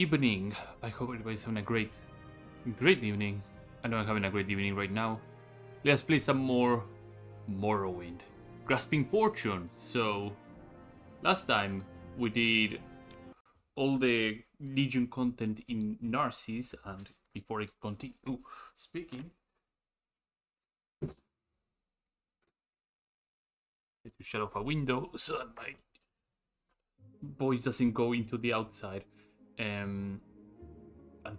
Evening. I hope everybody's having a great evening. I know I'm having a great evening right now. Let's play some more Morrowind. Grasping Fortune. So, last time we did all the Legion content in Narcissus, and before I continue speaking, let me shut off a window so that my voice doesn't go into the outside. And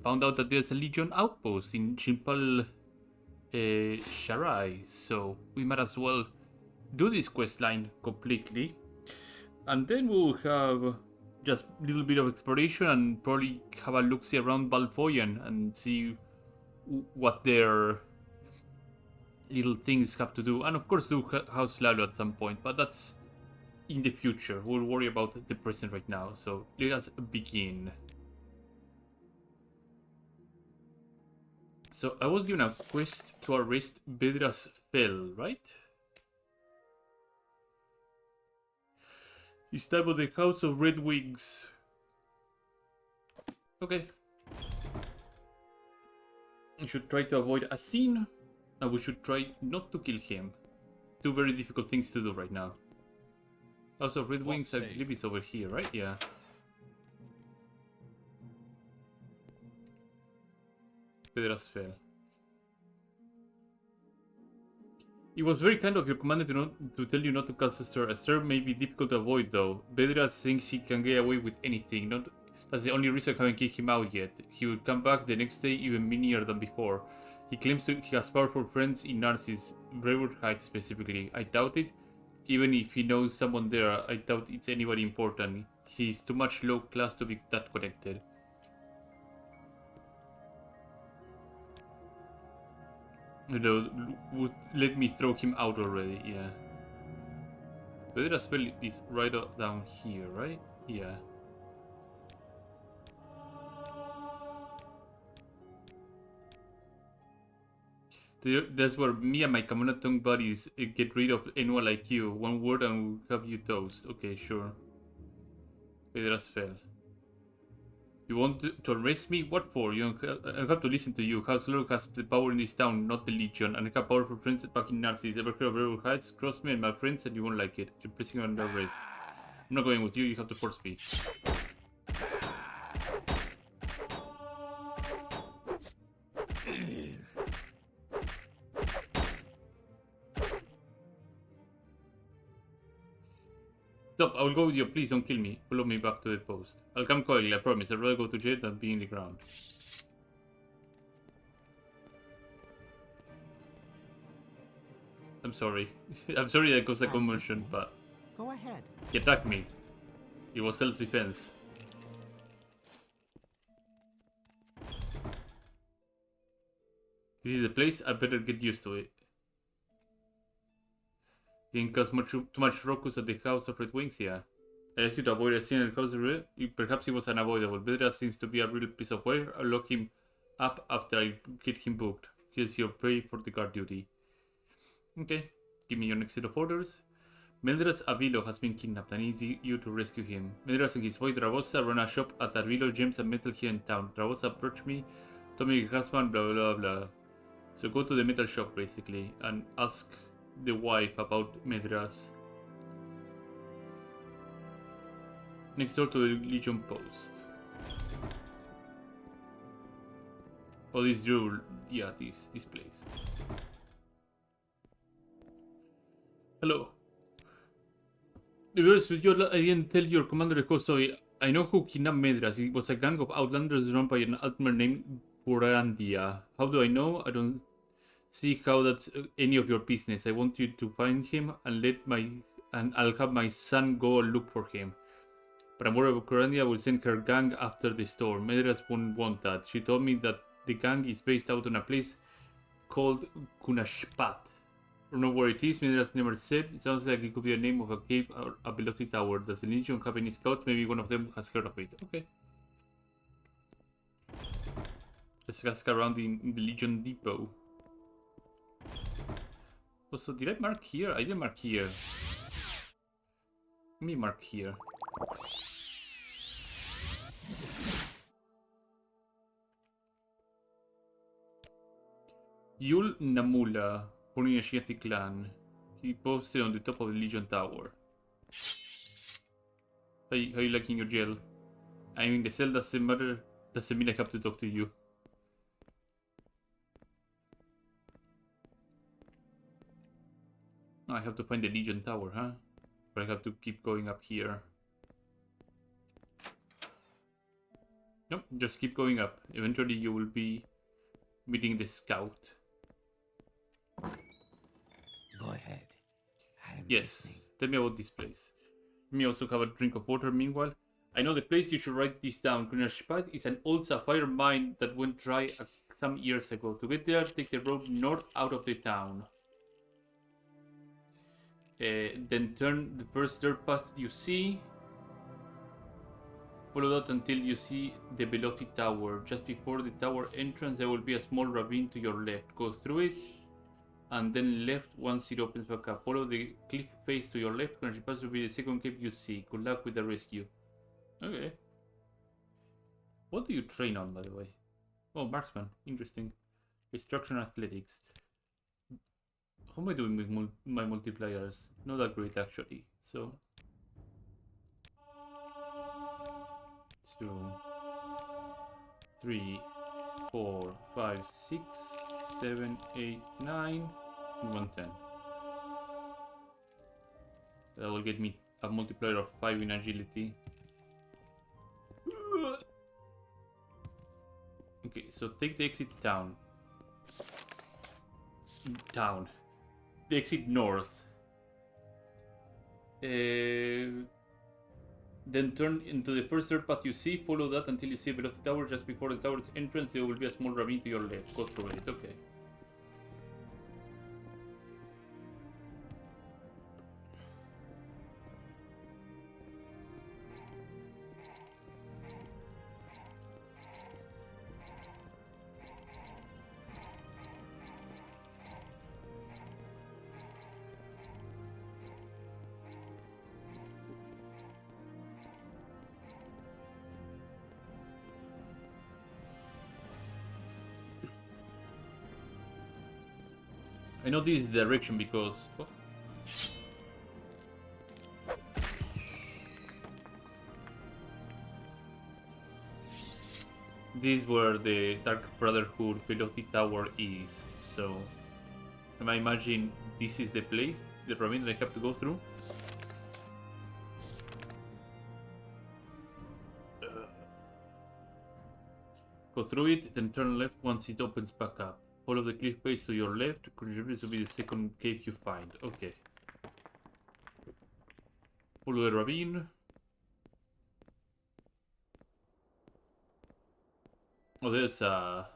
found out that there's a Legion outpost in Chimpal Sharai, so we might as well do this quest line completely, and then we'll have just a little bit of exploration and probably have a look-see around Balfoyan and see what their little things have to do, and of course do House Lalo at some point, but that's in the future. We'll worry about the present right now, so let us begin. So I was given a quest to arrest Bedra's Fell, right? It's time for the House of Red Wings. Okay. We should try to avoid a scene, and we should try not to kill him. Two very difficult things to do right now. House of Red Wings, I believe is over here, right? Yeah. Bedra's Fell. It was very kind of your commander to tell you not to cast a stir. A stir may be difficult to avoid, though. Bedra thinks he can get away with anything. That's the only reason I haven't kicked him out yet. He would come back the next day even meaner than before. He claims he has powerful friends in Narcissus, Brevard Heights specifically. I doubt it. Even if he knows someone there, I doubt it's anybody important. He's too much low class to be that connected. Would let me throw him out already, yeah. But the spell is right down here, right? Yeah. That's where me and my Kamunatong buddies get rid of anyone like you. One word and we'll have you toast. Okay, sure. Pedra's Fell. You want to arrest me? What for? I have to listen to you. House Lord has the power in this town, not the Legion, and I have powerful friends back in Narcissus. Ever heard of Rebel Heights? Cross me and my friends and you won't like it. You're pressing on the race. I'm not going with you, you have to force me. Stop, I will go with you, please don't kill me. Follow me back to the post. I'll come calling, I promise. I'd rather go to jail than be in the ground. I'm sorry. I'm sorry that caused a commotion, but... Go ahead. He attacked me. It was self-defense. This is a place, I better get used to it. Didn't cause too much ruckus at the House of Red Wings, yeah. I asked you to avoid a scene at the House of Red. Perhaps it was unavoidable. Bedra seems to be a real piece of work. I'll lock him up after I get him booked. Here's your pay for the guard duty. Okay, give me your next set of orders. Meldras Avilo has been kidnapped. I need you to rescue him. Meldras and his wife Dragosa run a shop at Avilo Gems and Metal here in town. Dragosa approached me, told me her husband, blah blah blah. So go to the metal shop basically and ask the wife about Medras. Next door to the Legion post. Oh, this jewel, yeah, this place. Hello. To be honest with you, I didn't tell your commander the whole story. I know who kidnapped Medras. It was a gang of outlanders run by an Altmer named Porandia. How do I know? I don't see how that's any of your business. I want you to find him and I'll have my son go look for him. But I'm worried Porandia will send her gang after the storm. Medras won't want that. She told me that the gang is based out on a place called Kunashpat. I don't know where it is, Medras never said. It sounds like it could be the name of a cave or a velocity tower. Does the Legion have any scouts? Maybe one of them has heard of it. Okay. Let's ask around in the Legion depot. Also, did I mark here? I didn't mark here. Let me mark here. Yul Namula, born in a Shiati clan. He posted on the top of the Legion Tower. How you liking your jail? I mean, the cell doesn't matter. Doesn't mean I have to talk to you. I have to find the Legion Tower, huh? Or I have to keep going up here. Nope, just keep going up. Eventually you will be meeting the scout. Go ahead. Yes, tell me about this place. Let me also have a drink of water meanwhile. I know the place, you should write this down. Kunashpat is an old sapphire mine that went dry some years ago. To get there, take the road north out of the town. Then turn the first dirt path you see. Follow that until you see the Veloci Tower. Just before the tower entrance, there will be a small ravine to your left. Go through it, and then left once it opens back up. Follow the cliff face to your left. Country Pass will be the second cave you see. Good luck with the rescue. Okay. What do you train on, by the way? Oh, marksman. Interesting. Destruction athletics. How am I doing with my multipliers? Not that great, actually. So... 2, 3, 4, 5, 6, 7, 8, 9, 110. That will get me a multiplier of 5 in agility. Okay, so take the exit down. Down. The exit north. Then turn into the first dirt path you see. Follow that until you see below the tower. Just before the tower's entrance, there will be a small ravine to your left. Go through it. Okay. I know this is the direction because... Oh. This is where the Dark Brotherhood Velocity Tower is, so... Am I imagining this is the place, the ravine that I have to go through? Go through it, then turn left once it opens back up. Follow the cliff face to your left. This will be the second cave you find. Okay. Follow the ravine. Oh, there's a...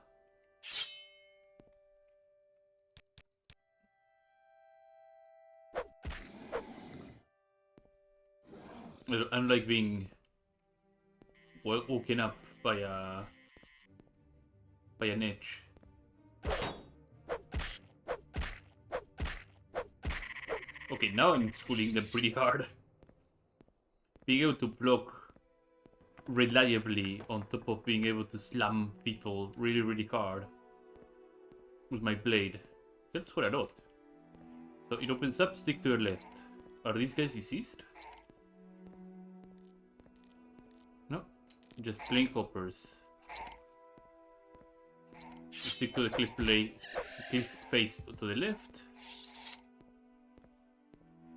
I'm like being woken up by an edge. Okay, now I'm schooling them pretty hard. Being able to block reliably on top of being able to slam people really, really hard with my blade. That's quite a lot. So it opens up, stick to your left. Are these guys deceased? No, just plain hoppers. Stick to the cliff face to the left.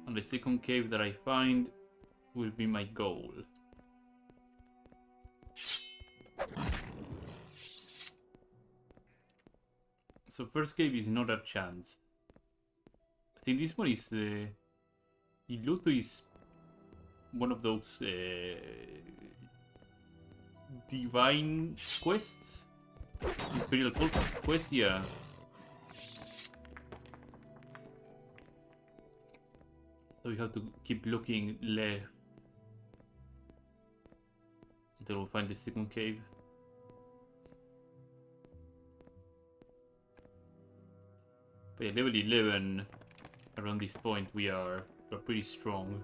And the second cave that I find will be my goal. So first cave is not a chance. I think this one is Iluto is one of those divine quests. Imperial Cult quest, yeah. So we have to keep looking left until we'll find the second cave. But yeah, level 11, around this point we're pretty strong.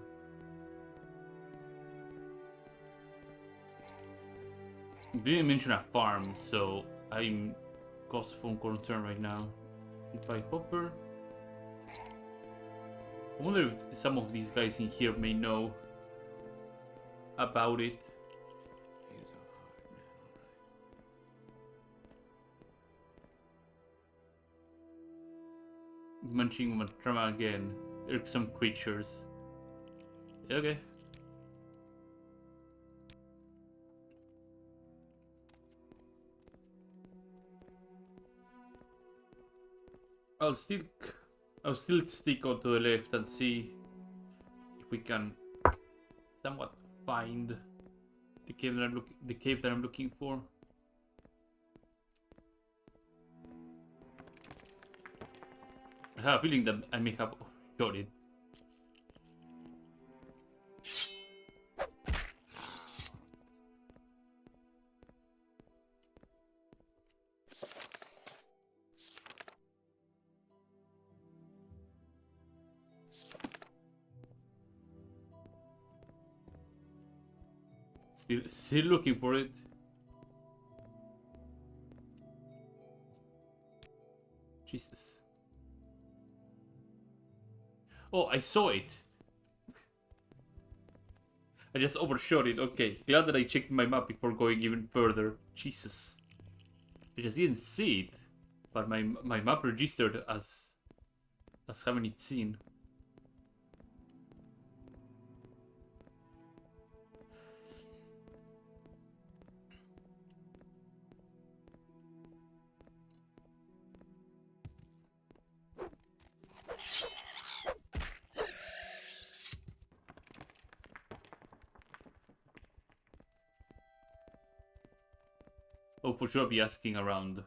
Didn't mention a farm, so I'm cause for concern right now. By Hopper. I wonder if some of these guys in here may know about it. He's a hard man, all right. Munching Matrama again. Irksome creatures. Okay. I'll still stick on to the left and see if we can somewhat find the cave that I'm looking for. I have a feeling that I may have shot it. Still looking for it. Jesus. Oh, I saw it. I just overshot it. Okay, glad that I checked my map before going even further. Jesus. I just didn't see it. But my map registered as having it seen. Oh, for sure I'll be asking around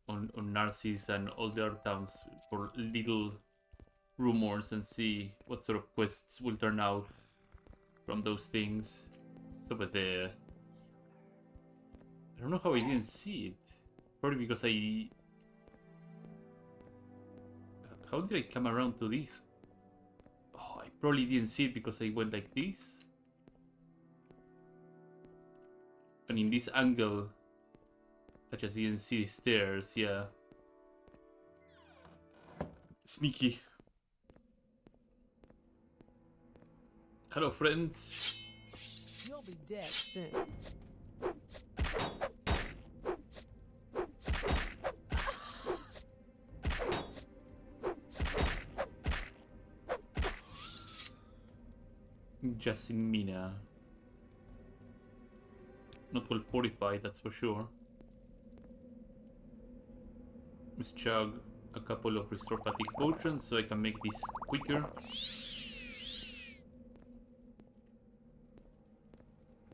on Narcissus and all the other towns for little rumors and see what sort of quests will turn out from those things. So, but I don't know how I didn't see it. Probably because how did I come around to this? Oh, I probably didn't see it because I went like this. And in this angle, I just didn't see the stairs, yeah. Sneaky. Hello, friends. You'll be dead soon. Just in Mina. Not well fortified, that's for sure. Let's chug a couple of restore fatigue potions so I can make this quicker.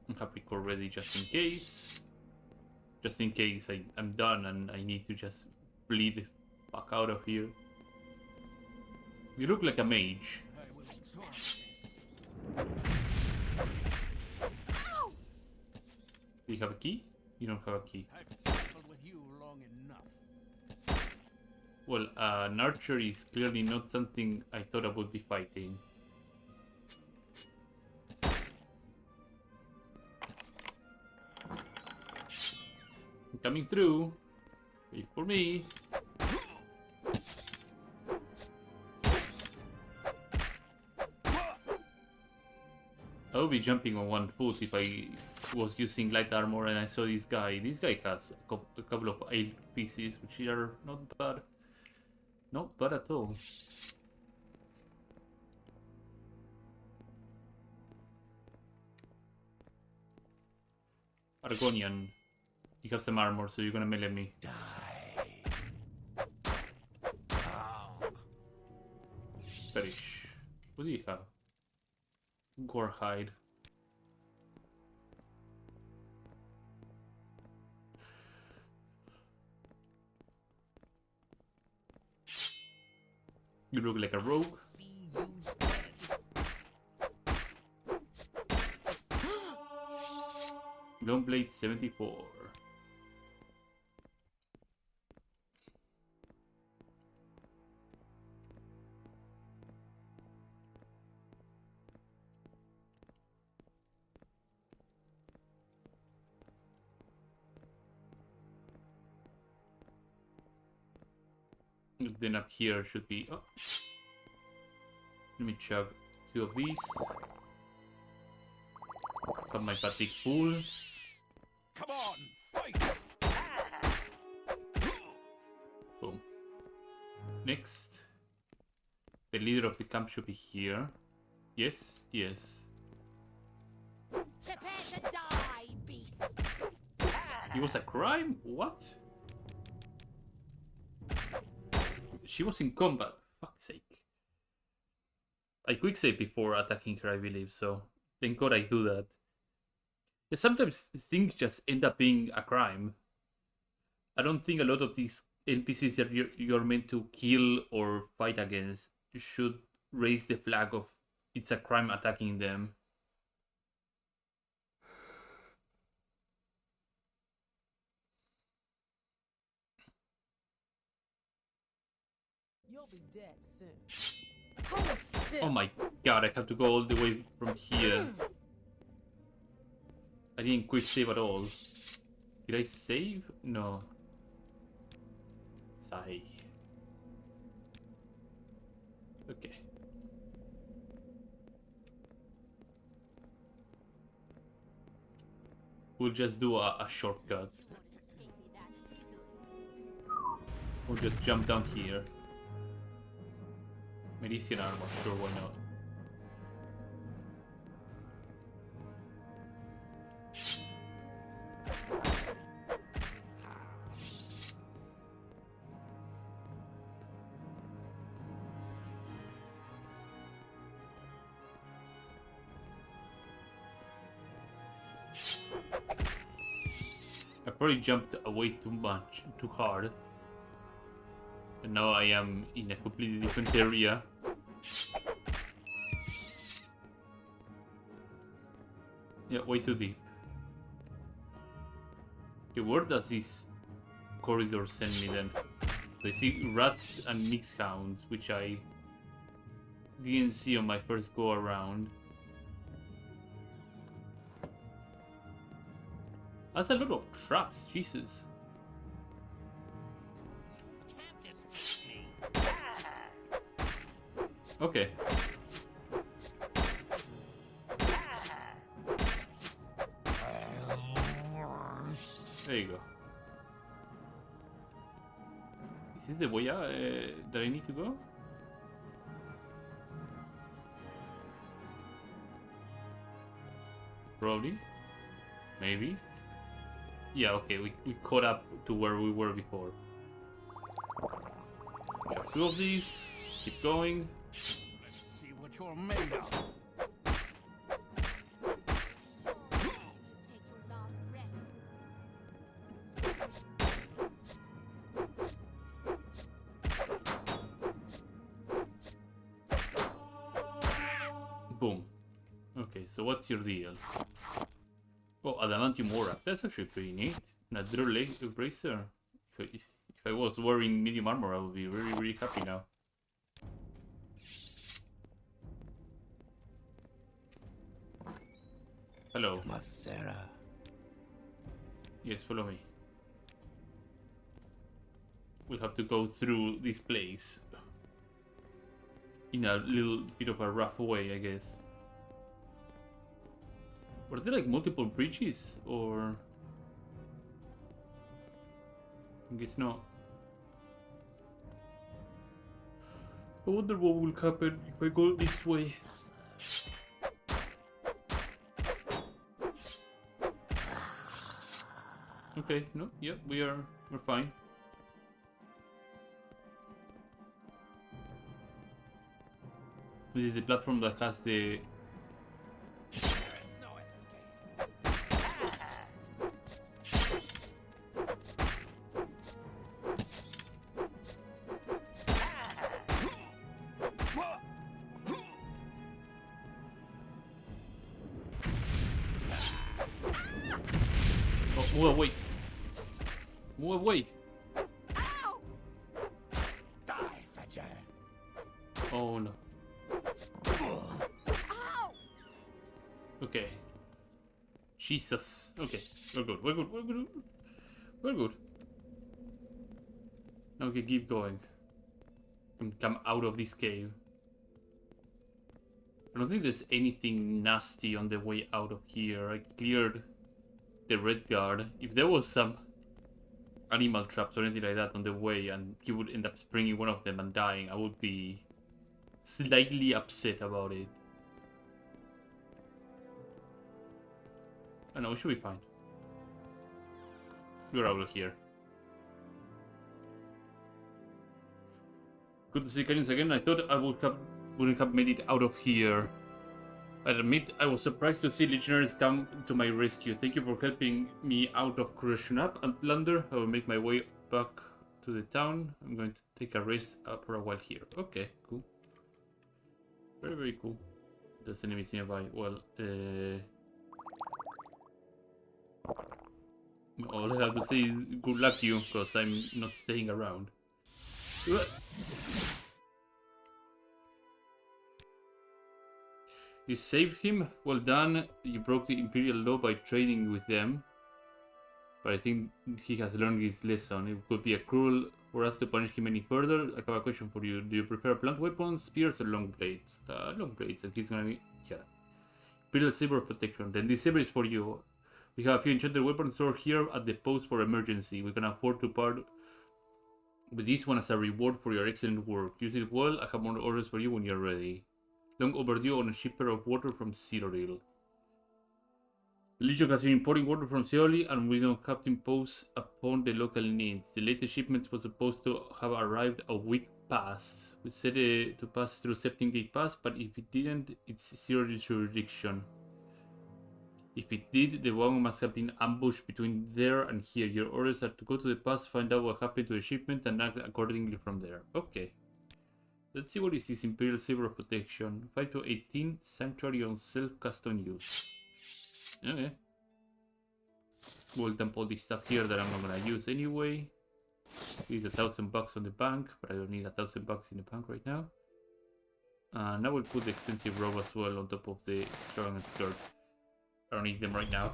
I'm happy already just in case. Just in case I'm done and I need to just bleed the fuck out of here. You look like a mage. Do you have a key? You don't have a key. I've battled with you long enough. Well, an archer is clearly not something I thought I would be fighting. I'm coming through. Wait for me. I would be jumping on one foot if I was using light armor and I saw this guy. This guy has a couple of 8 pieces, which are not bad. Not bad at all. Argonian, you have some armor, so you're gonna melee me. Die. Perish. What do you have? Gorehide. You look like a rogue. Longblade 74. Then up here should be... Oh. Let me chug 2 of these. Got my fatigue full. Come on, fight! Boom. Next. The leader of the camp should be here. Yes, yes. Prepare to die, beast. It was a crime? What? She was in combat. Fuck's sake. I quick save before attacking her, I believe, so thank God I do that. Yeah, sometimes things just end up being a crime. I don't think a lot of these NPCs that you're meant to kill or fight against should raise the flag of it's a crime attacking them. You'll be dead soon. Hold still. Oh my god, I have to go all the way from here. I didn't quick save at all. Did I save? No. Sigh. Okay. We'll just do a shortcut. We'll just jump down here. Medicine armor, sure, why not? I probably jumped away too hard. And now I am in a completely different area. Yeah, way too deep. Okay, where does this corridor send me then? So I see rats and mixed hounds, which I didn't see on my first go around. That's a lot of traps, Jesus. Okay. There you go. Is this the way that I need to go? Probably. Maybe. Yeah, okay, we caught up to where we were before. Chop 2 of these. Keep going. Let's see what you're made of. Take your last breath. Boom. Okay, so what's your deal? Oh, adamantium war axe. That's actually pretty neat. Natural leg bracer. If I was wearing medium armor, I would be really, really happy now. Hello. Matsera. Yes, follow me. We'll have to go through this place. In a little bit of a rough way, I guess. Were there like multiple bridges, or... I guess not. I wonder what will happen if I go this way. Okay, no, yep, we're fine. This is the platform that has the... There's no escape. Oh, move away. Move away. Ow! Die, Fetcher. Oh no. Ow! Okay. Jesus. Okay, we're good. We're good. We're good. We're good. Now we can keep going. and come out of this cave. I don't think there's anything nasty on the way out of here. I cleared the red guard. If there was some animal traps or anything like that on the way and he would end up springing one of them and dying, I would be slightly upset about it. I know, we should be fine. We're out of here. Good to see Canyons again. I thought I wouldn't have made it out of here. I admit I was surprised to see legionaries come to my rescue. Thank you for helping me out of crushing up and plunder. I will make my way back to the town. I'm going to take a rest for a while here. Okay, cool. Very, very cool. There's enemies nearby. Well, all I have to say is good luck to you, because I'm not staying around. You saved him? Well done. You broke the Imperial law by trading with them. But I think he has learned his lesson. It would be a cruel for us to punish him any further. I have a question for you. Do you prefer blunt weapons, spears, or long blades? Long blades, and he's gonna... yeah. Imperial Saber of Protection. Then this saber is for you. We have a few enchanted weapons stored here at the post for emergency. We can afford to part with this one as a reward for your excellent work. Use it well. I have more orders for you when you're ready. Long overdue on a shipper of water from Citadel. The Legion has been importing water from Seoli and we know Captain Post upon the local needs. The latest shipments was supposed to have arrived a week past. We set it to pass through Septim Gate Pass, but if it didn't, it's zero jurisdiction. If it did, the wagon must have been ambushed between there and here. Your orders are to go to the pass, find out what happened to the shipment, and act accordingly from there. Okay. Let's see what is this Imperial Saber of Protection. 5 to 18, Sanctuary on self-custom use. Okay. We'll dump all this stuff here that I'm not gonna use anyway. Here's $1,000 on the bank, but I don't need $1,000 in the bank right now. And I will put the expensive robe as well on top of the extravagant skirt. I don't need them right now.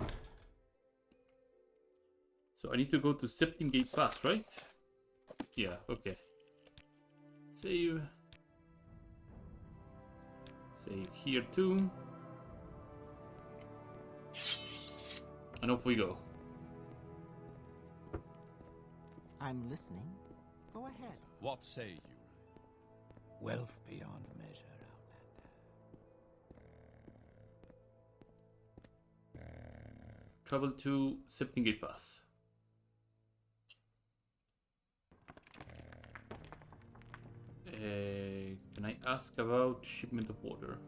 So I need to go to Septim Gate Pass, right? Yeah, okay. Save. Save here too. And off we go. I'm listening. Go ahead. What say you? Wealth beyond measure, Outlander. Travel to Septim Gate Pass. Can I ask about shipment of water?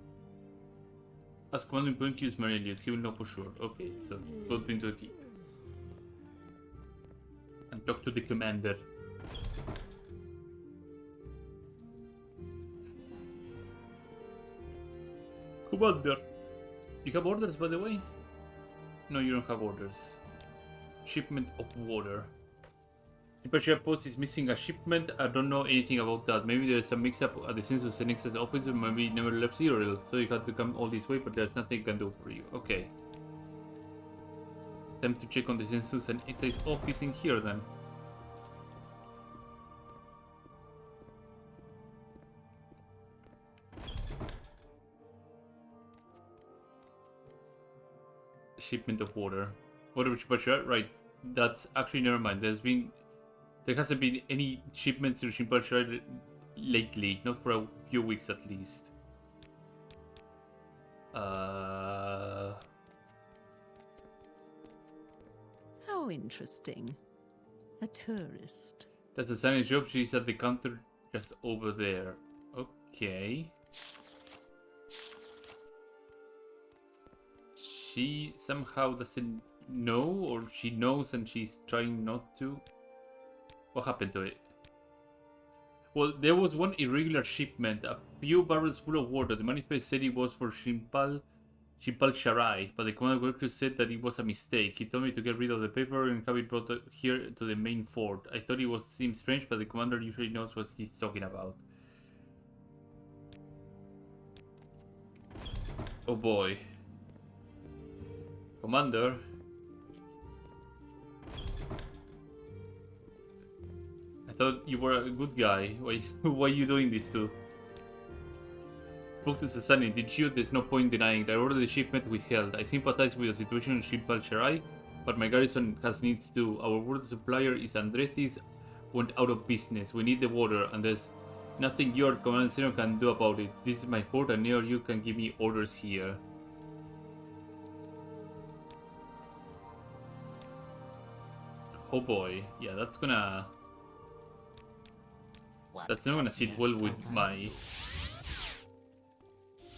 Ask Commander Puntius Marelius, he will know for sure. Okay, so go into the keep. And talk to the commander. Commander! You have orders, by the way? No, you don't have orders. Shipment of water. Imperial Post is missing a shipment. I don't know anything about that. Maybe there's a mix-up at the Census and Excess office, or maybe never left Cyril, so you had to come all this way, but there's nothing I can do for you. Okay. Time to check on the Census and Excise office in here then. Shipment of water. Water shipment, right? That's actually, never mind. There hasn't been any shipments to Shimper lately, not for a few weeks at least. How interesting. A tourist. That's a signage job. She's at the counter just over there. Okay. She somehow doesn't know, or she knows and she's trying not to. What happened to it? Well, there was one irregular shipment, a few barrels full of water. The manifest said it was for Shimpal Sharai, but the commander worker said that it was a mistake. He told me to get rid of the paper and have it brought here to the main fort. I thought it seemed strange, but the commander usually knows what he's talking about. Oh boy. Commander. I thought you were a good guy. Why are you doing this too? Spoke to Sasani, did you? There's no point denying that I ordered the shipment withheld. I sympathize with the situation on ship Al-Sharai, but my garrison has needs too. Our water supplier is Andrethis, went out of business. We need the water, and there's nothing your command center can do about it. This is my port, and neither you can give me orders here. Oh boy, yeah, that's not gonna sit well with my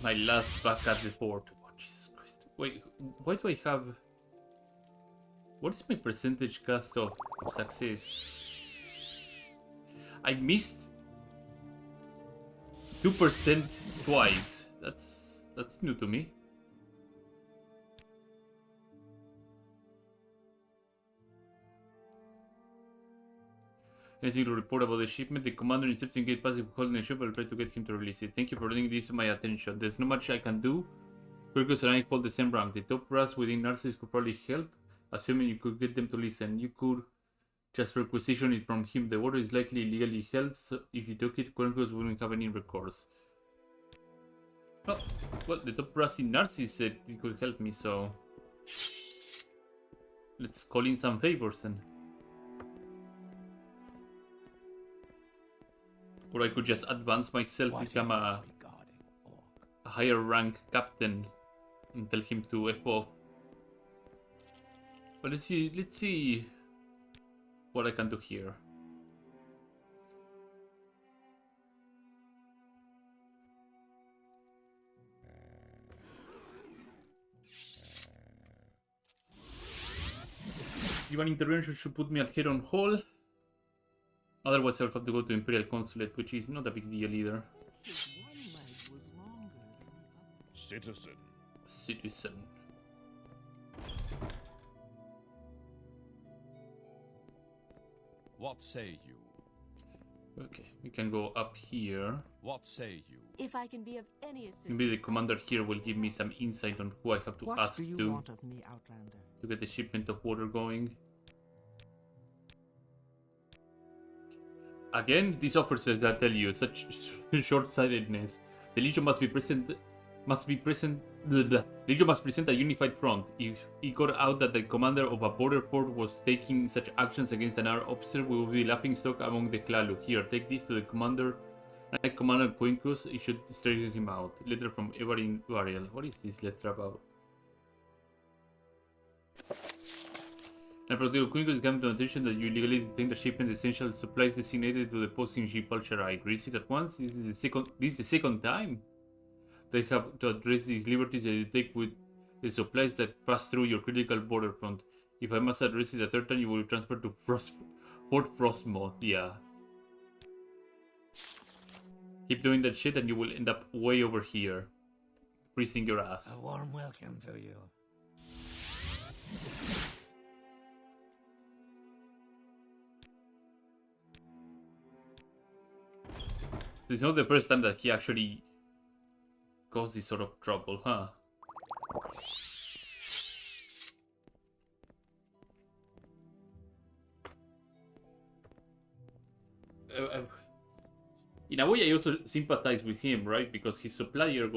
last back at the port. Oh, Jesus Christ. Wait, why do I have... What is my percentage cast of success? I missed 2% twice. That's new to me. Anything to report about the shipment? The commander insists on get passive holding the ship. I'll try to get him to release it. Thank you for bringing this to my attention. There's not much I can do. Quirkus and I hold the same rank. The top brass within Narcissus could probably help, assuming you could get them to listen. You could just requisition it from him. The water is likely illegally held, so if you took it, Quirkus wouldn't have any recourse. Oh, well, the top brass in Narcissus said it could help me, so... Let's call in some favors then. Or I could just advance myself, become a higher rank captain, and tell him to F off. But let's see what I can do here. Your intervention should put me at head on hall. Otherwise, I'll have to go to Imperial Consulate, which is not a big deal either. His one leg was longer than the other. Citizen. What say you? Okay, we can go up here. What say you? If I can be of any assistance. Maybe the commander here will give me some insight on who I have to What ask do you to want of me, Outlander? get the shipment of water going. Again, these officers that tell you such short-sightedness. The Legion must be present. The Legion must present a unified front. If it got out that the commander of a border port was taking such actions against another officer, we will be laughing stock among the Klalu. Here, take this to the commander. Like Commander Quincus, it should straighten him out. Letter from Everin Variel. What is this letter about? And Protector Quincus came to attention that you illegally detain the shipment essential supplies designated to the posting ship Al-Sharai. Release it at once. This is the second time they have to address these liberties that you take with the supplies that pass through your critical border front. If I must address it a third time, you will be transferred to Fort Frostmoth. Yeah. Keep doing that shit and you will end up way over here. Freezing your ass. A warm welcome to you. So it's not the first time that he actually caused this sort of trouble, huh? In a way, I also sympathize with him, right? Because his supplier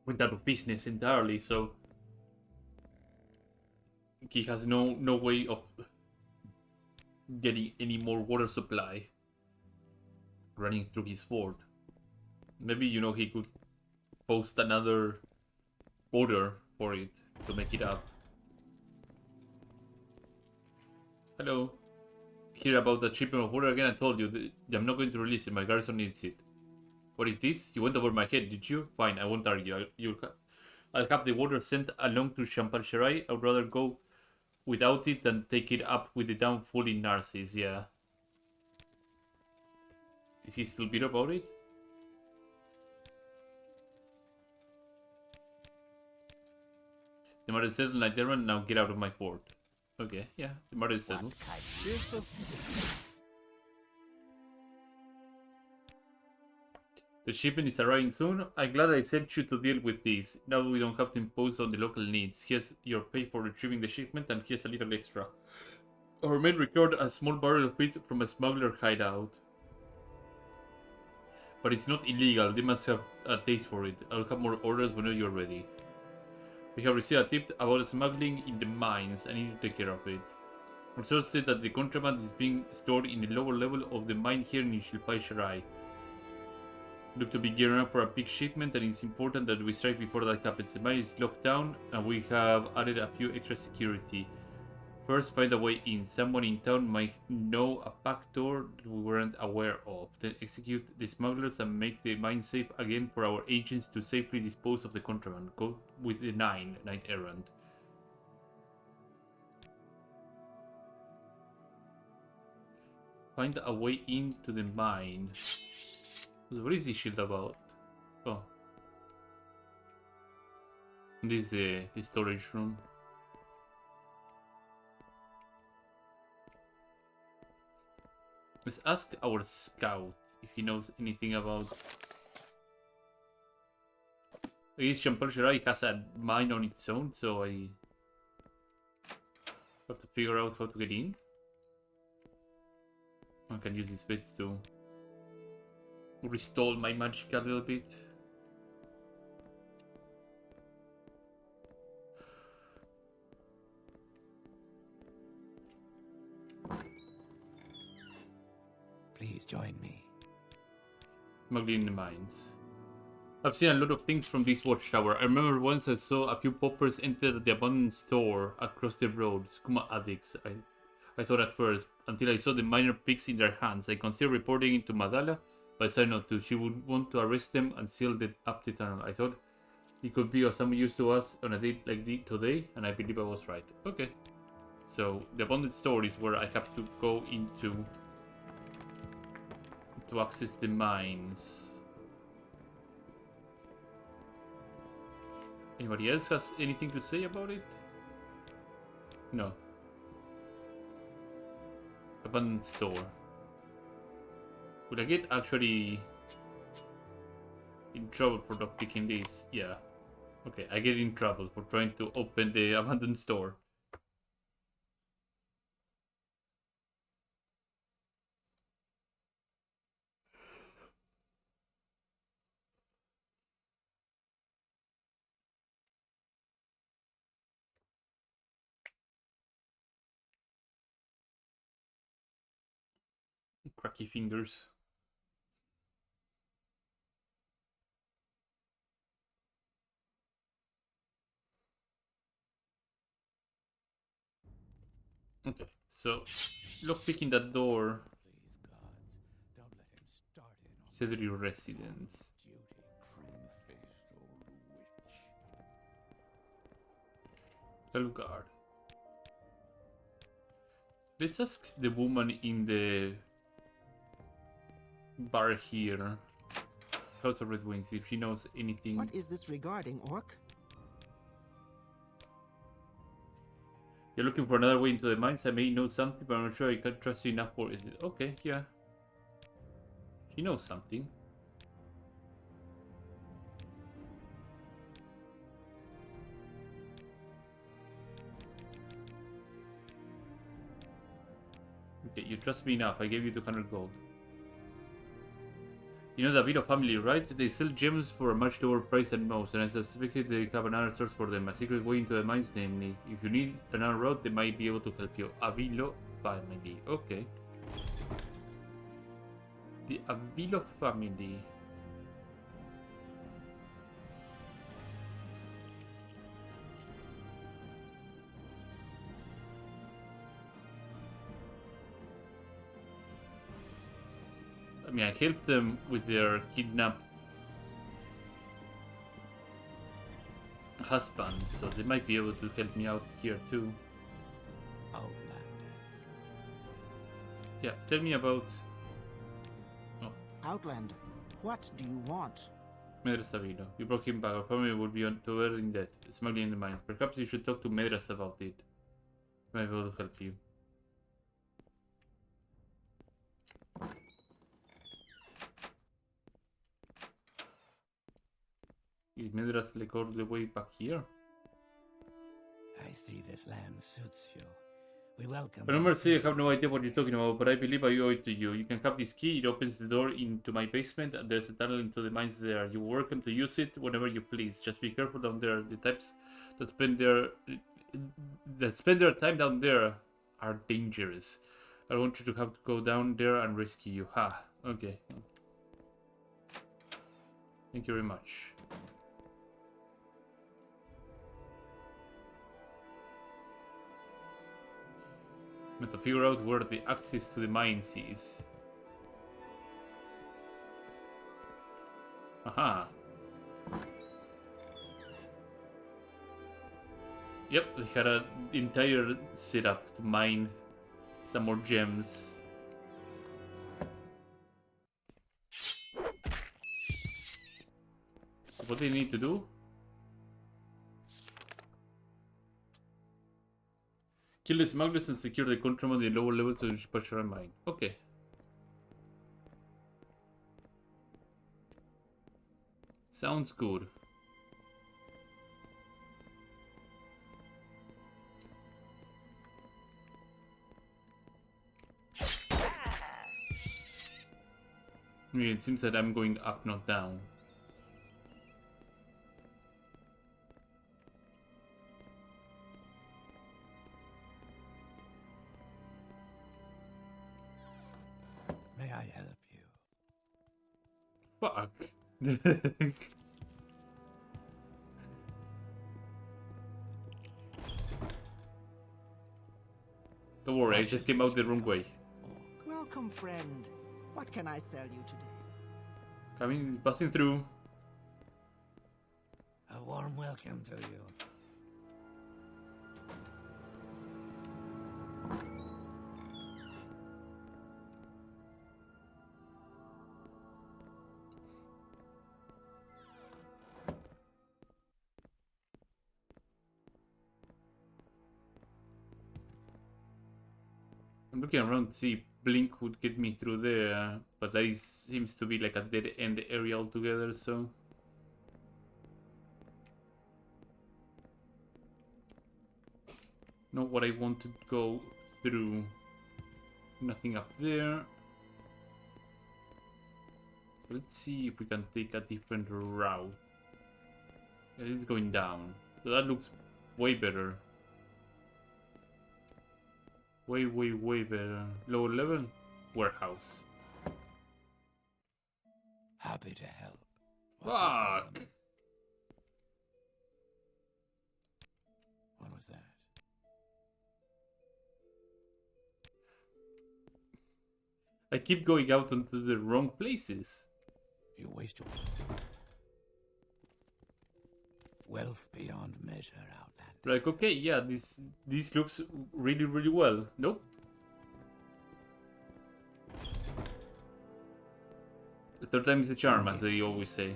went out of business entirely, so he has no way of getting any more water supply running through his fort. Maybe, you know, he could post another order for it to make it up. Hello. Hear about the shipment of water again? I told you, I'm not going to release it. My garrison needs it. What is this? You went over my head, did you? Fine, I won't argue. I'll have the water sent along to Shampal-Sharai. I'd rather go without it than take it up with the down full in Narcissus, yeah. Is he still bitter about it? The matter is settled like German, now get out of my port. Okay, yeah, the matter is settled. The shipment is arriving soon. I'm glad I sent you to deal with this. Now we don't have to impose on the local needs. Here's your pay for retrieving the shipment, and here's a little extra. Our men recovered a small barrel of it from a smuggler hideout. But it's not illegal. They must have a taste for it. I'll have more orders whenever you're ready. We have received a tip about smuggling in the mines. I need to take care of it. Our source said that the contraband is being stored in the lower level of the mine here in Shilpai Sharai. Look to be gearing up for a big shipment, and it's important that we strike before that happens. The mine is locked down, and we have added a few extra security. First, find a way in. Someone in town might know a back door we weren't aware of. Then execute the smugglers and make the mine safe again for our agents to safely dispose of the contraband. Go with the Knight Errant. Find a way into the mine. What is this shield about? Oh. This is the storage room. Let's ask our scout if he knows anything about... I guess Shilpai Sharai has a mine on its own, so I have to figure out how to get in. I can use these bits to restore my magic a little bit. Please join me. Smuggling in the mines. I've seen a lot of things from this watchtower. I remember once I saw a few poppers enter the abandoned store across the road. Skooma addicts, I thought at first, until I saw the minor pigs in their hands. I considered reporting it to Madala, but I decided not to. She would want to arrest them and seal up the tunnel. I thought it could be of some use to us on a day like today, and I believe I was right. Okay. So, the abandoned store is where I have to go into to access the mines. Anybody else has anything to say about it? No. Abandoned store. Would I get actually in trouble for not picking this? Yeah. Okay, I get in trouble for trying to open the abandoned store. Cracky fingers. Okay, so lockpicking that door. Please, gods, don't let him start in on Cedric residence. duty. Prim-faced old witch. Helgard. Let's ask the woman in the bar here, House of Red Wings, if she knows anything. What is this regarding, Orc? You're looking for another way into the mines. I may know something, but I'm not sure I can trust you enough for it. Okay, yeah. She knows something. Okay, you trust me enough. I gave you 200 gold. You know the Vito family, right? They sell gems for a much lower price than most, and I suspected they have another source for them. A secret way into the mines, namely. If you need another route, they might be able to help you. Avilo family. Okay. The Avilo family. I mean, I helped them with their kidnapped husband, so they might be able to help me out here too. Outlander. Yeah, tell me about Outlander, what do you want? Medras Avilo. You broke him back. Our family would be on to her in debt, smuggling in the mines. Perhaps you should talk to Medras about it. Maybe able to help you. Is Medras like all the way back here? I see this land suits you. We welcome But no you mercy, I freely. have no idea what you're talking about, but I believe I owe it to you. You can have this key, it opens the door into my basement, and there's a tunnel into the mines there. You're welcome to use it whenever you please. Just be careful down there. The types that spend their time down there are dangerous. I want you to have to go down there and rescue you. Ha, okay. Thank you very much. I have to figure out where the access to the mines is. Aha. Yep, they had an entire setup to mine some more gems. What do they need to do? Kill the smugglers and secure the contraband in the lower levels of the Spatial mine. Okay. Sounds good. It seems that I'm going up, not down. May I help you? Fuck. Don't worry, I just came out the wrong way. Welcome, friend. What can I sell you today? Coming, passing through. A warm welcome to you. I'm looking around to see if Blink would get me through there, but that seems to be like a dead end area altogether, so. Not what I want to go through. Nothing up there. So let's see if we can take a different route. It is going down. So that looks way better. Way, way, way better. Lower level? Warehouse. Happy to help. What's your problem? Fuck! What was that? I keep going out into the wrong places. You waste your wealth beyond measure, Outland. Like, okay, yeah, this looks really, really well. Nope. The third time is a charm, as they always say.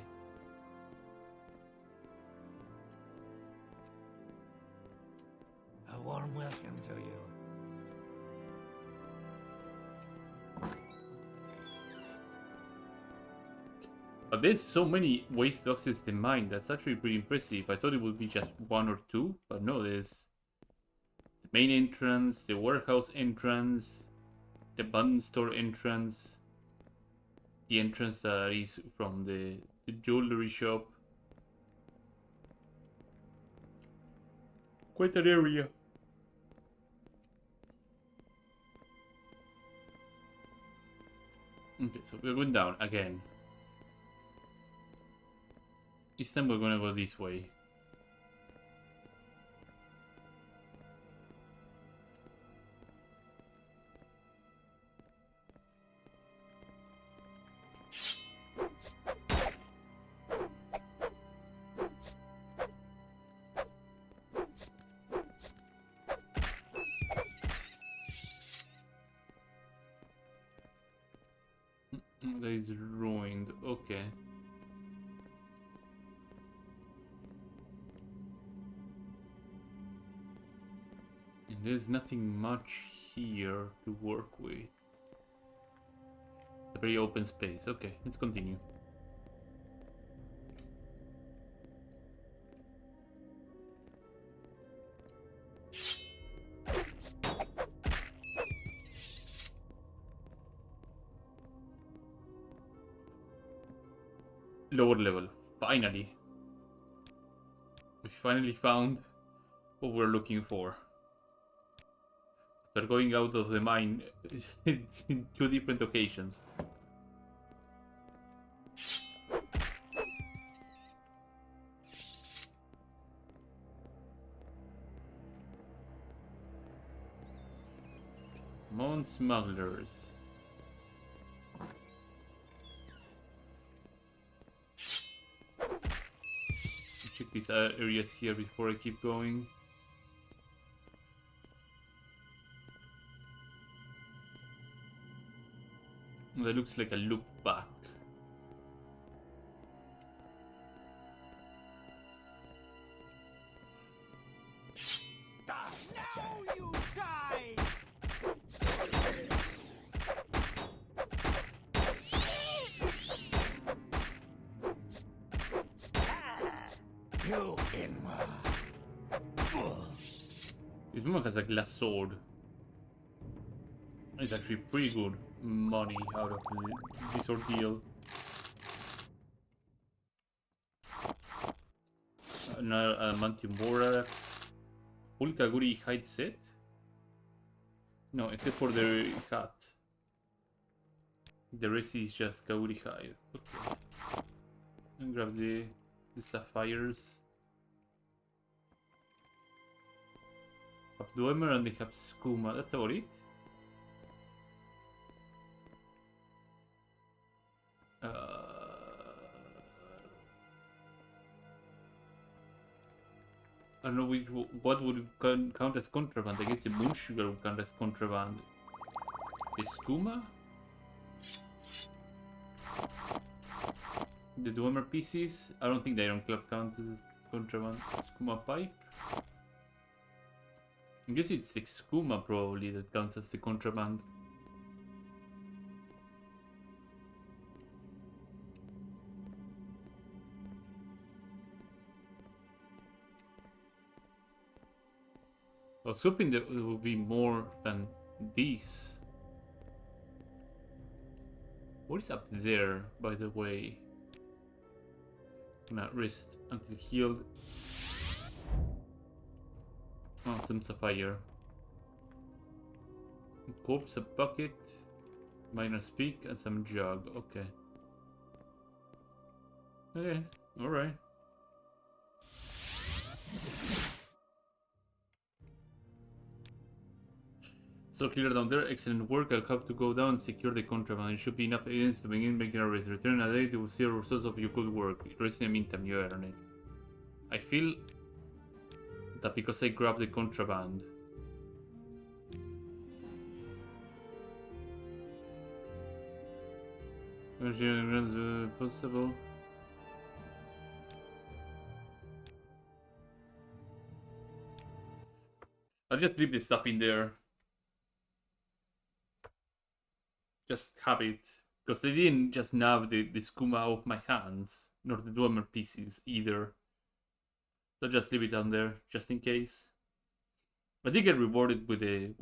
A warm welcome to you. But there's so many ways to access the mine. That's actually pretty impressive. I thought it would be just one or two, but no, there's the main entrance, the warehouse entrance, the abandoned store entrance, the entrance that is from the jewelry shop. Quite an area. Okay, so we're going down again. This time we're gonna go this way. That is ruined. Okay. And there's nothing much here to work with. It's a very open space. Okay, let's continue. Lower level. Finally. We finally found what we're looking for. They're going out of the mine in 2 different occasions. Mount smugglers. Check these areas here before I keep going. That looks like a loop back. Now you die! You inward. This woman has a glass sword. It's actually pretty good money out of this ordeal. Another adamantium borax. Full Kaguri hide set? No, except for the hat. The rest is just Kaguri hide. Okay. And grab the sapphires. Abdoemer and they have skooma. That's about it. I don't know what would count as contraband. I guess the moon sugar would count as contraband. The skooma? The Dwemer pieces? I don't think the Iron Club counts as contraband. Skooma pipe? I guess it's the skooma probably that counts as the contraband. I was hoping that it would be more than these. What is up there, by the way? Not wrist until healed. Oh, some sapphire. Corpse, a bucket, miner's peak, and some jug. Okay. Okay, alright. So clear down there, excellent work. I'll have to go down and secure the contraband. It should be enough evidence to begin making a race. Return a day to see the results of your good work. Rest in the meantime, you earn it. I feel that because I grabbed the contraband. Possible. I'll just leave this stuff in there. Just have it. Because they didn't just nab the skooma off my hands, nor the Dwemer pieces either. So just leave it down there, just in case. I did get rewarded with a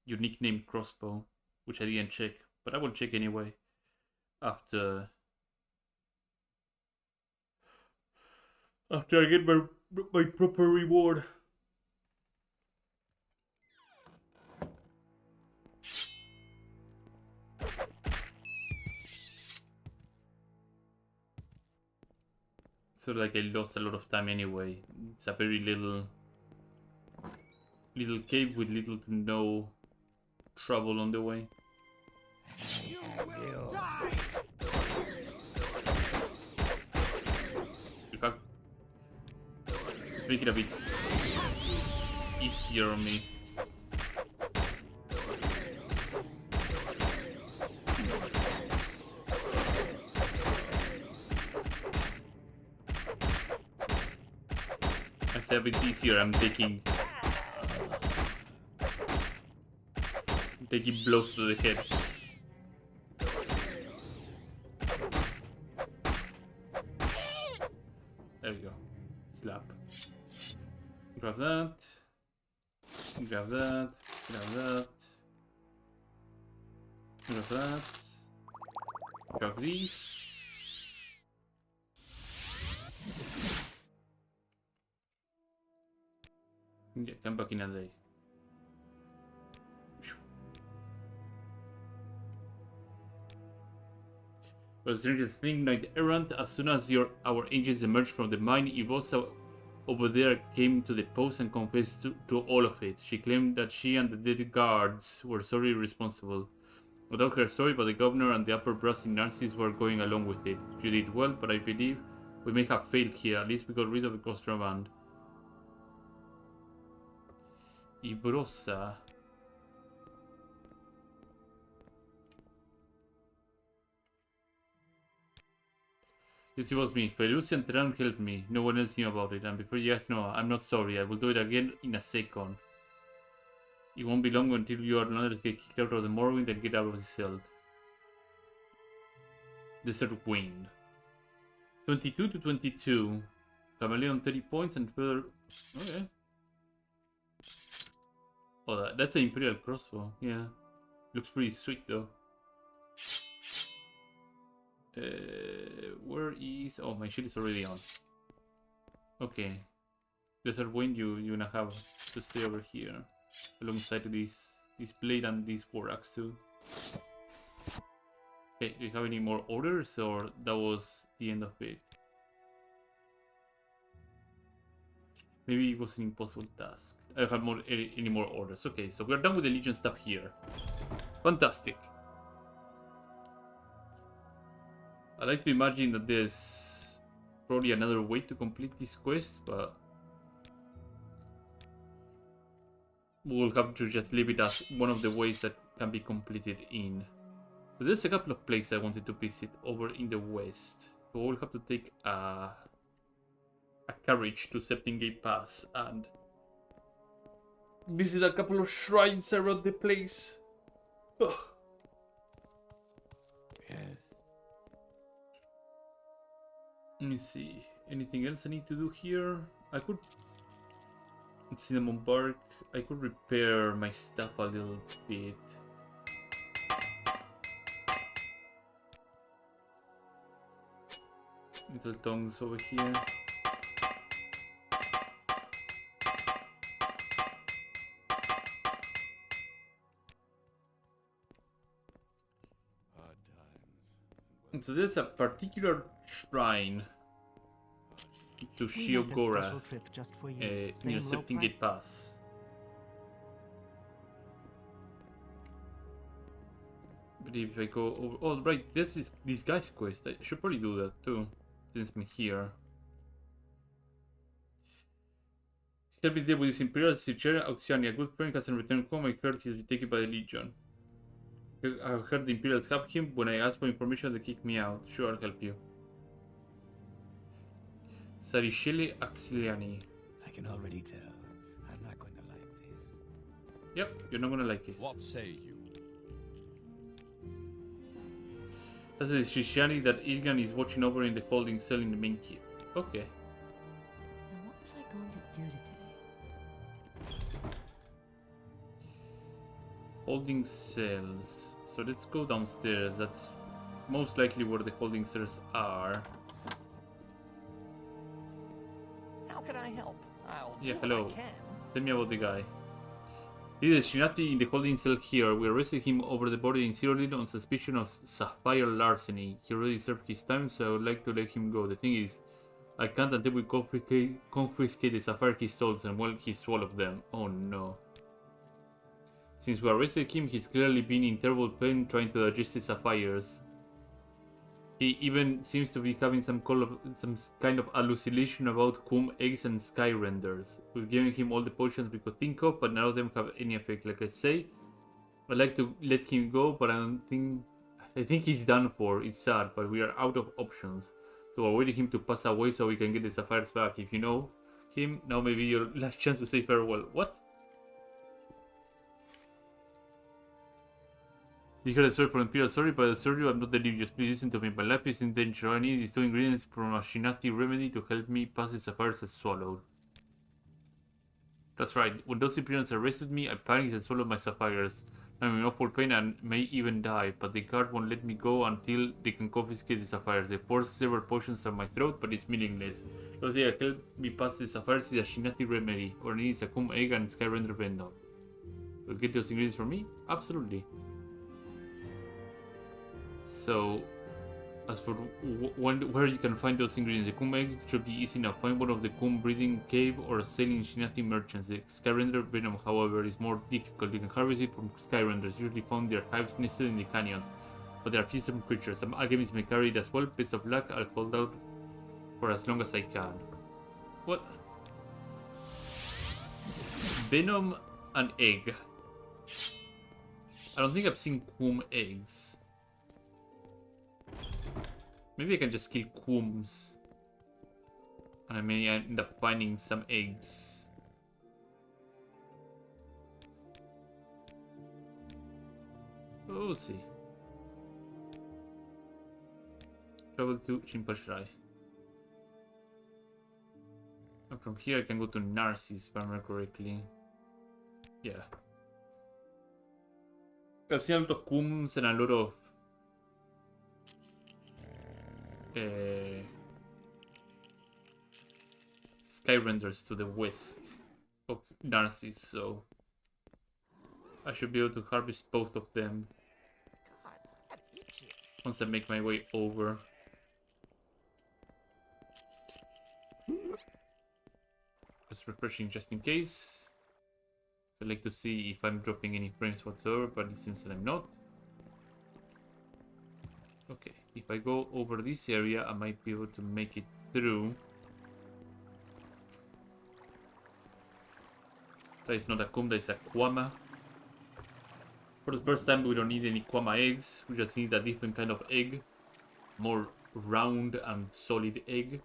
unique named crossbow, which I didn't check, but I will check anyway after I get my proper reward. So like I lost a lot of time anyway. It's a very little cave with little to no trouble on the way. You will die! You can make it a bit easier on me. A bit easier. I'm taking blows to the head. There we go. Slap. Grab that. Grab that. Grab that. Grab that. Grab these. Yeah, come back in a day. But the strangest thing, Knight Errant, as soon as our agents emerged from the mine, Ivosa over there came to the post and confessed to all of it. She claimed that she and the dead guards were sorely responsible. Without her story, but the governor and the upper brass in Narcissus were going along with it. You did well, but I believe we may have failed here. At least we got rid of the contraband. Ibrosa. Yes, it was me. Pelusi and Teran helped me. No one else knew about it. And before you guys know, I'm not sorry. I will do it again in a second. It won't be long until you are another get kicked out of the Morrowind and get out of the cell. Desert Wind. 22 to 22. Chameleon 30 points and further... Okay. Oh, that's an Imperial crossbow. Yeah. Looks pretty sweet though. Where is... Oh, my shield is already on. Okay. Desert Wind, you now have to stay over here. Alongside this blade and this war axe too. Okay, do you have any more orders or that was the end of it? Maybe it was an impossible task. I don't have any more orders. Okay, so we're done with the Legion stuff here. Fantastic. I like to imagine that there's probably another way to complete this quest, but we'll have to just leave it as one of the ways that can be completed in. So there's a couple of places I wanted to visit over in the west. So we'll have to take a carriage to Septingate Pass and visit a couple of shrines around the place. Ugh. Yes. Let me see. Anything else I need to do here? I could... Cinnamon bark. I could repair my stuff a little bit. Little tongues over here. Hard times. And so there's a particular shrine to We make a Shiogora special trip just for you. near Same low Septingate Pass. But if I go over... Oh, right, this is this guy's quest. I should probably do that too, since I'm here. Help me deal with this Imperial Sicera Auxiani. A good friend hasn't returned home. I heard he's been taken by the Legion. I heard the Imperials have him. When I asked for information, they kicked me out. Sure, I'll help you. Sarishele Auxiliani. I can already tell. I'm not going to like this. Yep, you're not gonna like this. What say you? That's the Shishiani that Ilgan is watching over in the holding cell in the main keep. Okay. Now, what was I going to do today? Holding cells. So let's go downstairs. That's most likely where the holding cells are. How can I help? I'll Yeah, do hello. what I can. Tell me about the guy. He is Shinati in the holding cell here. We arrested him over the border in Cyrodiil on suspicion of sapphire larceny. He already served his time, so I would like to let him go. The thing is, I can't until we confiscate the sapphire he stole, and well, he swallowed them. Oh no. Since we arrested him, he's clearly been in terrible pain trying to digest the sapphires. He even seems to be having some kind of hallucination about whom eggs and sky renders. We've given him all the potions we could think of, but none of them have any effect. Like I say, I'd like to let him go, but I think he's done for. It's sad, but we are out of options. So we're waiting him to pass away so we can get the sapphires back. If you know him, now may be your last chance to say farewell. What? You heard a story from Imperial. Sorry, but I assure you I'm not delirious. Please listen to me. My life is in danger. I need these 2 ingredients from a Shinati remedy to help me pass the sapphires as swallowed. That's right. When those Imperials arrested me, I panicked and swallowed my sapphires. I'm in awful pain and may even die, but the guard won't let me go until they can confiscate the sapphires. They forced several potions down my throat, but it's meaningless. The only thing that help me pass the sapphires is a Shinati remedy, or needs a Kum egg and Skyrender Venom. Will get those ingredients for me? Absolutely. So, as for where you can find those ingredients, the Kum egg should be easy enough. Find one of the Kum breeding cave or selling Shinati merchants. The Skyrender Venom, however, is more difficult. You can harvest it from Skyrenders, usually found their hives nested in the canyons. But they are fearsome creatures. Some alchemists may carry it as well. Best of luck, I'll hold out for as long as I can. What? Venom and egg. I don't think I've seen Kum eggs. Maybe I can just kill Kums. And I may end up finding some eggs. We'll see. Travel to Shimpashrai. And from here I can go to Narcissus, if I remember correctly. Yeah. I've seen a lot of Kums and a lot of Skyrenders to the west of Narcissus, so I should be able to harvest both of them God, is that itchy? once I make my way over. Just refreshing just in case. So I like to see if I'm dropping any frames whatsoever, but it seems that I'm not. Okay, if I go over this area, I might be able to make it through. That is not a Kum, that is a Kwama. For the first time, we don't need any Kwama eggs. We just need a different kind of egg. More round and solid egg.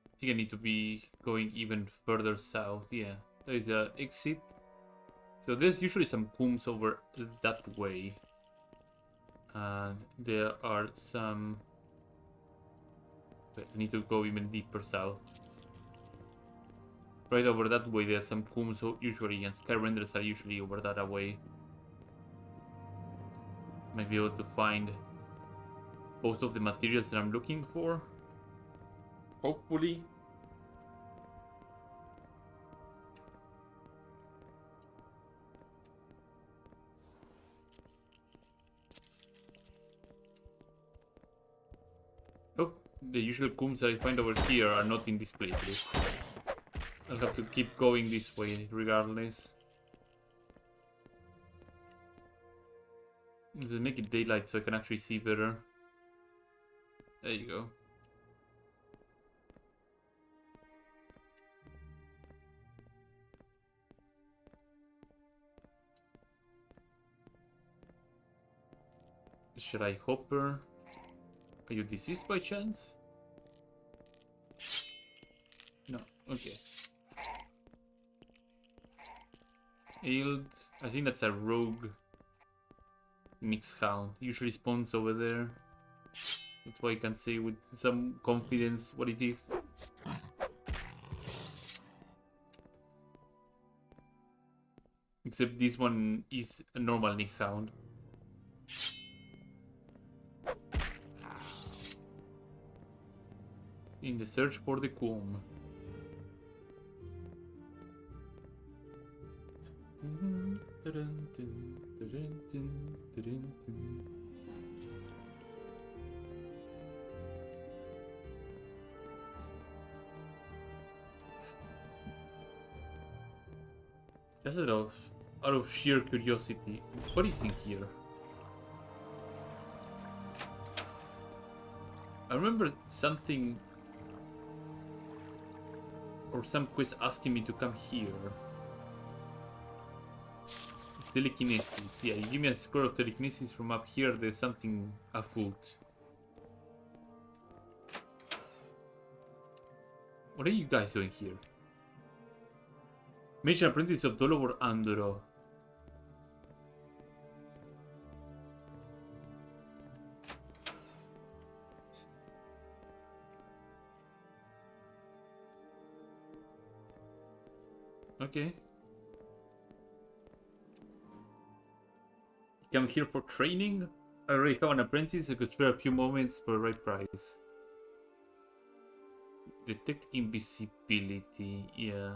I think I need to be going even further south. Yeah, there is a exit. So there's usually some Kums over that way. And there are some... I need to go even deeper south. Right over that way there's some Kums usually, and Skyrenders are usually over that way. Might be able to find both of the materials that I'm looking for. Hopefully. Oh, the usual Kums that I find over here are not in this place. I'll have to keep going this way regardless. Just make it daylight so I can actually see better. There you go. Should I hopper? Are you deceased by chance? No, okay. Ailed, I think that's a rogue mixed hound. Usually spawns over there. That's why I can say with some confidence what it is. Except this one is a normal Nix hound. In the search for the Kum. Just out of sheer curiosity, what is in here? I remember something or some quest asking me to come here. Telekinesis, yeah, you give me a square of telekinesis from up here, there's something afoot. What are you guys doing here? Mage apprentice of Dolobor Andro. Okay. Come here for training? I already have an apprentice. I could spare a few moments for the right price. Detect invisibility, yeah.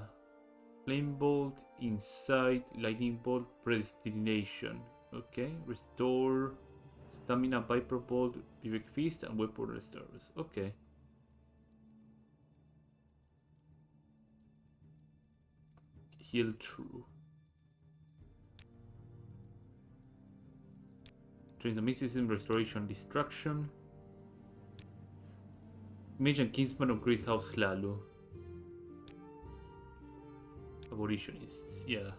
Flame bolt, insight, lightning bolt, predestination. Okay, restore stamina, viper bolt, pivot feast, and weapon restores. Okay. Heal true. Trains of mysticism, restoration, destruction. Mage and kinsman of Great House Hlalu. Abolitionists, yeah.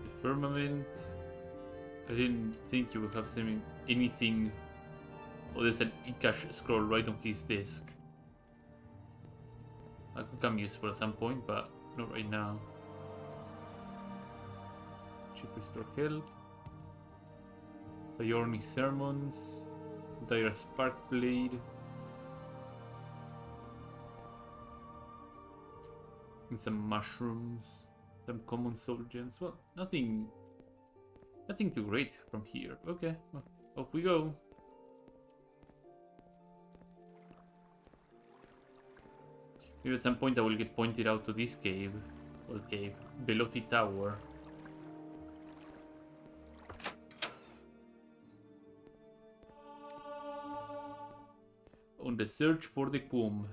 The firmament. I didn't think you would have anything. Oh, there's an Ikash scroll right on his desk. I could come useful at some point, but not right now. Cheap restore health. Sayorni sermons. Dire spark blade. And some mushrooms. Some common soul gems. Well, nothing too great from here. Okay, well, off we go. Maybe at some point I will get pointed out to this cave. Well, cave. Veloci Tower. On the search for the comb.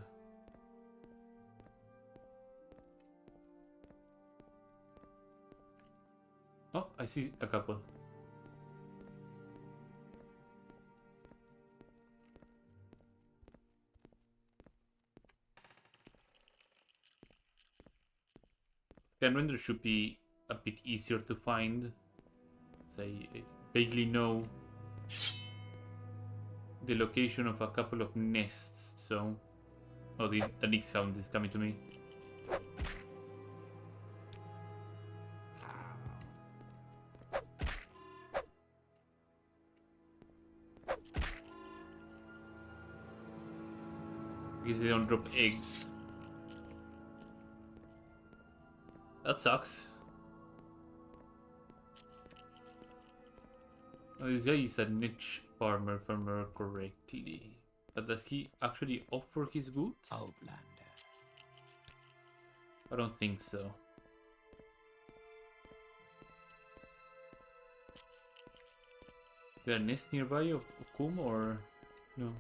Oh, I see a couple. Scan render should be a bit easier to find. So I vaguely know the location of a couple of nests, so... Oh, the Nyx Hound is coming to me. Because they don't drop eggs. That sucks. Oh, this guy is a niche farmer, if I remember correctly. But does he actually offer his goods? Outlander. I don't think so. Is there a nest nearby of Kum or no?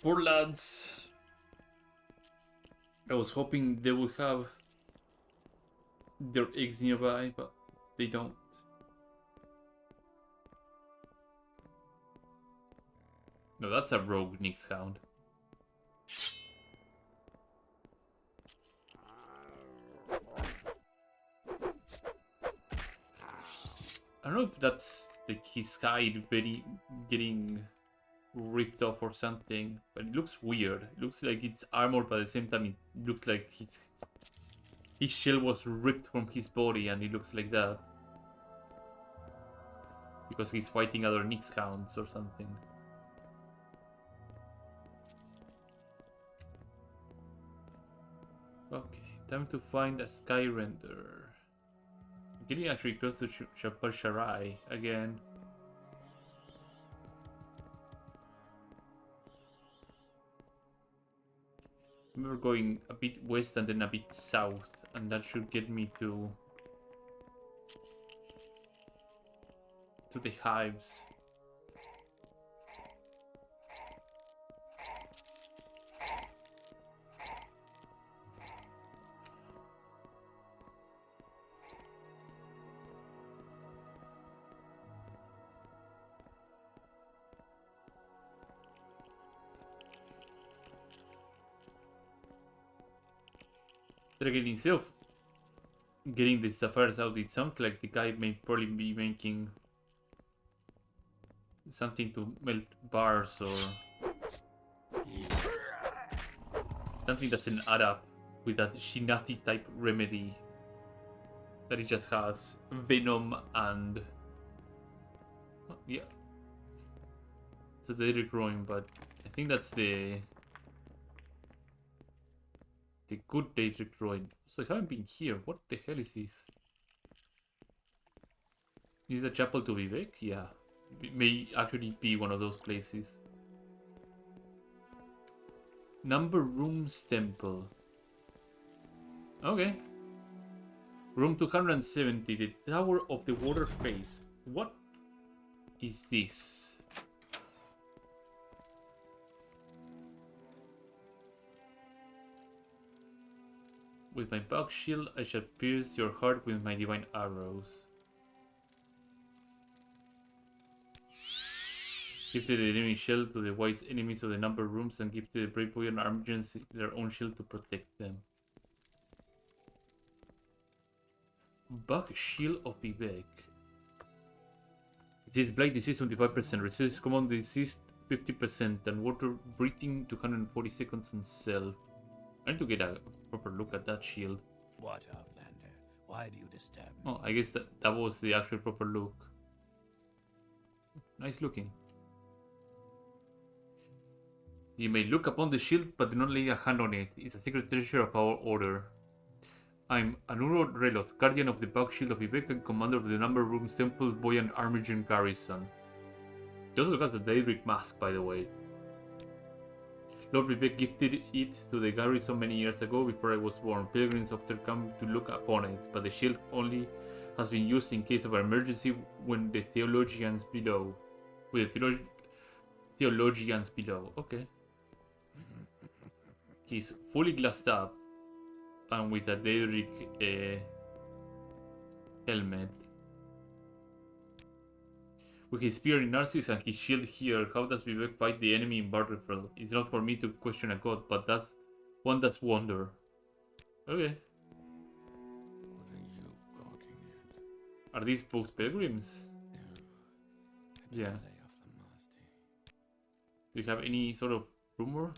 Poor lads. I was hoping they would have their eggs nearby, but they don't. No, that's a rogue Nyx Hound. I don't know if that's like his hide getting ripped off or something, but it looks weird. It looks like it's armored, but at the same time it looks like his shell was ripped from his body, and it looks like that because he's fighting other Nyx Hounds or something. Okay, time to find a sky render. I'm getting actually close to Shapar Sharai again. We're going a bit west and then a bit south, and that should get me to the hives. But again, instead of getting the sapphires out, it sounds like the guy may probably be making something to melt bars or something that doesn't add up with that Shinati type remedy that he just has. Venom and... oh, yeah. It's a Daedric Ruin, but I think that's the good Daedric Ruin. So I haven't been here. What the hell is this? Is a chapel to Vivek? Yeah. It may actually be one of those places. Number Rooms Temple. Okay. Room 270, the Tower of the Water Face. What is this? With my bug shield, I shall pierce your heart with my divine arrows. Give the enemy shield to the wise enemies of the number rooms and give the brave boy and armigers their own shield to protect them. Bug Shield of Vivek. It is Blight Disease 25%, Resist Common Disease 50%, and Water Breathing 240 seconds on Self. I need to get a proper look at that shield. What, Outlander? Why do you disturb me? Oh, I guess that was the actual proper look. Nice looking. You may look upon the shield, but do not lay a hand on it. It's a secret treasure of our order. I'm Anuro Relot, guardian of the Bug Shield of Vivek and commander of the Number Rooms Temple, Boy and Armigen Garrison. He also has a Daedric mask, by the way. Lord Vivek gifted it to the garrison many years ago before I was born. Pilgrims often come to look upon it, but the shield only has been used in case of an emergency when the theologians below. With the theologians below. Okay. He's fully glassed up and with a Daedric helmet. With his spear in Narcissus and his shield here, how does Vivek fight the enemy in Barterfell? It's not for me to question a god, but that's one that's wonder. Okay. What are you gawking at? Are these both pilgrims? Yeah. Yeah. Lay off the nasty. Do you have any sort of rumor?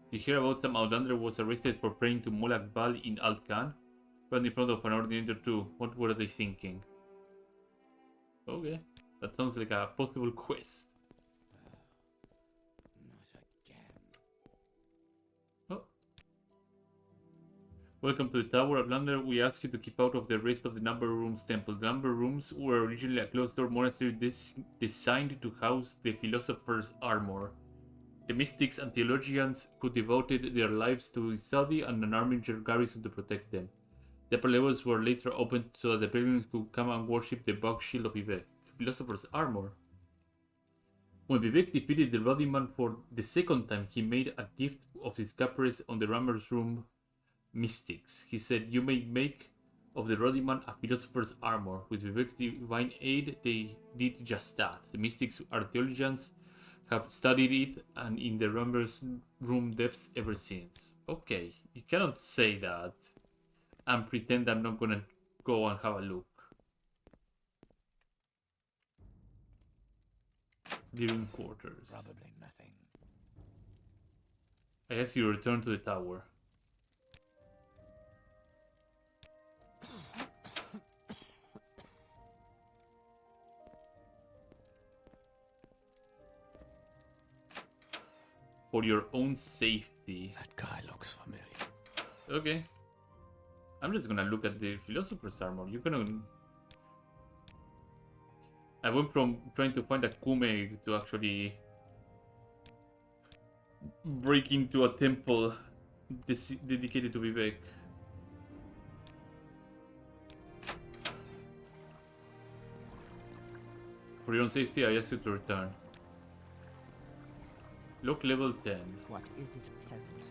Did you hear about some Outlander was arrested for praying to Molag Bal in Altcan? Right in front of an ordinator too. What were they thinking? Okay. That sounds like a possible quest. Not again. Oh. Welcome to the Tower of Outlander. We ask you to keep out of the rest of the Number Rooms Temple. The Number Rooms were originally a closed-door monastery designed to house the Philosopher's Armor. The mystics and theologians who devoted their lives to study and an armiger garrison to protect them. The upper levels were later opened so that the pilgrims could come and worship the Bug Shield of Vivek, Philosopher's Armor. When Vivek defeated the Ruddy Man for the second time, he made a gift of his caprice on the Rammer's Room mystics. He said, "You may make of the Ruddy Man a Philosopher's Armor." With Vivek's divine aid, they did just that. The mystics are theologians, have studied it, and in the Rammer's Room depths ever since. Okay, you cannot say that and pretend I'm not gonna go and have a look. Living quarters. Probably nothing. I guess you return to the tower. For your own safety. That guy looks familiar. Okay. I'm just gonna look at the Philosopher's Armor. You're gonna... I went from trying to find a Kume to actually break into a temple dedicated to Vivek. For your own safety, I ask you to return. Look level 10. What is it, peasant?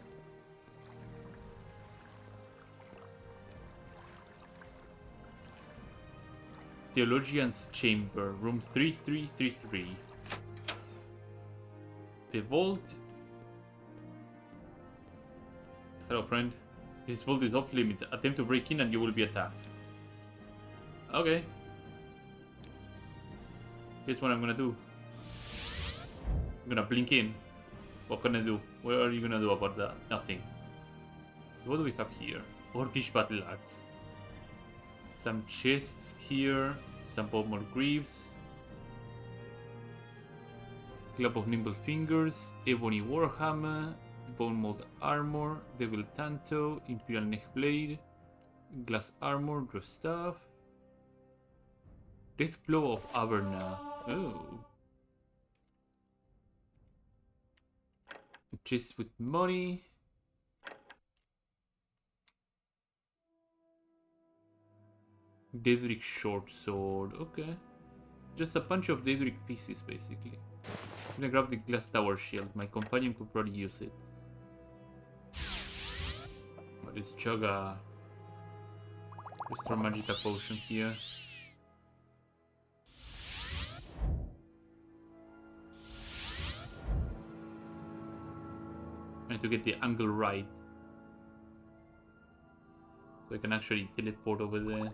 Theologian's Chamber, room 3333. The vault. Hello, friend. This vault is off limits. Attempt to break in and you will be attacked. Okay. Here's what I'm gonna do. I'm gonna blink in. What can I do? What are you gonna do about that? Nothing. What do we have here? Orcish battle axe. Some chests here. Some more greaves. Club of Nimble Fingers, Ebony Warhammer, Bone Mold Armor, Devil Tanto, Imperial Neckblade, Glass Armor, Draw Staff, Death Blow of Averna. Oh. Chest with money. Daedric Short Sword. Okay. Just a bunch of Daedric pieces, basically. I'm gonna grab the Glass Tower Shield. My companion could probably use it. But it's chug a Restore Magica Potion here. I need to get the angle right. So I can actually teleport over there.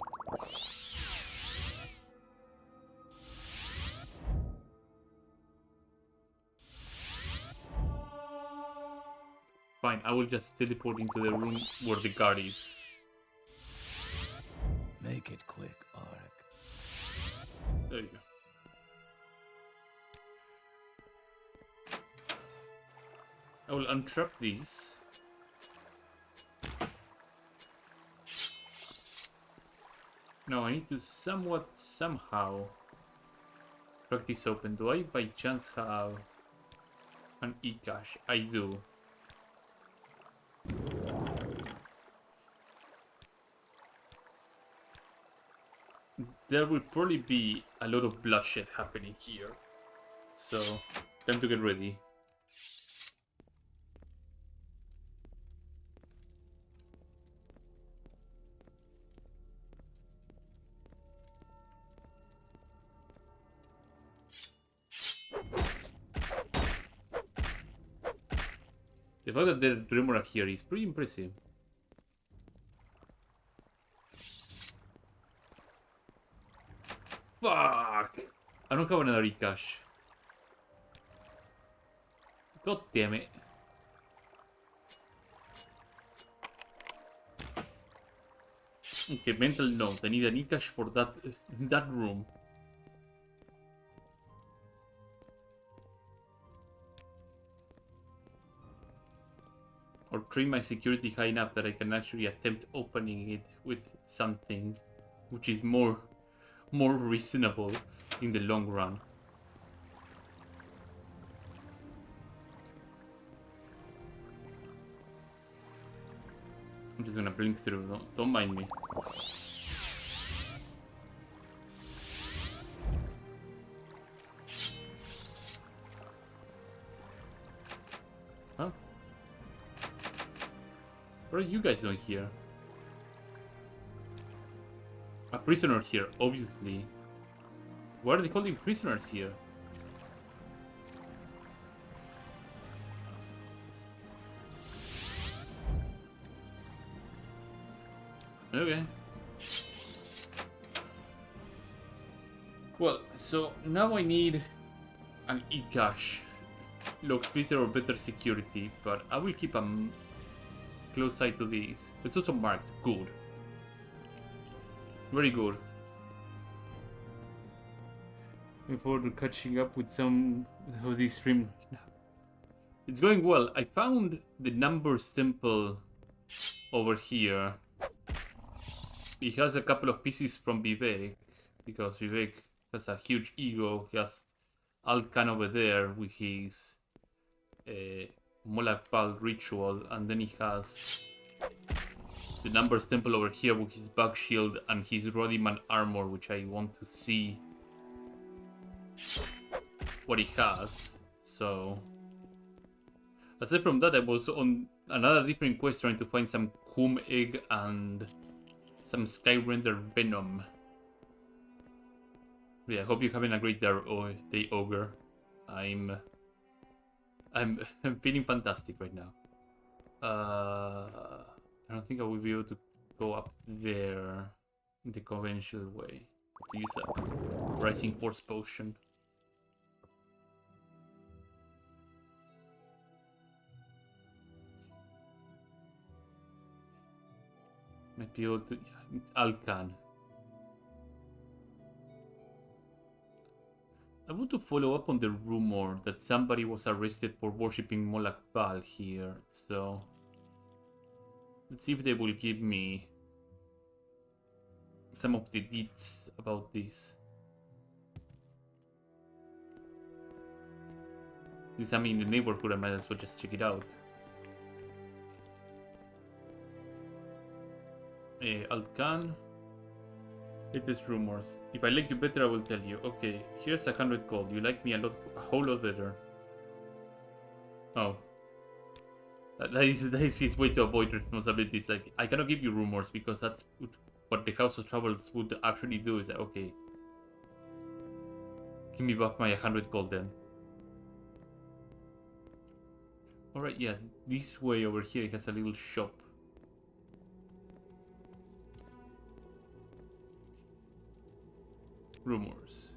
Fine, I will just teleport into the room where the guard is. Make it quick, Auric. There you go. I will untrap these. Now I need to somehow crack this open. Do I by chance have an e-cache? I do. There will probably be a lot of bloodshed happening here. So, time to get ready. The fact that the Remora here is pretty impressive. Fuck! I don't have another e-cache. God damn it. Okay, mental note. I need an e-cache for that room. Or train my security high enough that I can actually attempt opening it with something which is more reasonable in the long run. I'm just gonna blink through, don't mind me. Huh? What are you guys doing here? A prisoner here, obviously. Why are they calling prisoners here? Okay. Well, so now I need an e-cache. Lock splitter or better security, but I will keep a close eye to these. It's also marked good. Very good. Looking forward to catching up with some of these stream. It's going well. I found the numbers temple over here. It has a couple of pieces from Vivek, because Vivek has a huge ego. He has Alkan over there with his Molakpal ritual, and then he has the numbers temple over here with his bug shield and his Rodiman armor, which I want to see what he has. So, aside from that, I was on another different quest trying to find some Kum egg and some Skyrender venom. Yeah, I hope you're having a great day, Ogre. I'm feeling fantastic right now. I don't think I will be able to go up there in the conventional way. To use a Rising Force potion. Might be able to. Yeah, Alkan. I want to follow up on the rumor that somebody was arrested for worshipping Molak Bal here, so let's see if they will give me some of the deets about this. Since I'm in the neighborhood, I might as well just check it out. Alcan. Latest rumors. If I like you better, I will tell you. Okay, here's 100 gold. You like me a whole lot better. Oh. That is his way to avoid responsibilities. Like, I cannot give you rumors because that's what the House of Troubles would actually do. Is like, okay, give me back my 100 gold then. Alright, yeah, this way over here it has a little shop. Rumors.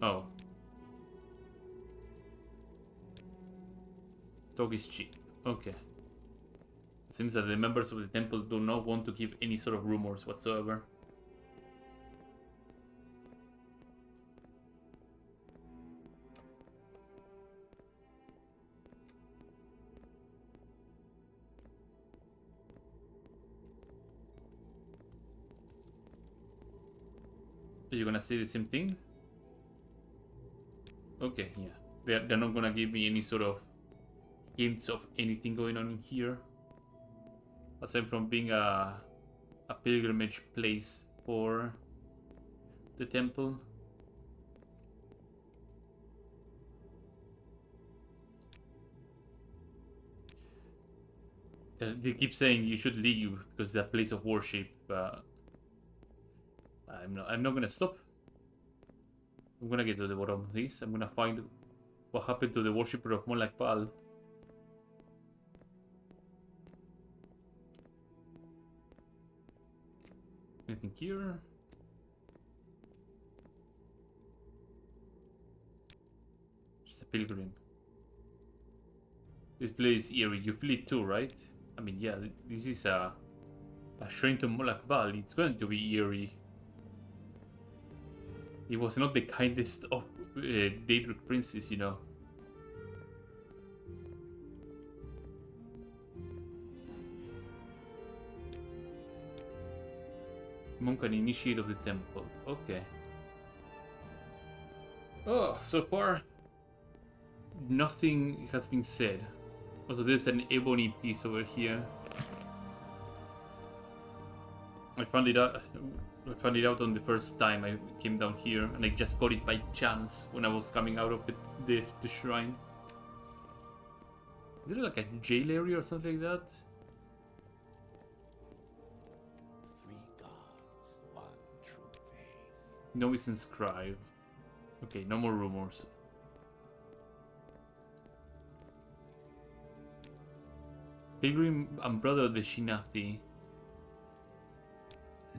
Oh. Dog is cheap. Okay. It seems that the members of the temple do not want to give any sort of rumors whatsoever. Are you gonna say the same thing? Okay, yeah. They're not gonna give me any sort of hints of anything going on in here. Aside from being a pilgrimage place for the temple. They keep saying you should leave because it's a place of worship. I'm not gonna stop. I'm gonna get to the bottom of this. I'm gonna find what happened to the worshipper of Molak Bal. Anything here? Just a pilgrim. This place is eerie. You play too, right? I mean, yeah, this is a shrine to Molak Bal. It's going to be eerie. He was not the kindest of Daedric princes, you know. Monk and initiate of the temple. Okay. Oh, so far nothing has been said. Also, there's an ebony piece over here. I found it out on the first time I came down here, and I just got it by chance when I was coming out of the shrine. Is there like a jail area or something like that? 3 gods, 1 true faith. Novice and scribe. Okay, no more rumors. Pilgrim and brother of the Shinathi.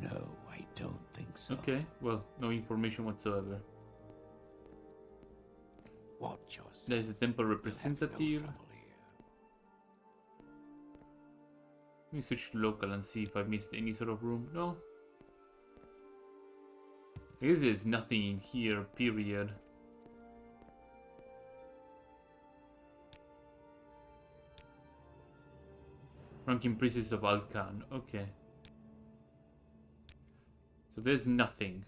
No, I don't think so. Okay, well, no information whatsoever. Watch yourself. There's a temple You'll have no representative. trouble here. Let me switch to local and see if I missed any sort of room. No. I guess there's nothing in here, period. Ranking priestess of Alcan. Okay. So there's nothing.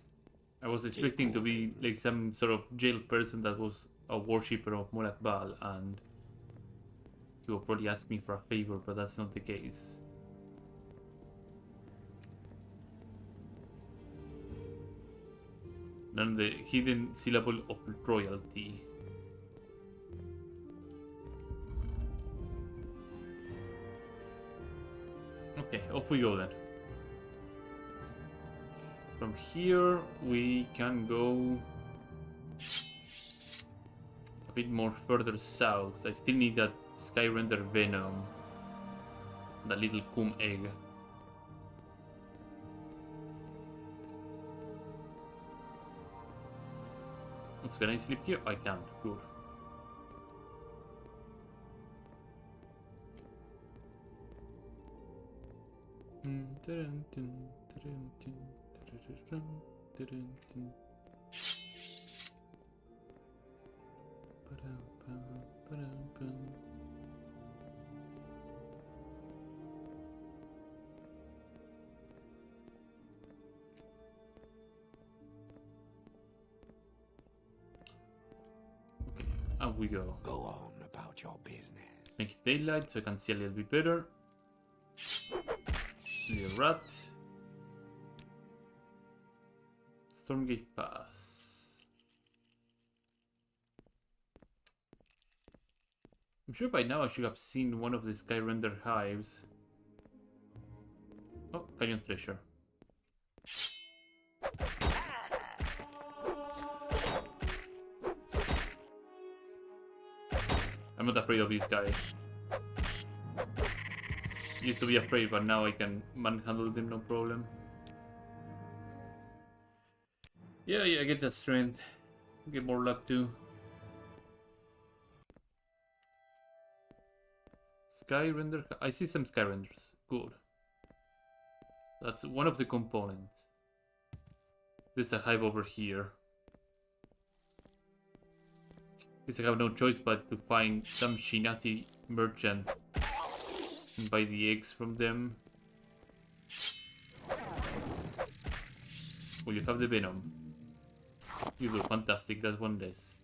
I was expecting to be like some sort of jail person that was a worshipper of Molak Bal, and he will probably ask me for a favor, but that's not the case. Then the hidden syllable of royalty. Okay, off we go then. From here, we can go a bit more further south. I still need that Sky Render Venom. That little Kum egg. So can I sleep here? I can't. Good. Okay, out we go. Go on about your business. Make it daylight so I can see a little bit better. Little rat. Stormgate Pass. I'm sure by now I should have seen one of the sky render hives. Oh, Canyon Treasure. I'm not afraid of this guy. Used to be afraid, but now I can manhandle them no problem. Yeah, I get that strength. Get more luck too. Sky render. I see some sky renders. Good. That's one of the components. There's a hive over here. Guess I have no choice but to find some Shinati merchant and buy the eggs from them. Oh, you have the venom. You do fantastic, that's one less.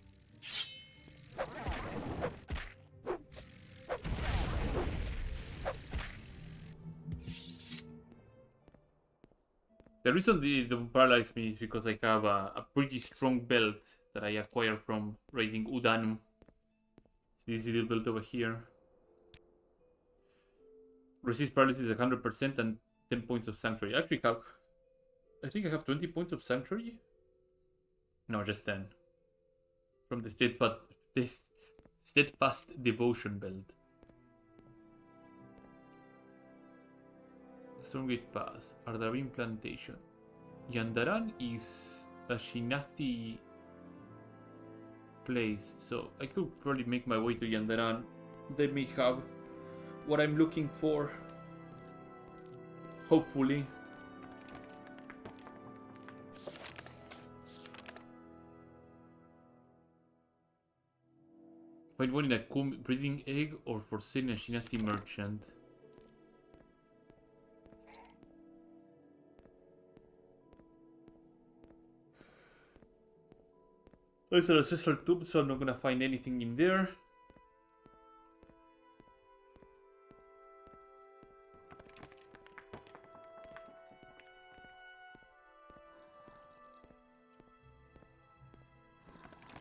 The reason they don't paralyze me is because I have a pretty strong belt that I acquired from raiding Udanu. It's this little belt over here. Resist paralysis 100% and 10 points of sanctuary. I think I have 20 points of sanctuary? No, just 10. From the steadfast devotion belt. Stormgate Pass, Ardarin Plantation. Yandaran is a Shinati place, so I could probably make my way to Yandaran. They may have what I'm looking for. Hopefully. Find one in a breeding egg or for selling a Shinati merchant. There's an ancestral tomb, so I'm not gonna find anything in there.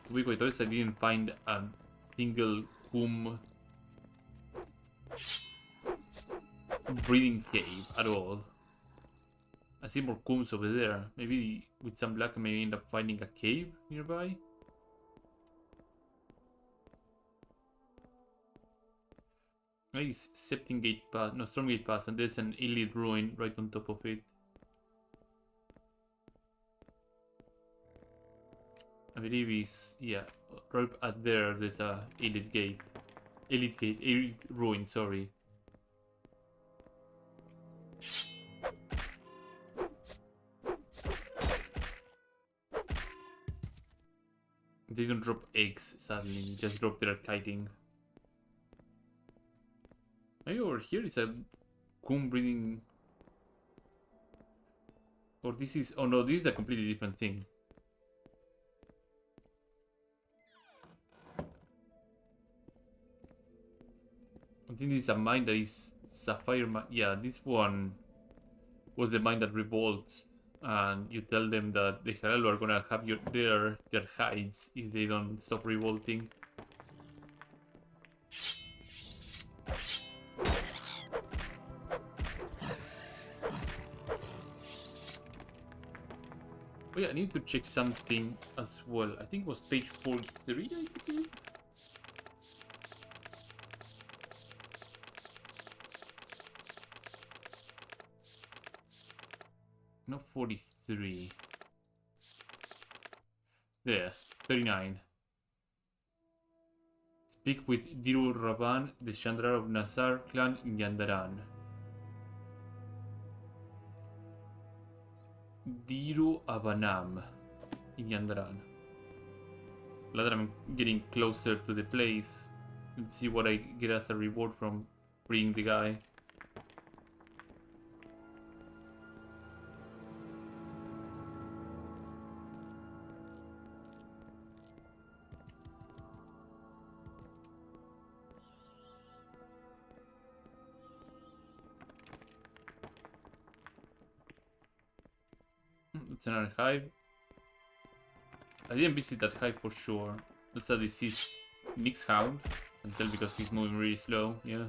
To be quite honest, I didn't find a single Kum breeding cave at all. I see more Kums over there. Maybe with some luck I may end up finding a cave nearby. Nice Septingate Pass, no, Stormgate Pass, and there's an elite ruin right on top of it. I believe it's, yeah, right at there, there's a elite ruin, sorry. They don't drop eggs, sadly, just drop their kiting. Maybe over here is a Kum breeding. Or this is. Oh no, this is a completely different thing. I think this is a mine that is Sapphire mine. Yeah, this one was the mine that revolts. And you tell them that the Heraldo are gonna have their hides if they don't stop revolting. Oh yeah, I need to check something as well. I think it was page 43, I believe. No, 43. There, 39. Speak with Diru Raban, the Chandra of Nazar clan in Yandaran. Diru Abanam in Yandaran. Now that I'm getting closer to the place, Let's see what I get as a reward from freeing the guy. It's another hive. I didn't visit that hive for sure. That's a deceased Nyx hound. I can tell because he's moving really slow, yeah.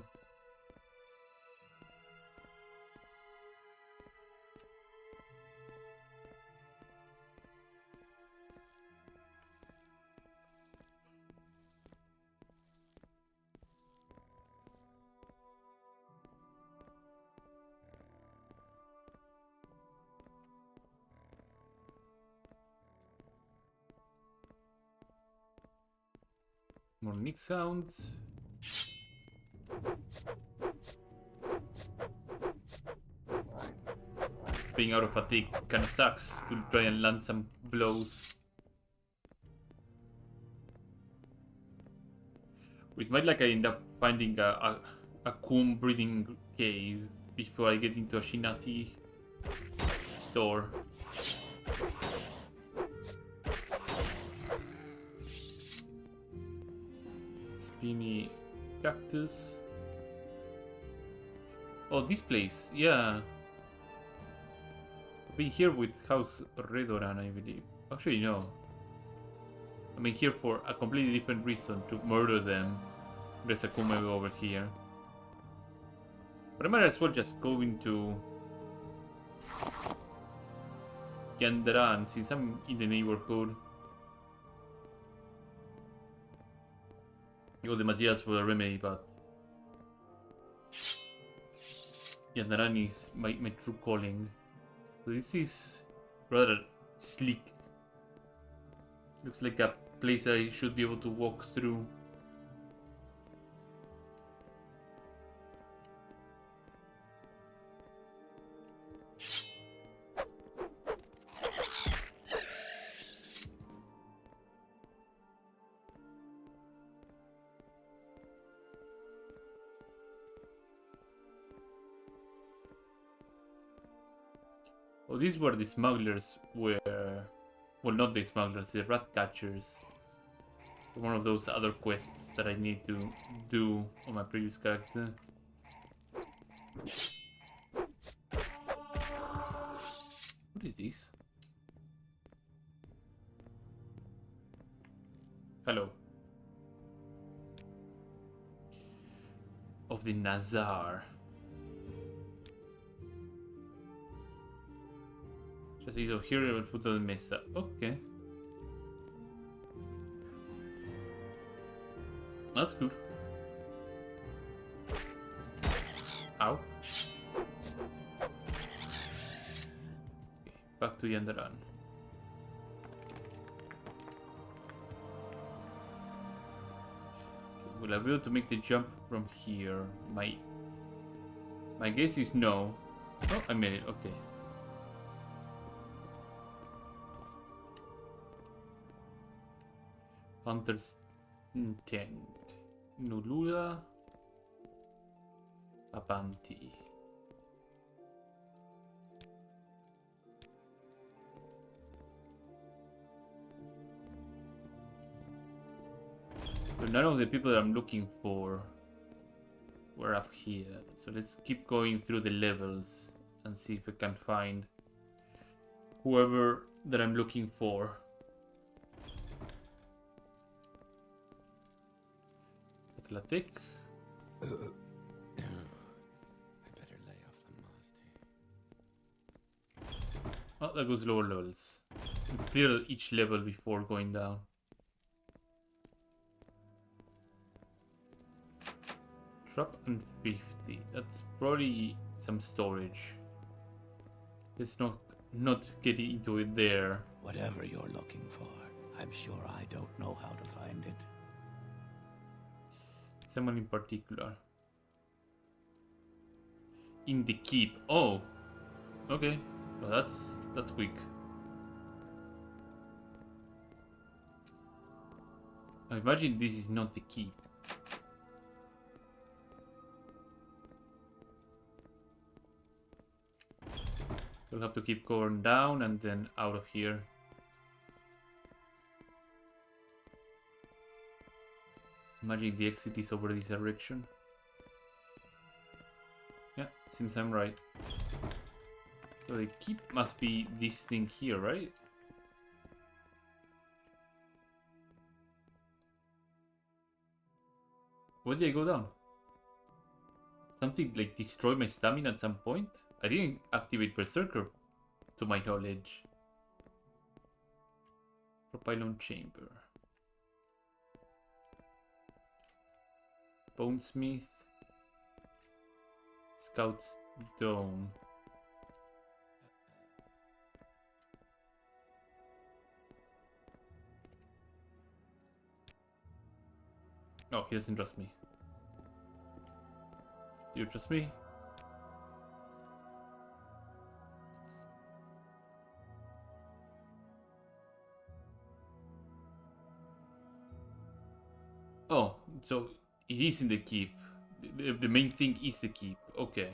More Nyx hounds. Being out of fatigue kinda sucks to try and land some blows. Which might like I end up finding a cool breeding cave before I get into a Shinati store. Spiny cactus. Oh, this place, yeah. I've been here with House Redoran, I believe. Actually, no. I've been here for a completely different reason, to murder them. There's a Kume over here. But I might as well just go into Yandran since I'm in the neighborhood. Got the materials for the remedy, but Yandran is my true calling. So this is rather sleek. Looks like a place I should be able to walk through. Oh, these were the smugglers were... Well, not the smugglers, the rat catchers. One of those other quests that I need to do on my previous character. What is this? Hello. Of the Nazar. Just ease of here at foot of the mesa. Okay. That's good. Ow. Okay, back to Yandaran. Will I be able to make the jump from here? My guess is no. Oh, I made it. Okay. Hunter's Intent. Nulula. Papanti. So none of the people that I'm looking for were up here. So let's keep going through the levels and see if I can find whoever that I'm looking for. Atlantic. I better lay off the musty. Oh, that goes lower levels. Let's clear each level before going down. Drop and 50. That's probably some storage. Let's not get into it there. Whatever you're looking for, I'm sure I don't know how to find it. Someone in particular. In the keep. Oh, okay. Well, that's quick. I imagine this is not the keep. We'll have to keep going down and then out of here. Imagine the exit is over this direction. Yeah, seems I'm right. So the keep must be this thing here, right? Where did I go down? Something like destroy my stamina at some point? I didn't activate Berserker, to my knowledge. Propylon chamber. Bonesmith. Scout's dome. Oh, he doesn't trust me. Do you trust me? Oh, so it is in the keep. The main thing is the keep. Okay.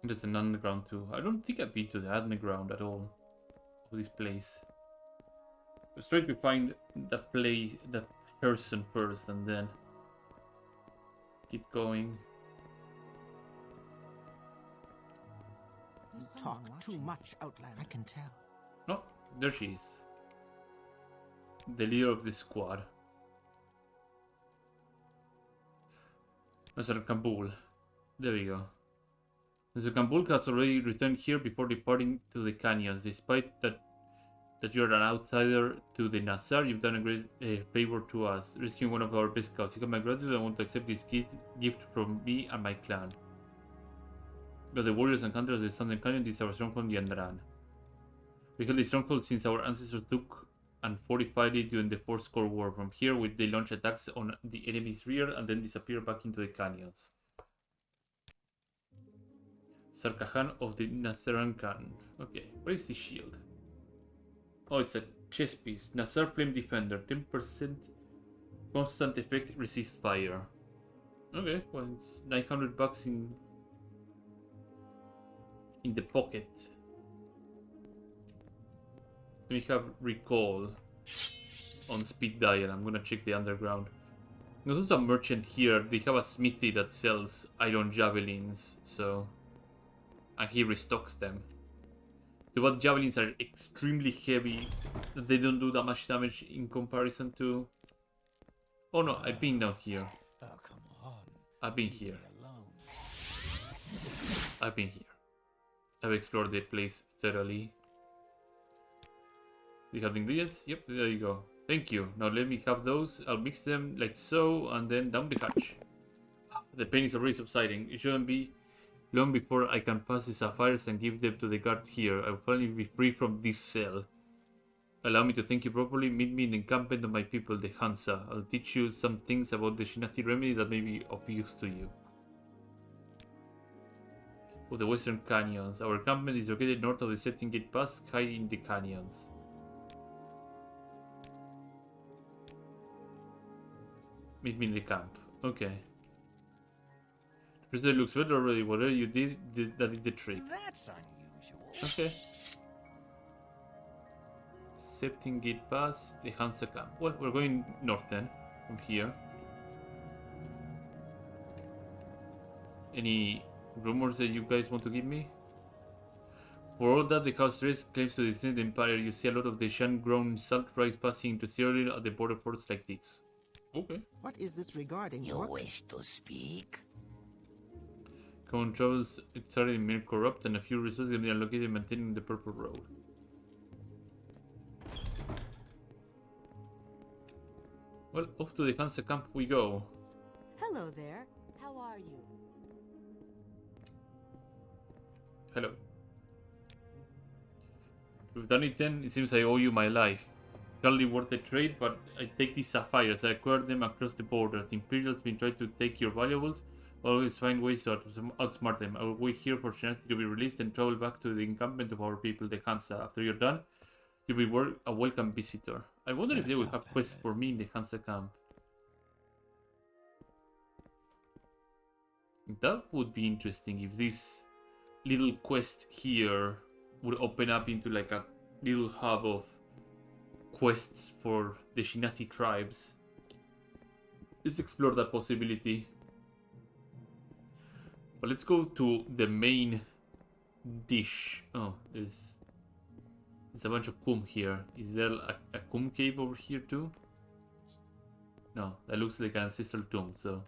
There's an underground too. I don't think I've been to the underground at all of this place. Let's try to find that person first and then keep going. You talk too much, Outlander. I can tell. No, there she is. The leader of the squad. Mr. Kabul. There we go. Mr. Kabul has already returned here before departing to the canyons. Despite that you're an outsider to the Nazar, you've done a great favor to us, rescuing one of our best scouts. You got my gratitude. I want to accept this gift from me and my clan. But the warriors and hunters of the Southern Canyon, this is our stronghold, Yandran. We held the stronghold since our ancestors took and fortified it during the Fourth Score War. From here, they launch attacks on the enemy's rear and then disappear back into the canyons. Sarkahan of the Nazaran Khan. Okay, where is the shield? Oh, it's a chest piece. Nazar Flame Defender, 10% constant effect, resist fire. Okay, well, it's 900 bucks in the pocket. We have recall on speed dial. I'm gonna check the underground. There's also a merchant here. They have a smithy that sells iron javelins, so, and he restocks them. The what javelins are extremely heavy. They don't do that much damage in comparison to. Oh no, I've been down here. Oh, come on. I've been Leave here. me alone. I've been here. I've explored the place thoroughly. Do you have the ingredients? Yep, there you go. Thank you. Now let me have those. I'll mix them like so, and then down the hatch. The pain is already subsiding. It shouldn't be long before I can pass the sapphires and give them to the guard here. I will finally be free from this cell. Allow me to thank you properly. Meet me in the encampment of my people, the Hansa. I'll teach you some things about the Shinati remedy that may be of use to you. Of the Western Canyons. Our encampment is located north of the Septim Gate Pass, high in the canyons. Meet me in the camp. Okay. The president looks better already. Whatever you did, that did the trick. That's unusual. Okay. Septim Gate Pass, the Hansa camp. Well, we're going north then, from here. Any rumors that you guys want to give me? For all that the house race claims to distinct the empire, you see a lot of the Shan-grown salt rice passing into Cyril at the border forts like this. Okay. What is this regarding? You Orc? wish to speak? Common travels, it started in Mere Corrupt, and a few resources have been allocated maintaining the Purple Road. Well, off to the Hansa camp we go. Hello there. How are you? Hello. We've done it then. It seems I owe you my life. Hardly worth the trade, but I take these sapphires. I acquired them across the border. The Imperials been trying to take your valuables, Always find ways to outsmart them. I will wait here for Shenanigans to be released and travel back to the encampment of our people, the Hansa. After you're done, you'll be a welcome visitor. I wonder if they will have quests for me in the Hansa camp. That would be interesting if this little quest here would open up into like a little hub of quests for the Shinati tribes. Let's explore that possibility. But let's go to the main dish. Oh, there's a bunch of kum here. Is there a kum cave over here too? No, that looks like an ancestral tomb, so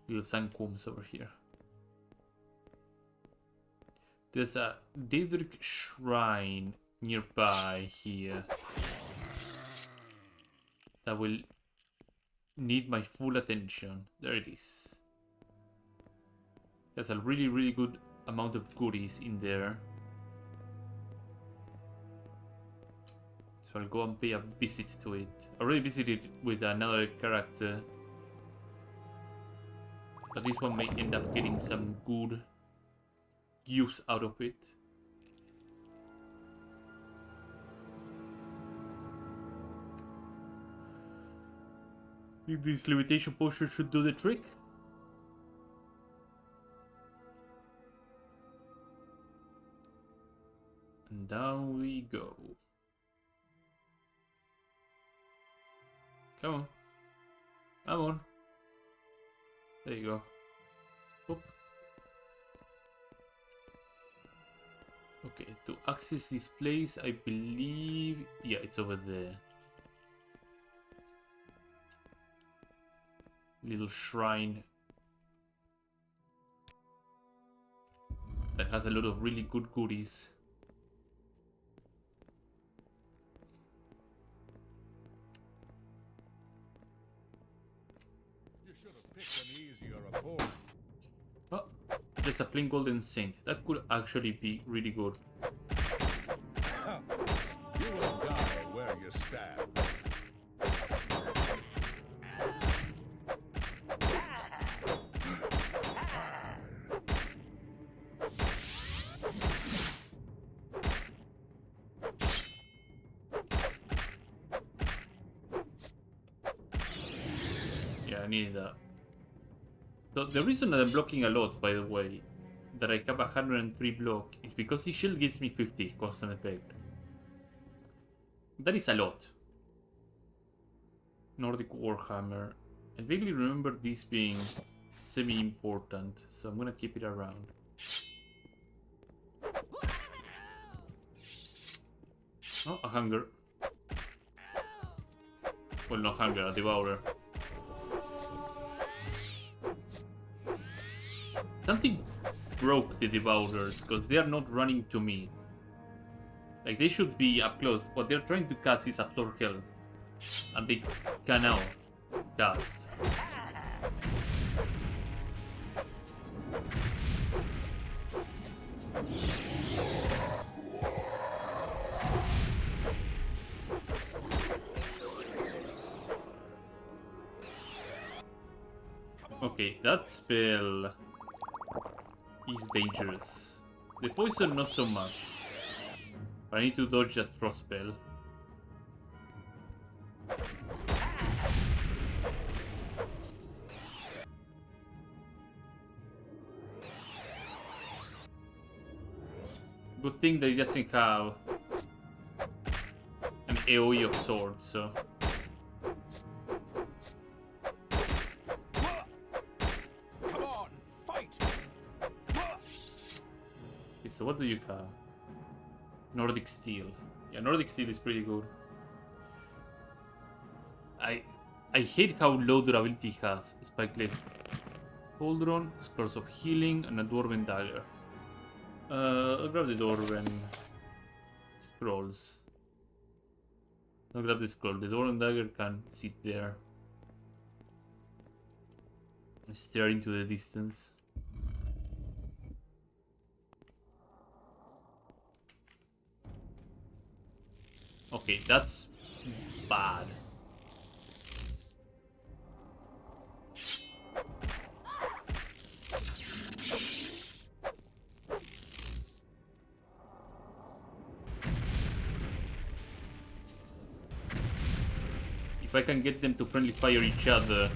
little sand kums over here. There's a Daedric shrine nearby here that will need my full attention. There it is. There's a really good amount of goodies in there. So I'll go and pay a visit to it. I already visited with another character, but this one may end up getting some good use out of it. This levitation potion should do the trick. And down we go. Come on. Come on. There you go. Oop. Okay, to access this place, I believe... Yeah, it's over there. Little shrine that has a lot of really good goodies. You should have picked an easier opponent. Oh, there's a plain golden saint. That could actually be really good. You will die where you stand. I need that. The reason that I'm blocking a lot, by the way, that I have 103 block, is because the shield gives me 50 constant effect. That is a lot. Nordic Warhammer. I vaguely remember this being semi-important, so I'm gonna keep it around. Oh, a hunger. Well, not hunger, a devourer. Something broke the Devourers, because they are not running to me. Like, they should be up close. What they're trying to cast is Absorb Hell. And they cannot cast. Okay, that spell is dangerous. The poison not so much. But I need to dodge that frost spell. Good thing that it doesn't have an AoE of swords, so... So what do you have? Nordic Steel. Yeah, Nordic Steel is pretty good. I hate how low durability it has. Spikelet Cauldron, Scrolls of Healing, and a Dwarven Dagger. I'll grab the Dwarven Scrolls. I'll grab the Scroll. The Dwarven Dagger can sit there and stare into the distance. Okay, that's bad. If I can get them to friendly fire each other.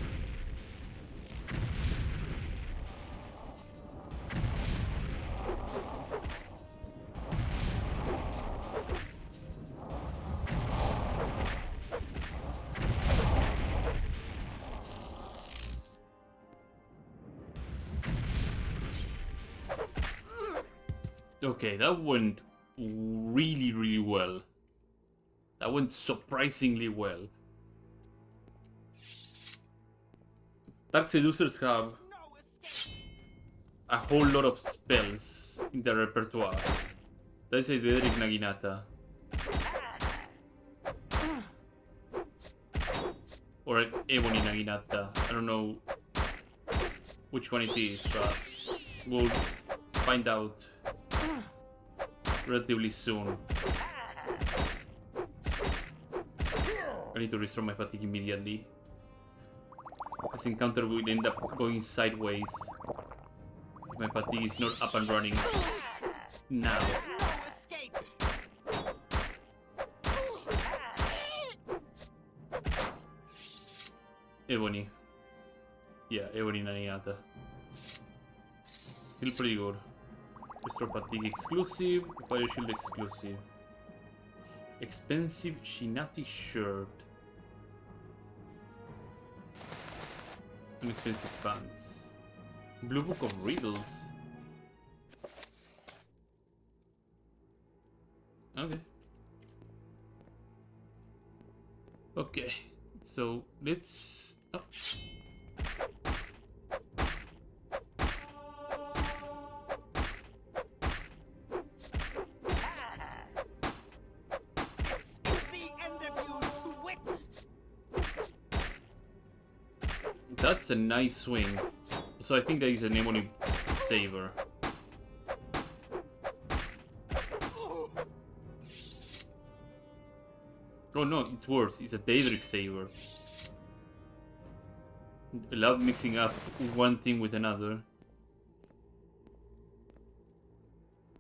Okay, that went really, really well. That went surprisingly well. Dark Seducers have a whole lot of spells in their repertoire. That's a Daedric Naginata. Or an Ebony Naginata. I don't know which one it is, but we'll find out relatively soon. I need to restore my fatigue immediately. This encounter will end up going sideways. My fatigue is not up and running now. Ebony. Yeah, Ebony Naginata. Still pretty good. Restore fatigue exclusive, fire shield exclusive. Expensive Shinati shirt. Inexpensive pants. Blue Book of Riddles. Okay. Okay. So let's. Oh. That's a nice swing. So I think that is an Ebony saver. Oh no, it's worse. It's a Daedric saver. I love mixing up one thing with another.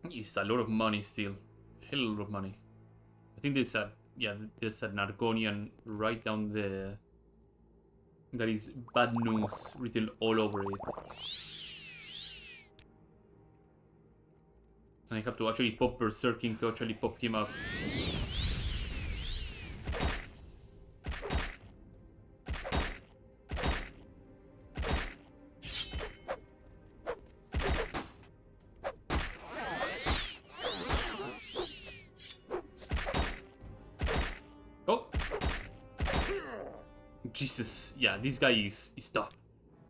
It's a lot of money still. Hell of a lot of money. I think there's a there's an Argonian right down there. That is bad news written all over it. And I have to actually pop Berserking to actually pop him up. Jesus, yeah, this guy is tough.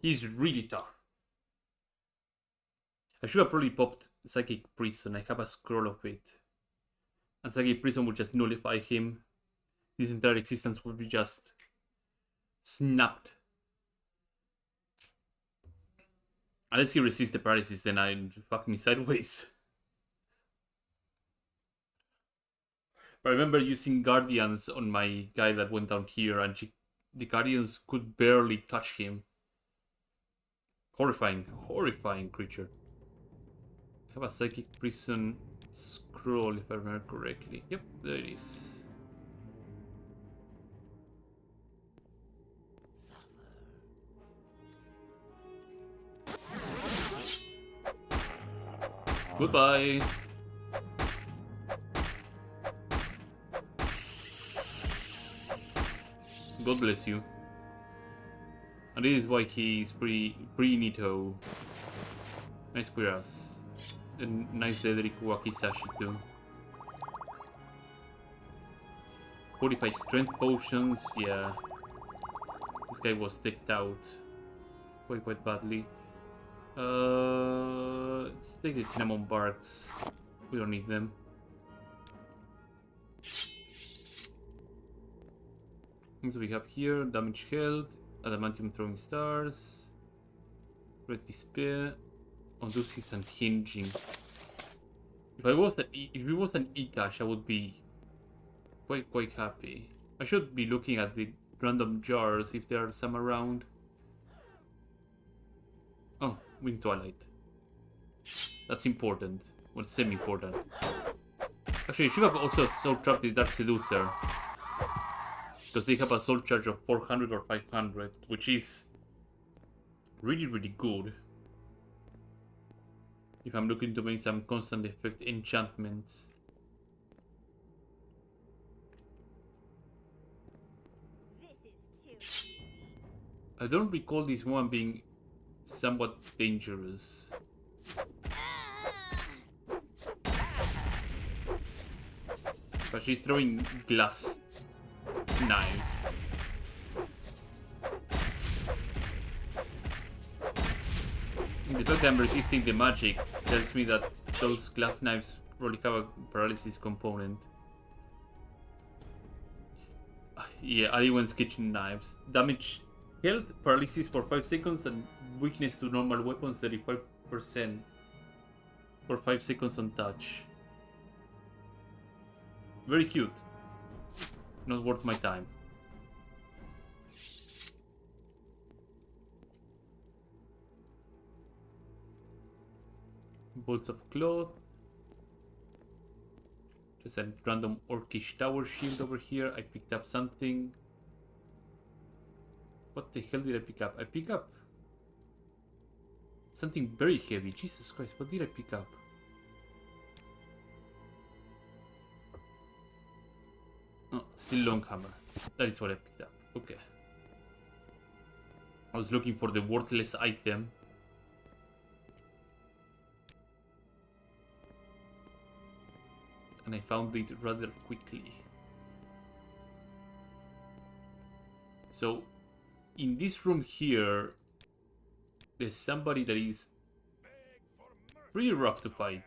He's really tough. I should have probably popped Psychic Prison. I have a scroll of it. And Psychic Prison would just nullify him. His entire existence would be just snapped. Unless he resists the paralysis, then I'd fuck me sideways. But I remember using Guardians on my guy that went down here, and the Guardians could barely touch him. Horrifying, horrifying creature. I have a Psychic Prison scroll, if I remember correctly. Yep, there it is. Goodbye. God bless you. And this is why he's pretty neato. Nice Quiras. And nice Daedric Wakizashi too. 45 strength potions, yeah. This guy was decked out quite badly. Let's take the cinnamon barks. We don't need them. Things we have here: damage health, adamantium throwing stars, red despair, Odysseus and hinging. If it was an E-cache, I would be quite happy. I should be looking at the random jars if there are some around. Oh, Wind Twilight. That's important. Well, semi-important. Actually, I should have also soul trapped the Dark Seducer. Because they have a soul charge of 400 or 500, which is really, really good. If I'm looking to make some constant effect enchantments. This is too easy. I don't recall this one being somewhat dangerous. But she's throwing glass knives. The fact that I'm resisting the magic tells me that those glass knives probably have a paralysis component. Yeah, Aliwen's kitchen knives. Damage health, paralysis for 5 seconds, and weakness to normal weapons 35% for 5 seconds on touch. Very cute. Not worth my time. Bolts of cloth. Just a random orcish tower shield over here. I picked up something. What the hell did I pick up? I picked up something very heavy. Jesus Christ, what did I pick up? Oh, still long hammer. That is what I picked up. Okay. I was looking for the worthless item. And I found it rather quickly. So, in this room here, there's somebody that is pretty rough to fight.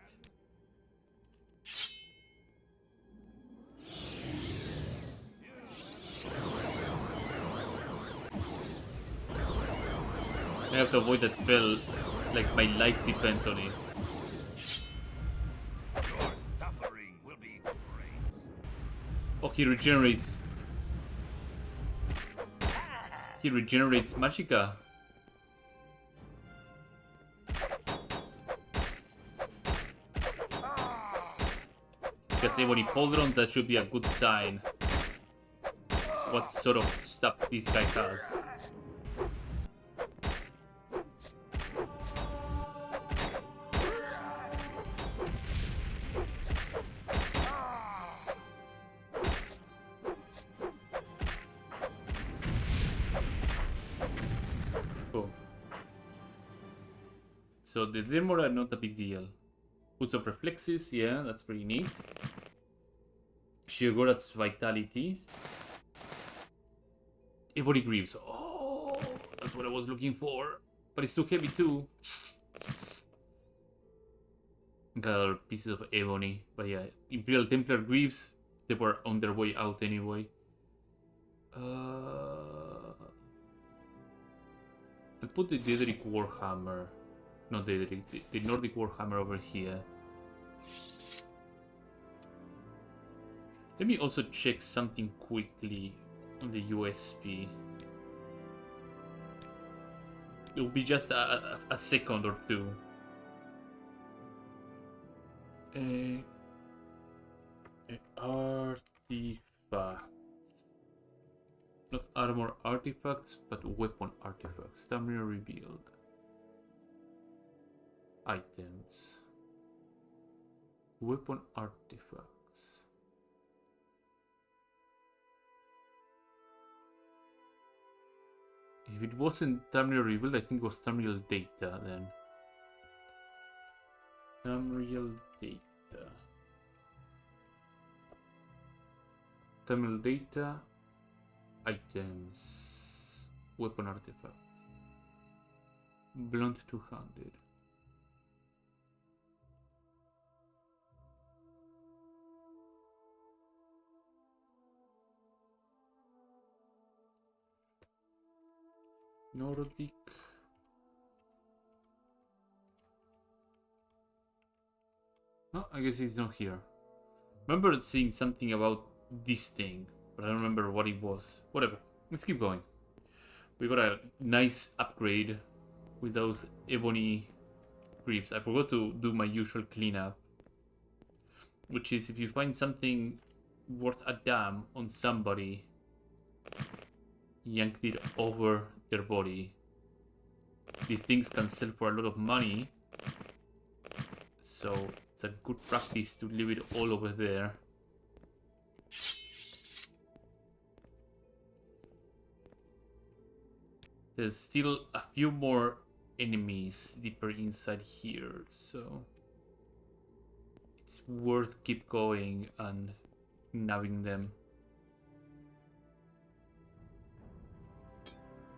I have to avoid that spell, like my life depends on it. Your suffering will be great. Oh, he regenerates. He regenerates Magicka. Because when he pauldrons, that should be a good sign. What sort of stuff this guy has. Cool. So the demo are not a big deal. Boots of Reflexes, yeah, that's pretty neat. Sheogorath's Vitality. Ebony Greaves. Oh, that's what I was looking for. But it's too heavy too. Got other pieces of ebony. But yeah, Imperial Templar Greaves, they were on their way out anyway. I'll put the Daedric Warhammer. Not Daedric, the Nordic Warhammer over here. Let me also check something quickly on the USP. It will be just a second or two. Artifacts. Not armor artifacts, but weapon artifacts. Tamriel Rebuilt. Items. Weapon artifacts. If it wasn't Tamriel Rebuilt, I think it was Tamriel Data then. Tamriel Data. Tamriel Data. Items. Weapon artifacts. Blunt 200. Nordic. No, I guess it's not here. Remember seeing something about this thing, but I don't remember what it was. Whatever. Let's keep going. We got a nice upgrade with those ebony greaves. I forgot to do my usual cleanup, which is if you find something worth a damn on somebody, yanked it over their body. These things can sell for a lot of money, so it's a good practice to leave it all over there. There's still a few more enemies deeper inside here, so it's worth keep going and nabbing them.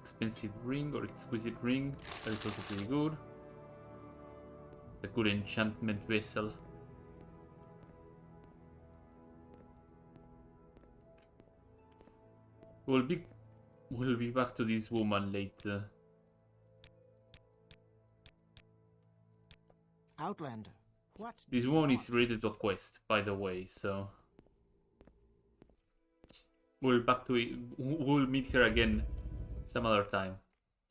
Expensive ring or exquisite ring, that is also pretty good. It's a good enchantment vessel. We'll be back to this woman later. Outlander, what? This woman is related to a quest, by the way, so we'll back to it. We'll meet her again some other time,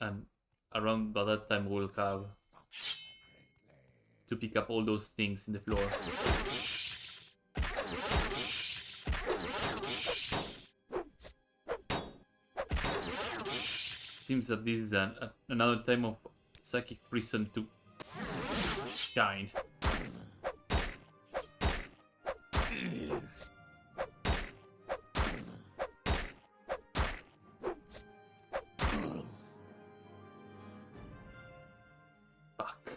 and around by that time we'll have to pick up all those things in the floor. Seems that this is another time of psychic prison to shine. Fuck.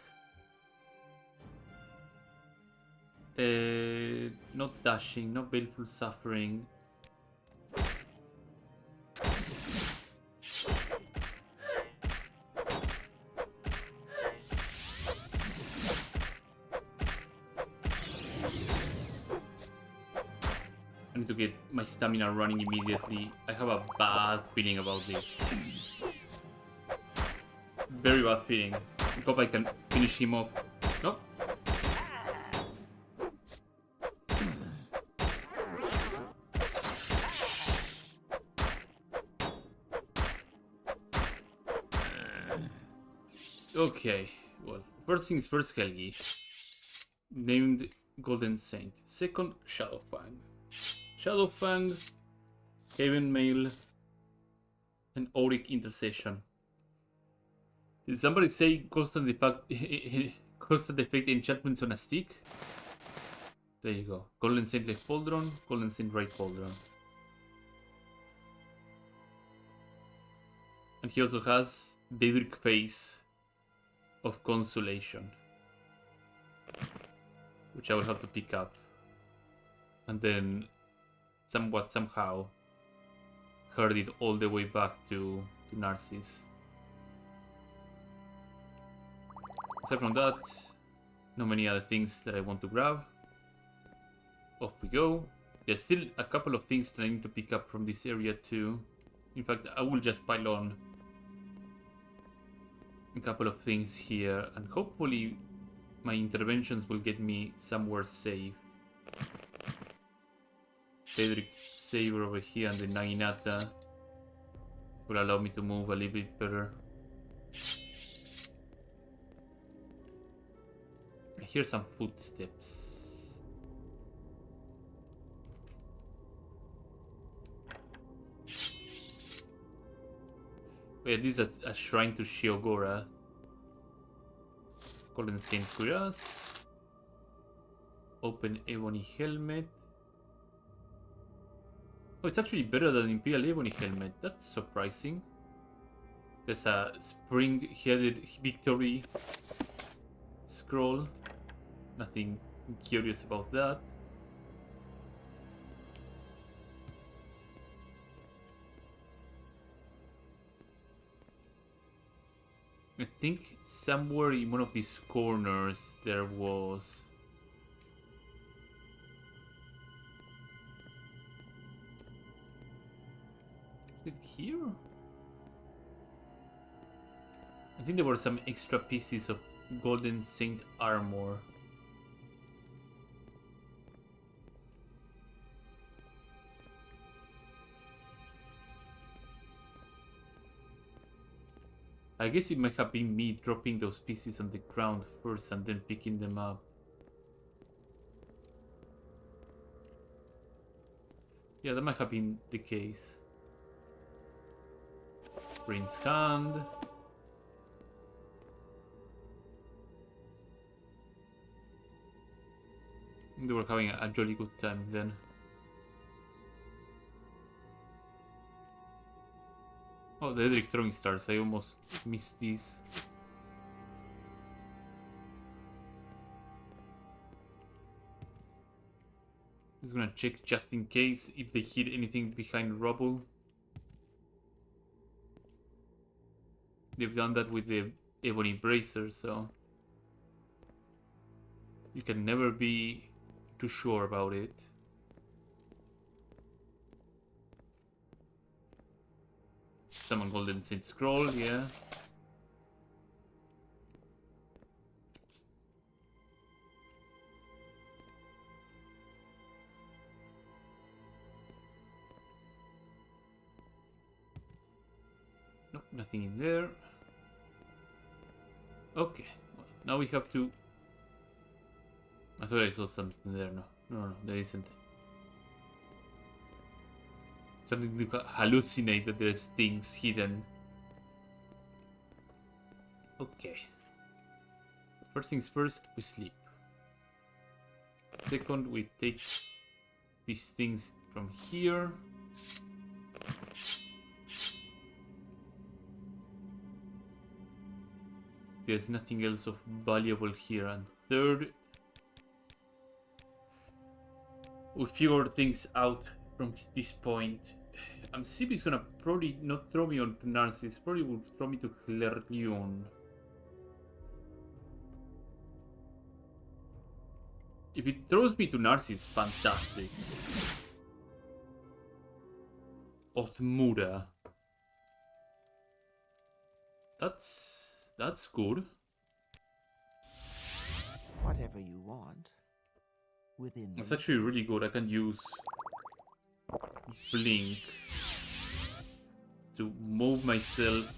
Not dashing, not baleful suffering. I need to get my stamina running immediately. I have a bad feeling about this. Very bad feeling. I hope I can finish him off. No? Okay, well, first things first, Helgi. Named Golden Saint. Second, Shadowfang. Shadowfang, Haven Mail, and Auric Intercession. Did somebody say constant effect enchantments on a stick? There you go. Golden Saint left pauldron, Golden Saint right pauldron. And he also has Daedric Face of Consolation, which I will have to pick up. And then somehow herd it all the way back to Narcissus. Aside from that, not many other things that I want to grab. Off we go. There's still a couple of things that I need to pick up from this area too. In fact, I will just pile on a couple of things here, and hopefully my interventions will get me somewhere safe. Daedric Saber over here and the Naginata will allow me to move a little bit better. I hear some footsteps. Oh yeah, this is a shrine to Shiogora. Golden Saint Cuirass. Open Ebony Helmet. Oh, it's actually better than Imperial Ebony Helmet. That's surprising. There's a spring-headed victory scroll. Nothing curious about that. I think somewhere in one of these corners there was... Is it here? I think there were some extra pieces of Golden Saint armor. I guess it might have been me dropping those pieces on the ground first and then picking them up. Yeah, that might have been the case. Prince Hand. They were having a jolly good time then. Oh, the Edric throwing stars. I almost missed these. Just gonna check just in case if they hit anything behind rubble. They've done that with the Ebony Bracer, so you can never be too sure about it. Summon Golden Saint Scroll, yeah. Nope, nothing in there. Okay, well, now we have to... I thought I saw something there. No, there isn't. Something to hallucinate that there's things hidden. Okay. So first things first, we sleep. Second, we take these things from here. There's nothing else of valuable here. And third, we figure things out from this point. Sib is gonna probably not throw me on Narcissus, probably will throw me to Clerlion. If it throws me to Narcissus, fantastic. Othmura. That's good. Whatever you want. Within That's reason. actually really good. I can use Blink to move myself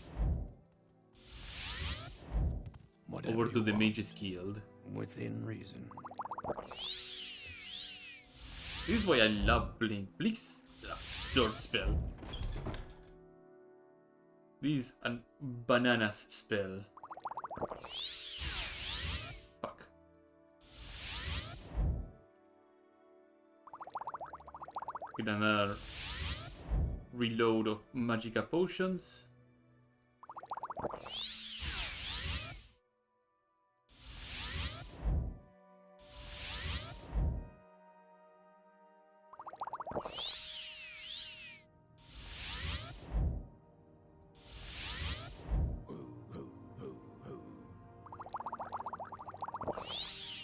Whatever over to you the want, Mage's Guild. within reason. This is why I love Blink. Blink's a absurd spell. This is a bananas spell. Fuck. Get another reload of Magica potions.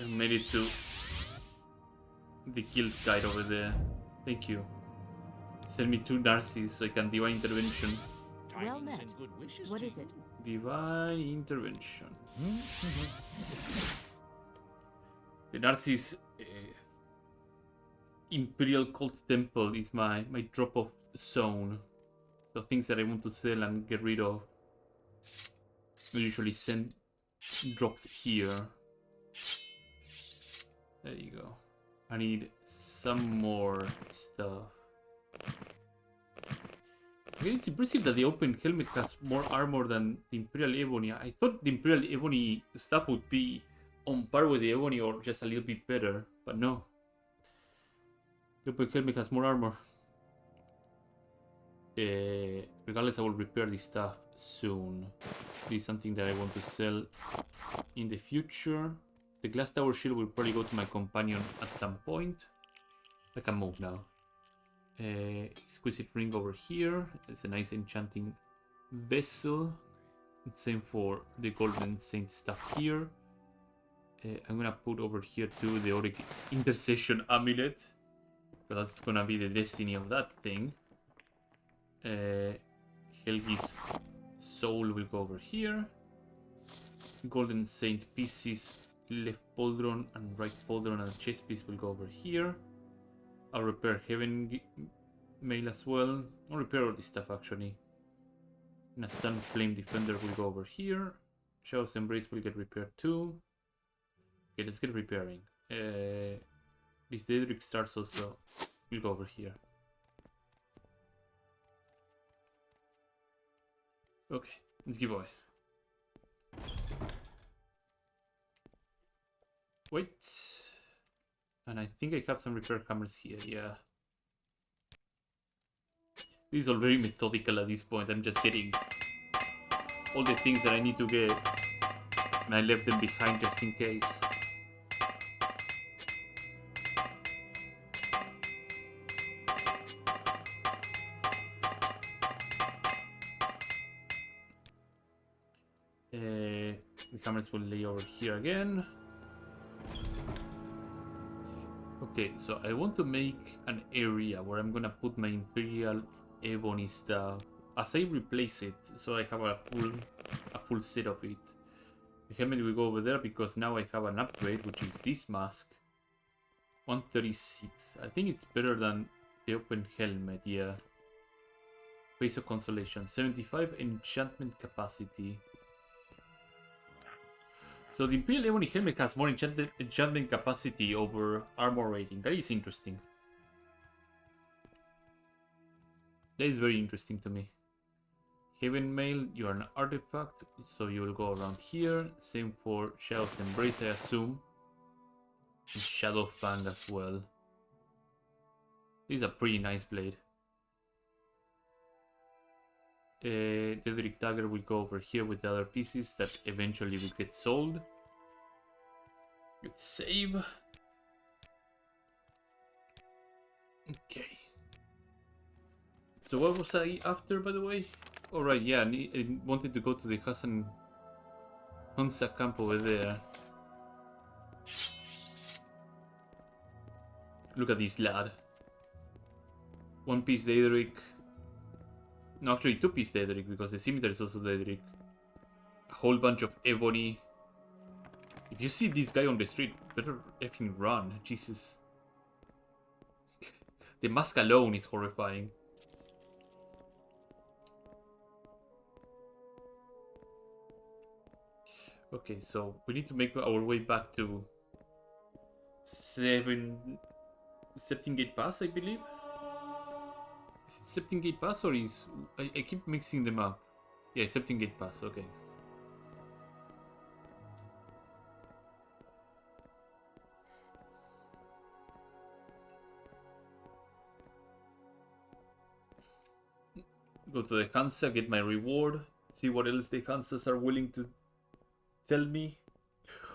And made it to the guild guide over there. Thank you. Send me to Narcissus so I can divine intervention. Well met. What is it? Divine intervention. The Narcissus Imperial Cult Temple is my drop off zone. So things that I want to sell and get rid of I usually send dropped here. There you go. I need some more stuff. Again, it's impressive that the open helmet has more armor than the Imperial Ebony. I thought the Imperial Ebony stuff would be on par with the Ebony or just a little bit better, but no. The open helmet has more armor. Regardless, I will repair this stuff soon. This is something that I want to sell in the future. The glass tower shield will probably go to my companion at some point. I can move now. Exquisite ring over here. It's a nice enchanting vessel. Same for the golden saint stuff here. I'm gonna put over here too the Auric intercession amulet, because that's gonna be the destiny of that thing. Helgi's soul will go over here. Golden saint pieces, left pauldron and right pauldron and chest piece will go over here. I'll repair Heaven Mail as well. I'll repair all this stuff actually. And a Sun Flame Defender will go over here. Shadow's Embrace will get repaired too. Okay, let's get repairing. This Daedric Stars also will go over here. Okay, let's give away. Wait. And I think I have some repair hammers here, yeah. This is all very methodical at this point. I'm just getting all the things that I need to get. And I left them behind just in case. The cameras will lay over here again. Okay, so I want to make an area where I'm gonna put my Imperial Ebony stuff as I replace it, so I have a full set of it. The helmet will go over there because now I have an upgrade, which is this mask. 136. I think it's better than the open helmet, yeah. Face of Consolation. 75 enchantment capacity. So the Imperial Ebony helmet has more enchantment capacity over armor rating. That is interesting. That is very interesting to me. Heaven Mail, you are an artifact, so you will go around here. Same for Shadow's Embrace, I assume. And Shadow Fang as well. This is a pretty nice blade. Daedric Dagger will go over here with the other pieces that eventually will get sold. Let's save. Okay. So what was I after, by the way? Alright, yeah, I wanted to go to the Hassan Hansa camp over there. Look at this lad. One piece Daedric. No, actually 2-piece Daedric, because the scimitar is also Daedric. A whole bunch of ebony. If you see this guy on the street, better effing run. Jesus. The mask alone is horrifying. Okay, so we need to make our way back to 17 Gate Pass, I believe. Is it 17 Gate Pass or is... I keep mixing them up. Yeah, 17 Gate Pass, okay. Go to the Hansa, get my reward. See what else the Hansas are willing to tell me.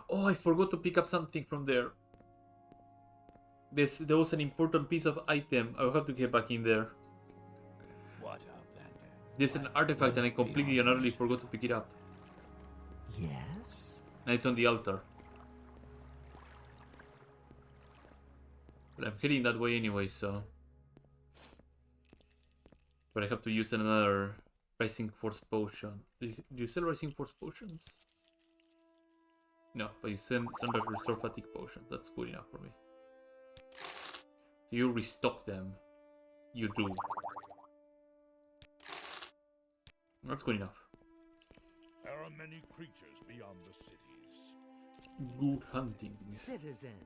Oh, I forgot to pick up something from there. There was an important piece of item. I will have to get back in there. There's an artifact and I completely and utterly forgot to pick it up. Yes? And it's on the altar. But I'm heading that way anyway, so... But I have to use another Rising Force potion. Do you sell Rising Force potions? No, but you send some Restore Fatigue potions. That's good enough for me. Do you restock them? You do. That's good enough. There are many creatures beyond the cities. Good hunting. Citizen.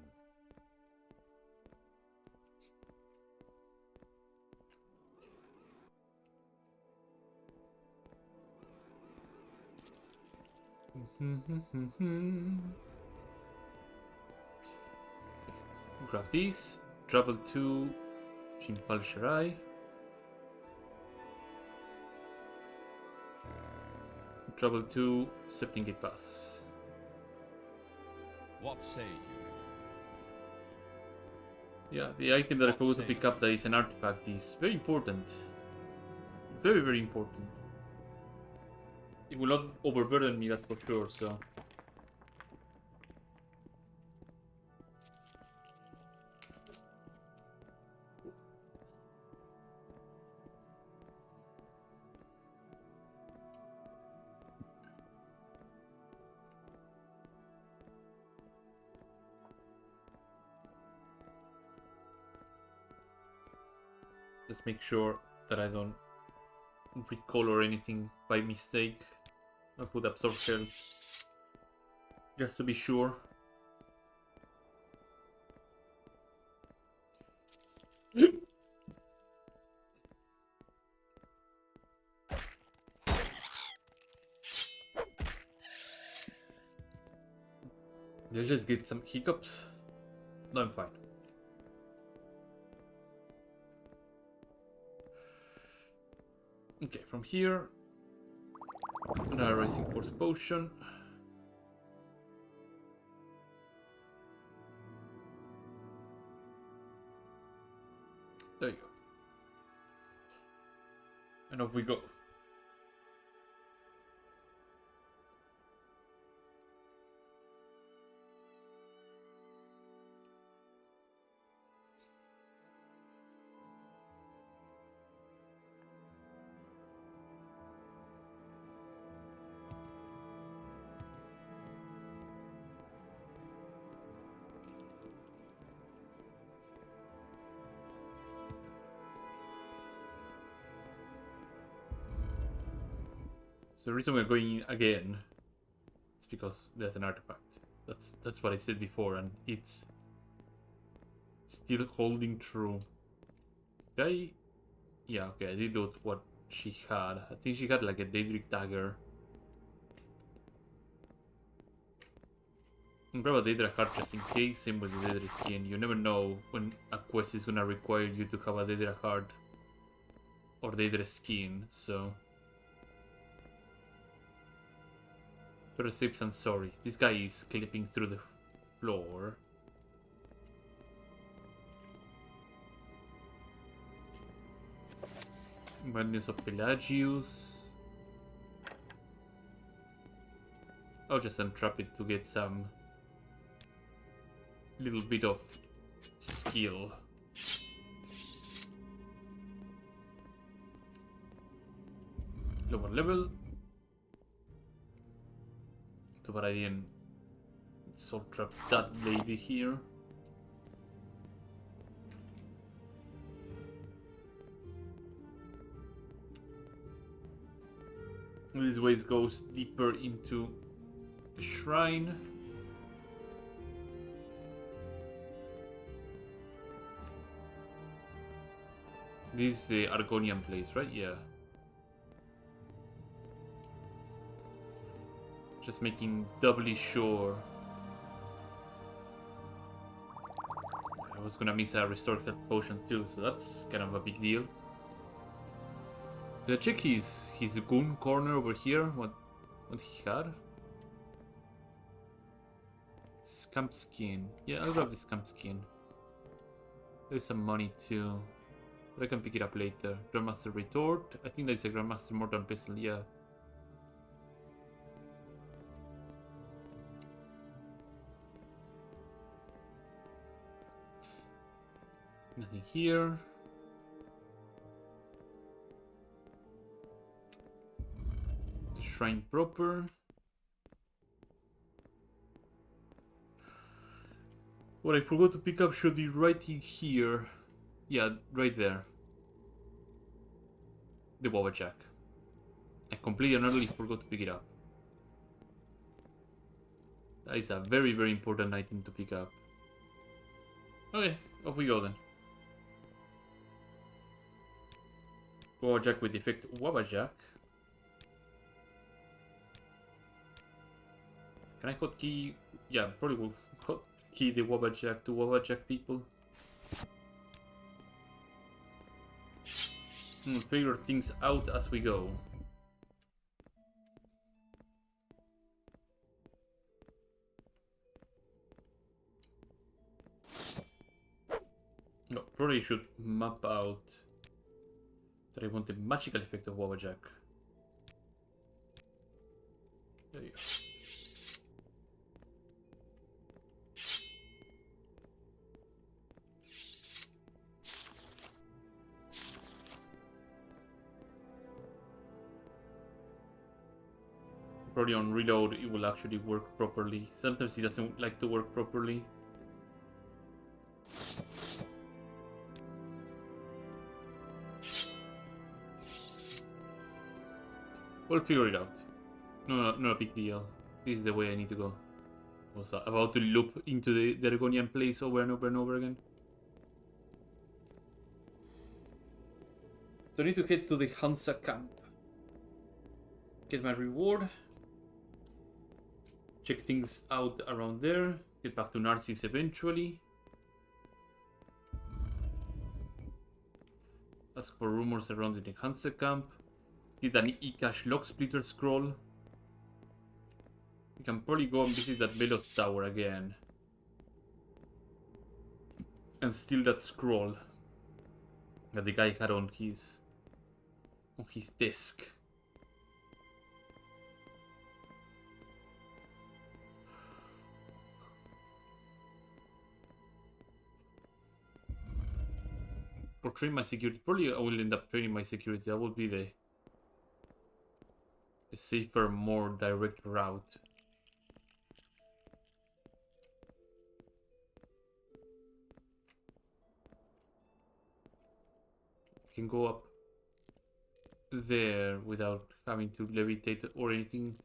Grab these. Travel to Chimpal Shirai. Travel to 17 Gate Pass. What say you? Yeah, the item that I forgot to pick up that is an artifact is very important. Very, very important. It will not overburden me, that's for sure, so... Just make sure that I don't recolor anything by mistake. I'll put Absorb Health just to be sure. Did I just get some hiccups? No, I'm fine. Okay, from here, another Rising Force potion. There you go. And off we go. So the reason we're going again is because there's an artifact. That's what I said before, and it's still holding true. Did I? Yeah, okay, I did note what she had. I think she had like a Daedric dagger. And grab a Daedric heart just in case, same with the Daedric skin. You never know when a quest is gonna require you to have a Daedric heart or Daedric skin, so... Percepts and sorry. This guy is clipping through the floor. Madness of Pelagius. I'll just untrap it to get some little bit of skill. Lower level. But I didn't soul trap that lady here. This way goes deeper into the shrine. This is the Argonian place, right? Yeah. Just making doubly sure. I was gonna miss a restore health potion too, so that's kind of a big deal. Did I check his goon corner over here? What he had? Scamp skin. Yeah, I'll grab the scamp skin. There's some money too, but I can pick it up later. Grandmaster retort. I think that's a Grandmaster Morton pistol. Yeah. Nothing here. The shrine proper. What I forgot to pick up should be right in here. Yeah, right there. The Wawa Jack. I completely and utterly forgot to pick it up. That is a very, very important item to pick up. Okay, off we go then. Wawa Jack with effect Wawa Jack. Can I hotkey? Yeah, probably will hotkey the Wawa Jack to Wawa Jack people. We'll figure things out as we go. No, probably should map out that I want the magical effect of Wawa Jack. There you go. Probably on reload it will actually work properly. Sometimes it doesn't like to work properly. We'll figure it out. No, not a big deal. This is the way I need to go. I was about to loop into the Argonian place over and over and over again. So I need to head to the Hansa camp. Get my reward. Check things out around there. Get back to Narcissus eventually. Ask for rumors around the Hansa camp. Get an e-cache lock splitter scroll. We can probably go and visit that Veloth tower again. And steal that scroll that the guy had on his desk. Or train my security. Probably I will end up training my security. That will be the safer, more direct route. I can go up there without having to levitate or anything.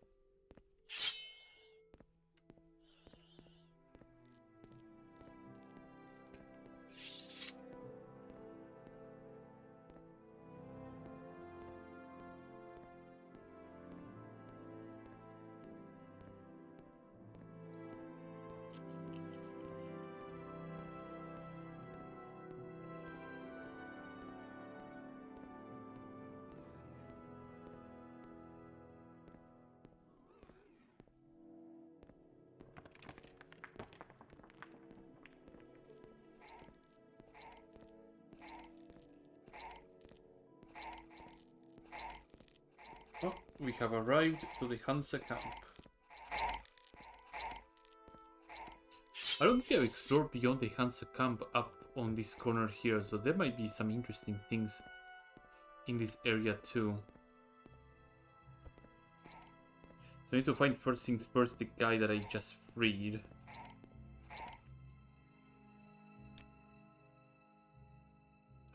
Oh, we have arrived to the Hansa camp. I don't think I've explored beyond the Hansa camp up on this corner here, so there might be some interesting things in this area too. So I need to find first things first the guy that I just freed.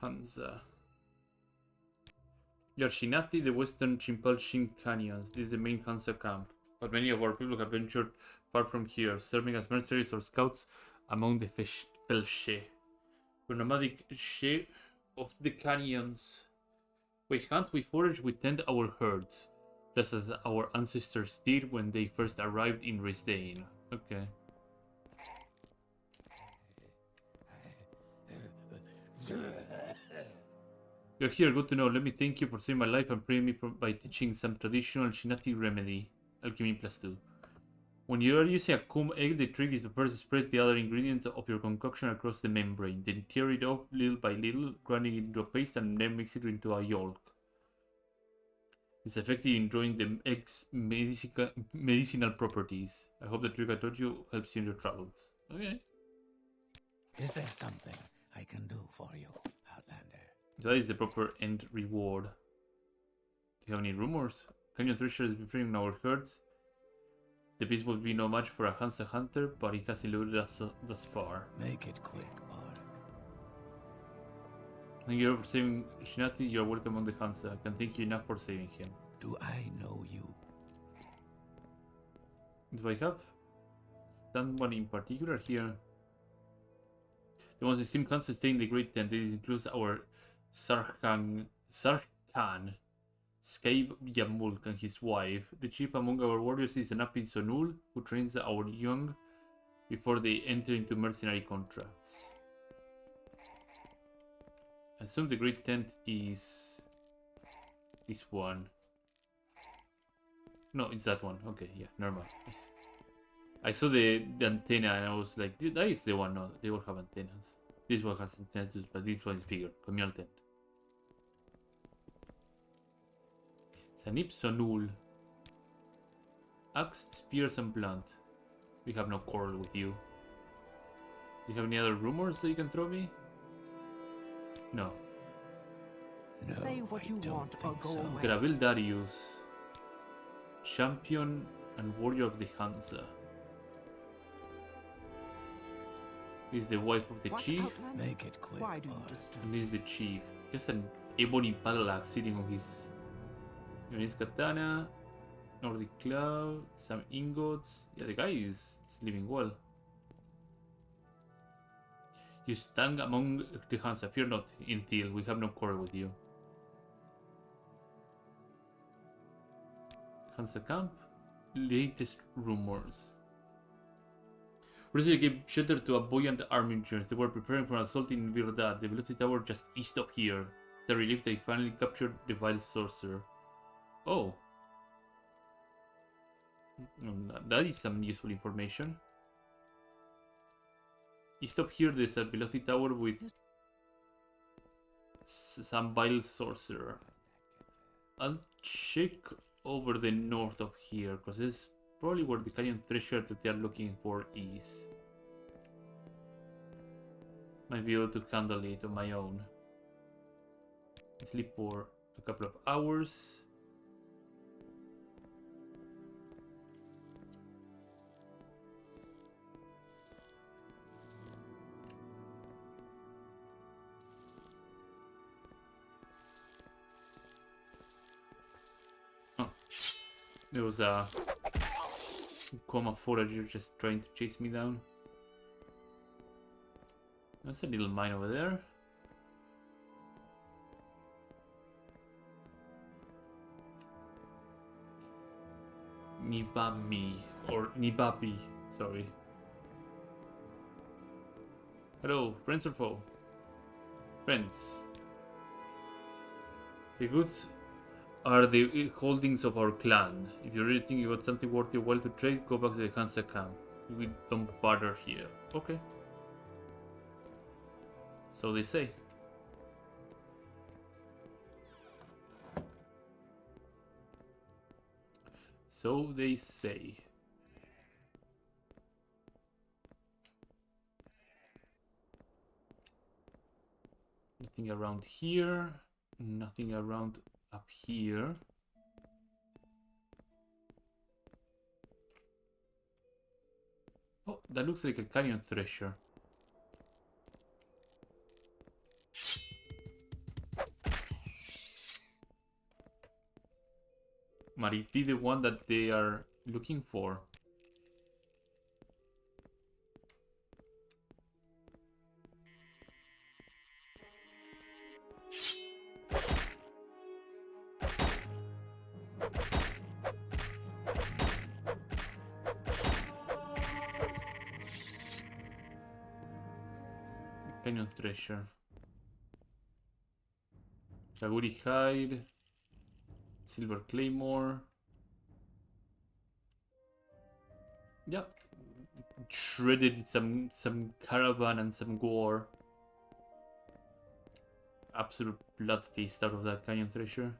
Hansa. Yarshinati, the western Chimpalshin canyons. This is the main Hansa camp, but many of our people have ventured far from here, serving as mercenaries or scouts among the Felche. We're nomadic she of the canyons. We hunt, we forage, we tend our herds, just as our ancestors did when they first arrived in Risdane. Okay. You're here, good to know. Let me thank you for saving my life and freeing me by teaching some traditional Shinati remedy, Alchemy +2. When you are using a kum egg, the trick is to first spread the other ingredients of your concoction across the membrane, then tear it off little by little, grinding it into a paste, and then mix it into a yolk. It's effective in drawing the egg's medicinal properties. I hope the trick I taught you helps you in your travels. Okay. Is there something I can do for you, Outlander? So that is the proper end reward. Do you have any rumors? Canyon Thresher is befriending our herds. The beast will be no match for a Hansa hunter, but he has eluded us thus far. Make it quick, Orc. Thank you for saving Shinati. You are welcome on the Hansa. I can thank you enough for saving him. Do I know you? Do I have someone in particular here? The most esteemed Hansa stay in the Great Tent. This includes our Sarkhan Skaib Yamulk and his wife. The chief among our warriors is Anapin Sonul, who trains our young before they enter into mercenary contracts. I assume the Great Tent is this one. No, it's that one. Okay, yeah, normal. I saw the antenna and I was like, that is the one. No, they all have antennas. This one has antennas, but this one is bigger. Communal tent. Sanip Sonul. Axe, spears, and blunt. We have no quarrel with you. Do you have any other rumors that you can throw me? No. No, Say what I you don't want or think go so. away. Gravel Darius. Champion and warrior of the Hansa. This is the wife of the What, chief. Outlander? Make it quick, Why do you Orc. disturb? And this is the chief. Just an ebony battle axe sitting on his katana. Nordic cloud, some ingots. Yeah, the guy is living well. You stand among the Hansa. Fear not, Intil. We have no quarrel with you. Hansa camp. Latest rumors. Brazil gave shelter to a buoyant army engineers. They were preparing for an assault in Verdad, the velocity tower just east of here. The relief they finally captured the vile sorcerer. Oh. That is some useful information. East of here there's a velocity tower with some vile sorcerer. I'll check over the north of here, because it's probably where the canyon treasure that they are looking for is. Might be able to handle it on my own. Sleep for a couple of hours. Oh, there was a coma forager just trying to chase me down. That's a little mine over there. Nibami, or Nibabi, sorry. Hello, friends or foe? Friends. The goods are the holdings of our clan. If you really think you got something worth your while to trade, go back to the Hansa camp. We don't barter here. Okay. So they say. So they say. Nothing around here. Nothing around up here. Oh, that looks like a canyon treasure. Might it be the one that they are looking for? Canyon treasure. Shaguri hide. Silver claymore. Yep. Shredded some caravan and some gore. Absolute blood feast out of that canyon treasure.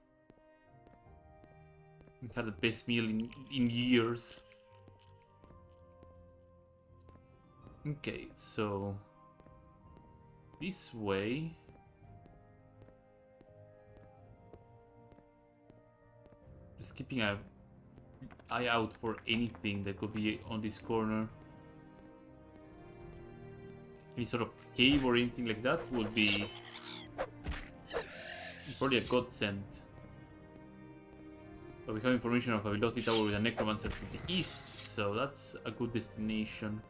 We had the best meal in years. Okay, so this way. Just keeping an eye out for anything that could be on this corner. Any sort of cave or anything like that would be probably a godsend. But we have information of a velocity tower with a necromancer to the east, so that's a good destination.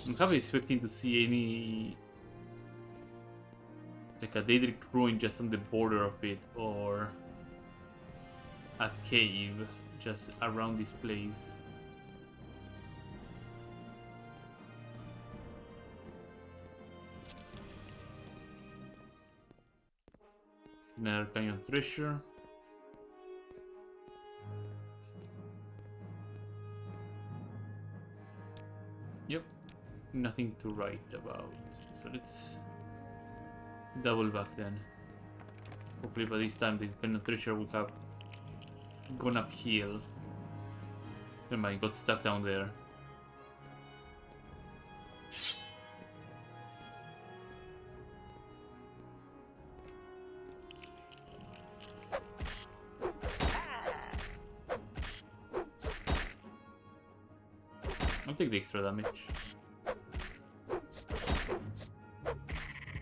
I'm kind of expecting to see any, like a Daedric ruin just on the border of it, or a cave just around this place. Another canyon treasure. Yep, nothing to write about. So let's double back then. Hopefully by this time the canyon treasure will have gone uphill. Never mind, got stuck down there. I'll take the extra damage.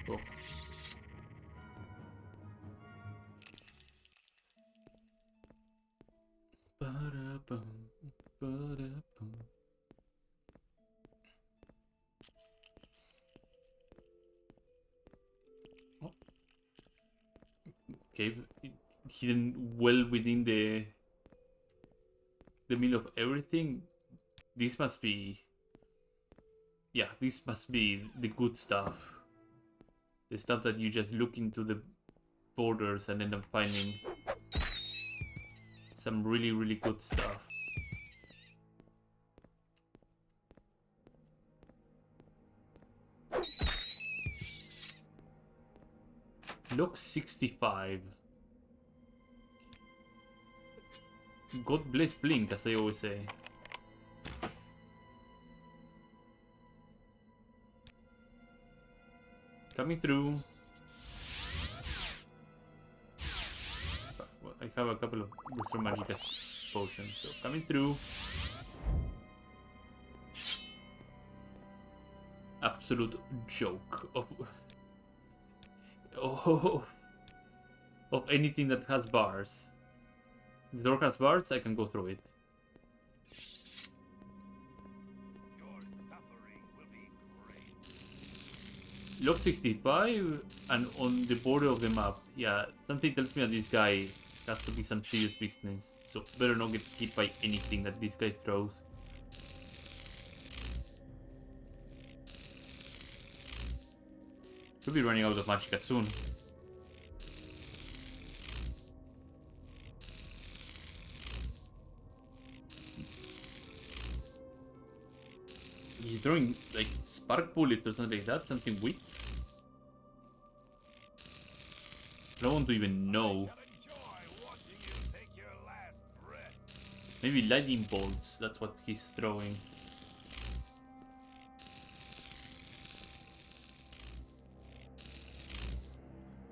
Cool. Ba-da-bum, ba-da-bum. Oh. Cave hidden well within the the middle of everything, this must be... Yeah, this must be the good stuff. The stuff that you just look into the borders and end up finding some really, really good stuff. Lock 65. God bless Blink, as I always say. Coming through. Well, I have a couple of Restore Magicka potions, so coming through. Absolute joke of of anything that has bars. The door has bars, I can go through it. Your suffering will be great. Log 65 and on the border of the map. Yeah, something tells me that this guy has to be some serious business. So better not get hit by anything that this guy throws. Could be running out of Magicka soon. He's throwing like spark bullet or something like that, something weak. I don't want to even know. Maybe lightning bolts, that's what he's throwing.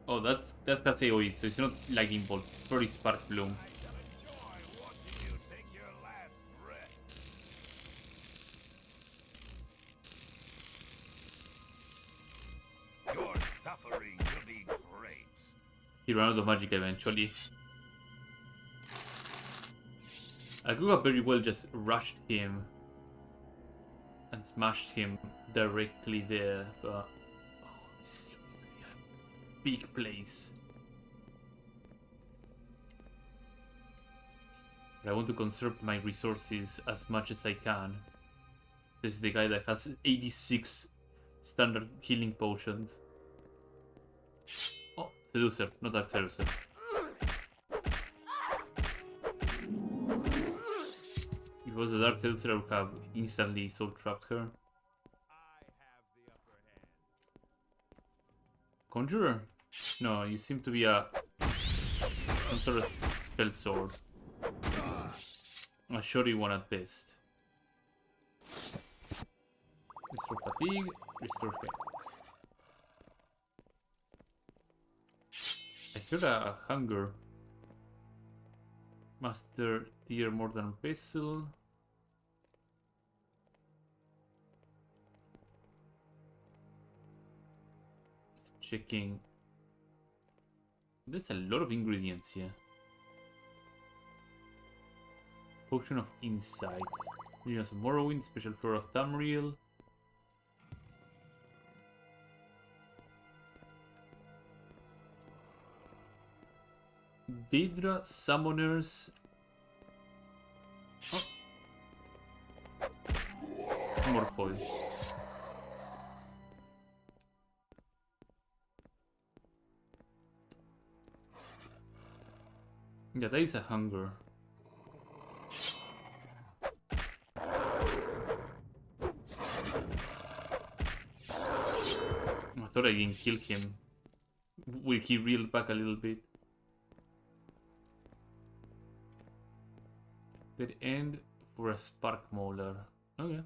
Oh, that's KCOE, so it's not lightning bolt, it's probably spark bloom. Your suffering will be great. He ran out of magic eventually. I could have very well just rushed him and smashed him directly there, but oh, this is a big place. But I want to conserve my resources as much as I can. This is the guy that has 86 standard healing potions. Oh, Seducer, not that Seducer. If it was the Dark Seducer, I would have instantly soul trapped her. Conjurer? No, you seem to be some sort of spell sword. A shoddy one at best. Restore fatigue, restore health. I heard a hunger. Master tier more than vessel. Checking. There's a lot of ingredients here. Potion of Insight. Regions of Morrowind, Special Flora of Tamriel. Daedra Summoners. Oh. More foil. Yeah, that is a hunger. I thought I didn't kill him. Will he reel back a little bit? Dead end for a spark mauler. Okay.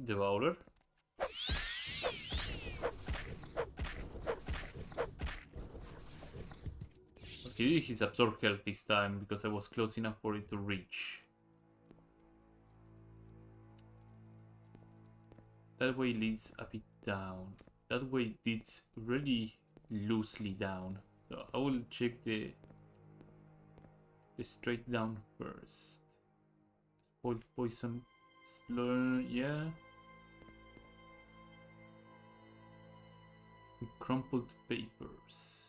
Devourer. Okay, he's absorbed health this time because I was close enough for it to reach. That way leads a bit down. That way leads really loosely down. So I will check the straight down first. Spoiled poison, slur, yeah. crumpled papers.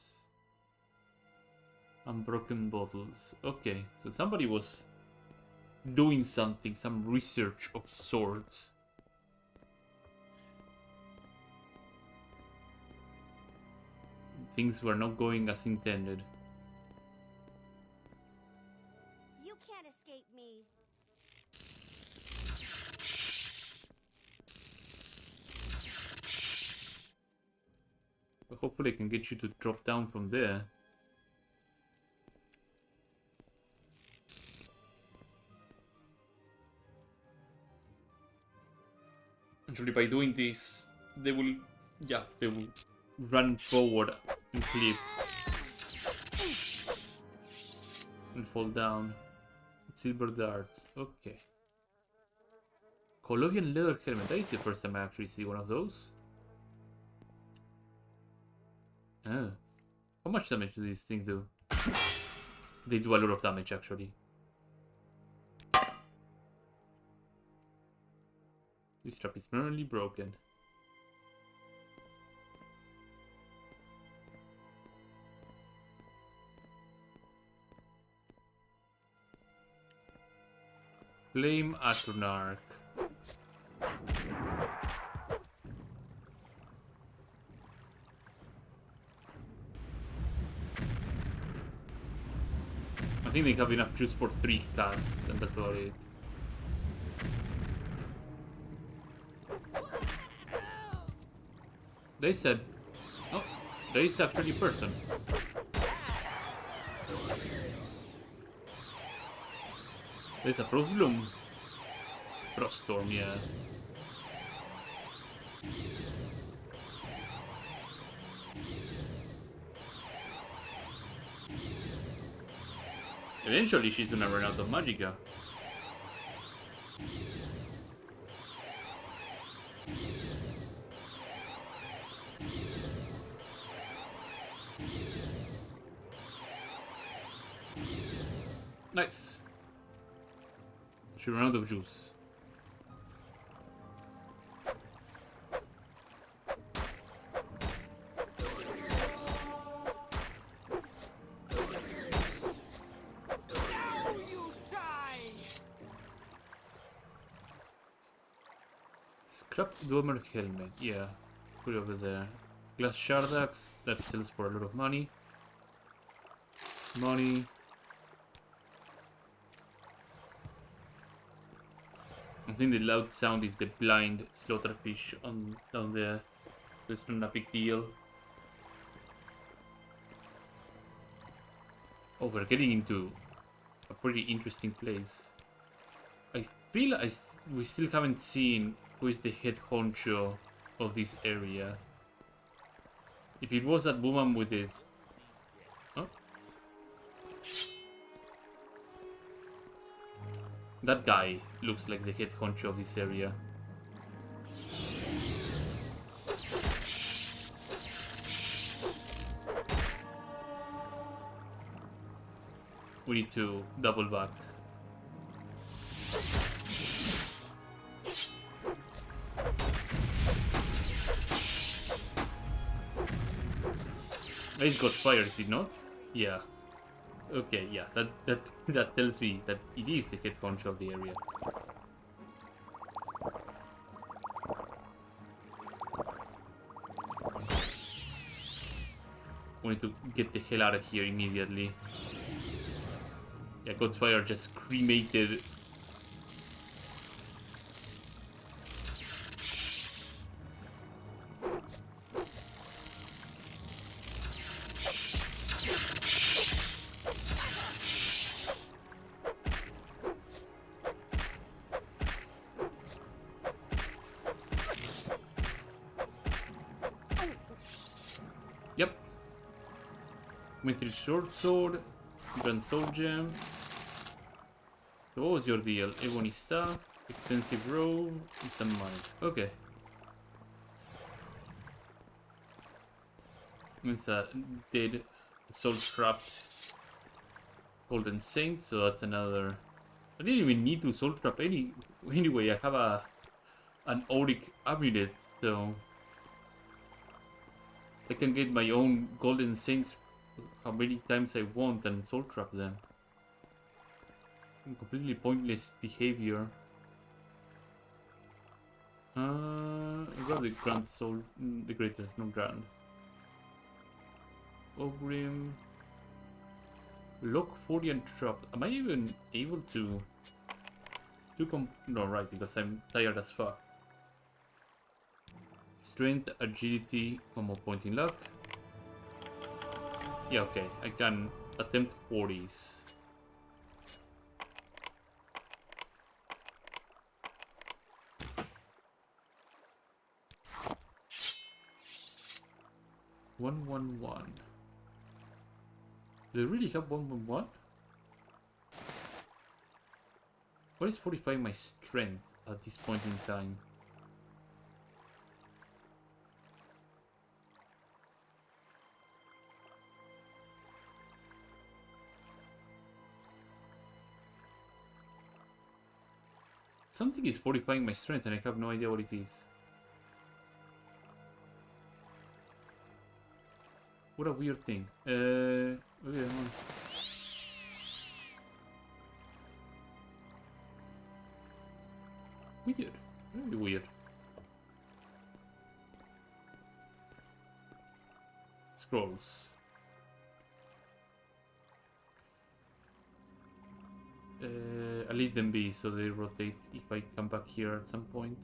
Unbroken bottles. Okay, so somebody was doing something, some research of sorts. Things were not going as intended. You can't escape me. But hopefully I can get you to drop down from there. Actually, by doing this, they will run forward and clip and fall down. Silver darts, okay. Colovian leather helmet, that is the first time I actually see one of those. Oh. How much damage do these things do? They do a lot of damage, actually. This trap is permanently broken. Flame Atronarch. I think they have enough juice for 3 casts, and that's about it. They said... Oh, there is a pretty person. There's a problem. Froststorm, yeah. Eventually she's gonna run out of magicka. Nice. She ran out of juice. Scrapped Dwemer helmet, yeah. Put it over there. Glass Shardax, that sells for a lot of money. Money. I think the loud sound is the blind slaughterfish on down there. That's not a big deal. Oh, we're getting into a pretty interesting place. I feel we still haven't seen who is the head honcho of this area. If it was that woman with this... Oh? That guy looks like the head honcho of this area. We need to double back. It's got fire, is it not? Yeah. Okay, yeah, that tells me that it is the head honcho of the area. We need to get the hell out of here immediately. Yeah, Godfire just cremated. Yep. Mithril short sword. Grand soul gem. So what was your deal? Ebony staff, expensive robe, and some money. Okay. It's a dead soul trapped golden saint, so that's another. I didn't even need to soul trap anyway. I have an auric amulet, so I can get my own golden saints how many times I want and soul trap them. Completely pointless behavior. Grab the grand soul, the greatest, no grand. Ogrim. Lock 40 and trap. Am I even able to no, right, because I'm tired as fuck. Strength, agility, one more point in luck. Yeah, okay, I can attempt 40s. One, one, one. Do they really have 111? What is 45 my strength at this point in time? Something is 45 my strength and I have no idea what it is. What a weird thing. Okay, weird. Very weird. Scrolls. I'll leave them be so they rotate if I come back here at some point.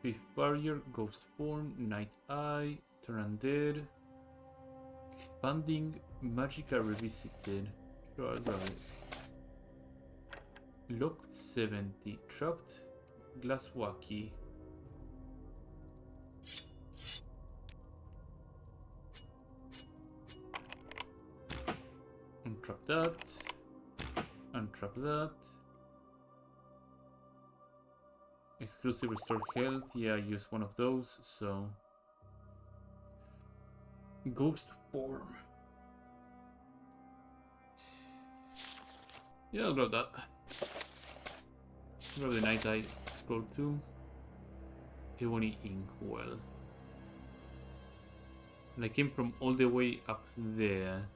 Fifth Barrier, Ghost Form, Night Eye, Turn Undead, Expanding, Magica Revisited. Sure, I'll grab it. Lock 70, Trapped, Glasswalkie. Untrap that. Untrap that. Exclusive restore health. Yeah, I use one of those, so. Ghost form. Yeah, I'll grab that. Grab the Night Eye scroll too. Ebony Inkwell. And I came from all the way up there.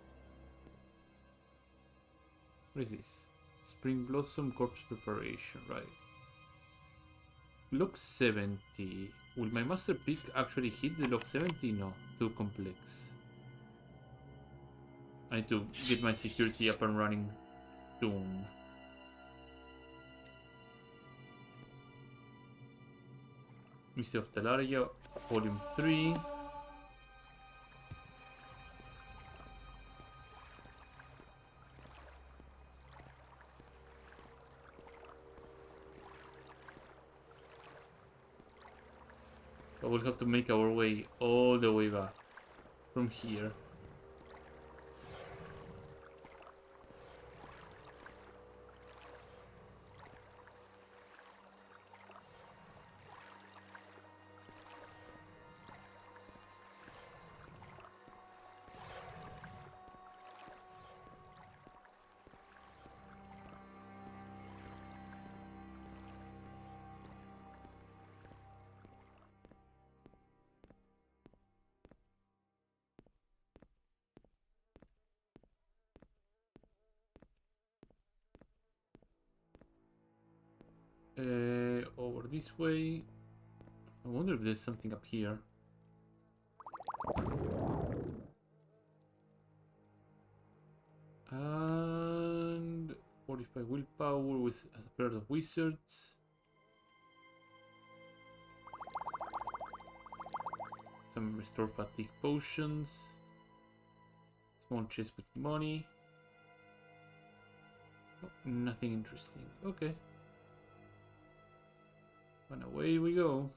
What is this? Spring Blossom Corpse Preparation, right? Lock 70. Will my master pick actually hit the lock 70? No, too complex. I need to get my security up and running soon. Mystery of Talaria, Volume 3. But we'll have to make our way all the way back from here. Over this way. I wonder if there's something up here. And 45 willpower with a pair of wizards. Some restore fatigue potions. Small chest with money. Oh, nothing interesting. Okay. And away we go.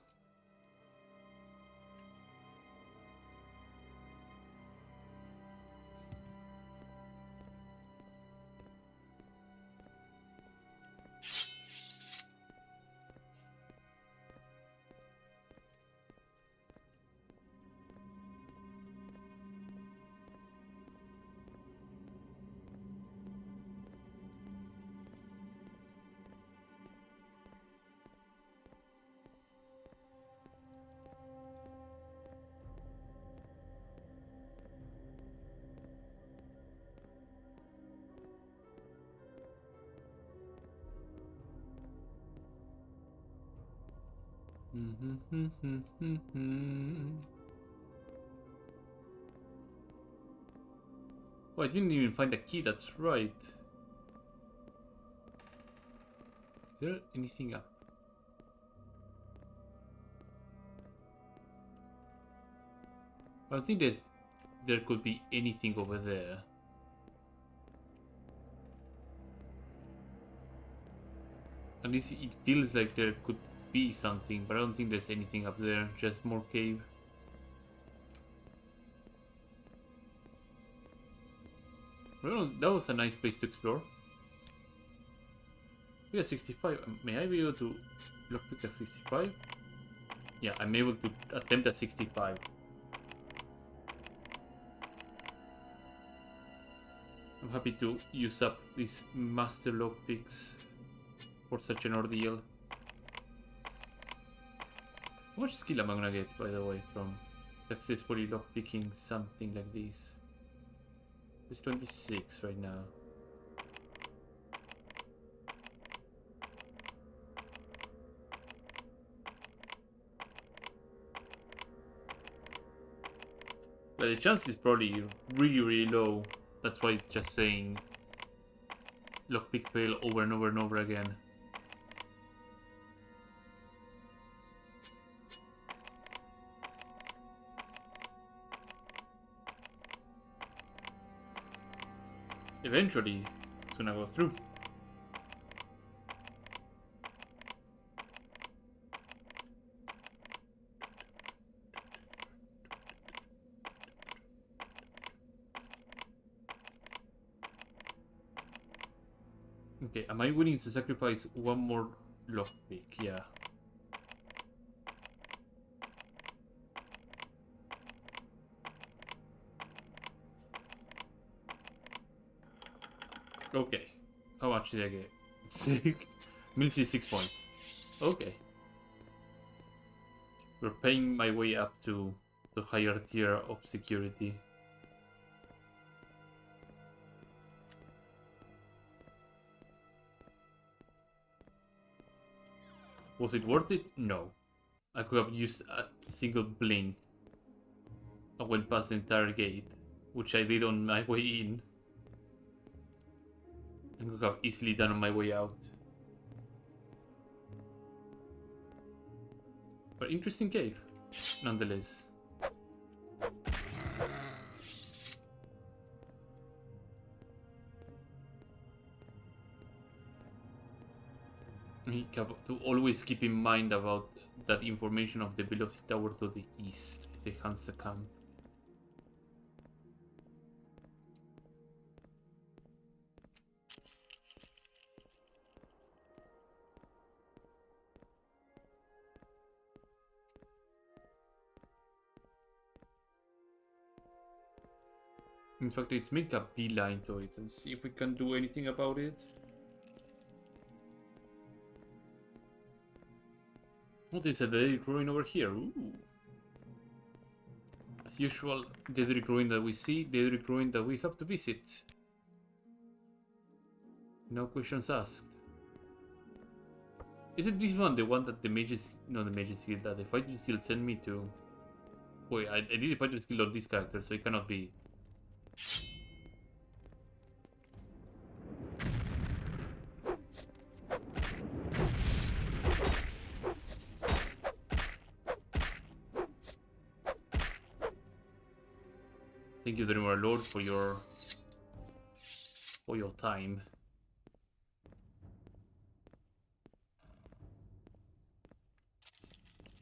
Oh, I didn't even find a key, that's right. Is there anything up? I don't think there could be anything over there. At least it feels like there could be something, but I don't think there's anything up there, just more cave. Well, that was a nice place to explore. We are 65. May I be able to lockpick at 65? Yeah, I'm able to attempt at 65. I'm happy to use up these master lockpicks for such an ordeal. How much skill am I gonna get, by the way, from successfully lockpicking something like this? It's 26 right now. But the chance is probably really low. That's why it's just saying lockpick fail over and over and over again. Eventually, it's gonna go through. Okay, am I willing to sacrifice one more lockpick? Yeah. Okay. How much did I get? 6 points. Okay. We're paying my way up to the higher tier of security. Was it worth it? No. I could have used a single blink. I went past the entire gate, which I did on my way in. And could have easily done on my way out. But interesting cave, nonetheless. To always keep in mind about that information of the velocity tower to the east, the Hansa camp. In fact, let's make a beeline to it and see if we can do anything about it. What is a Daedric ruin over here? Ooh. As usual, Daedric ruin that we see, Daedric ruin that we have to visit. No questions asked. Isn't this one the one that the mages, no, the mages guild, that the fighters guild sent me to? Wait, I did the fighters guild on this character, so it cannot be. Thank you very much, Lord, for your time.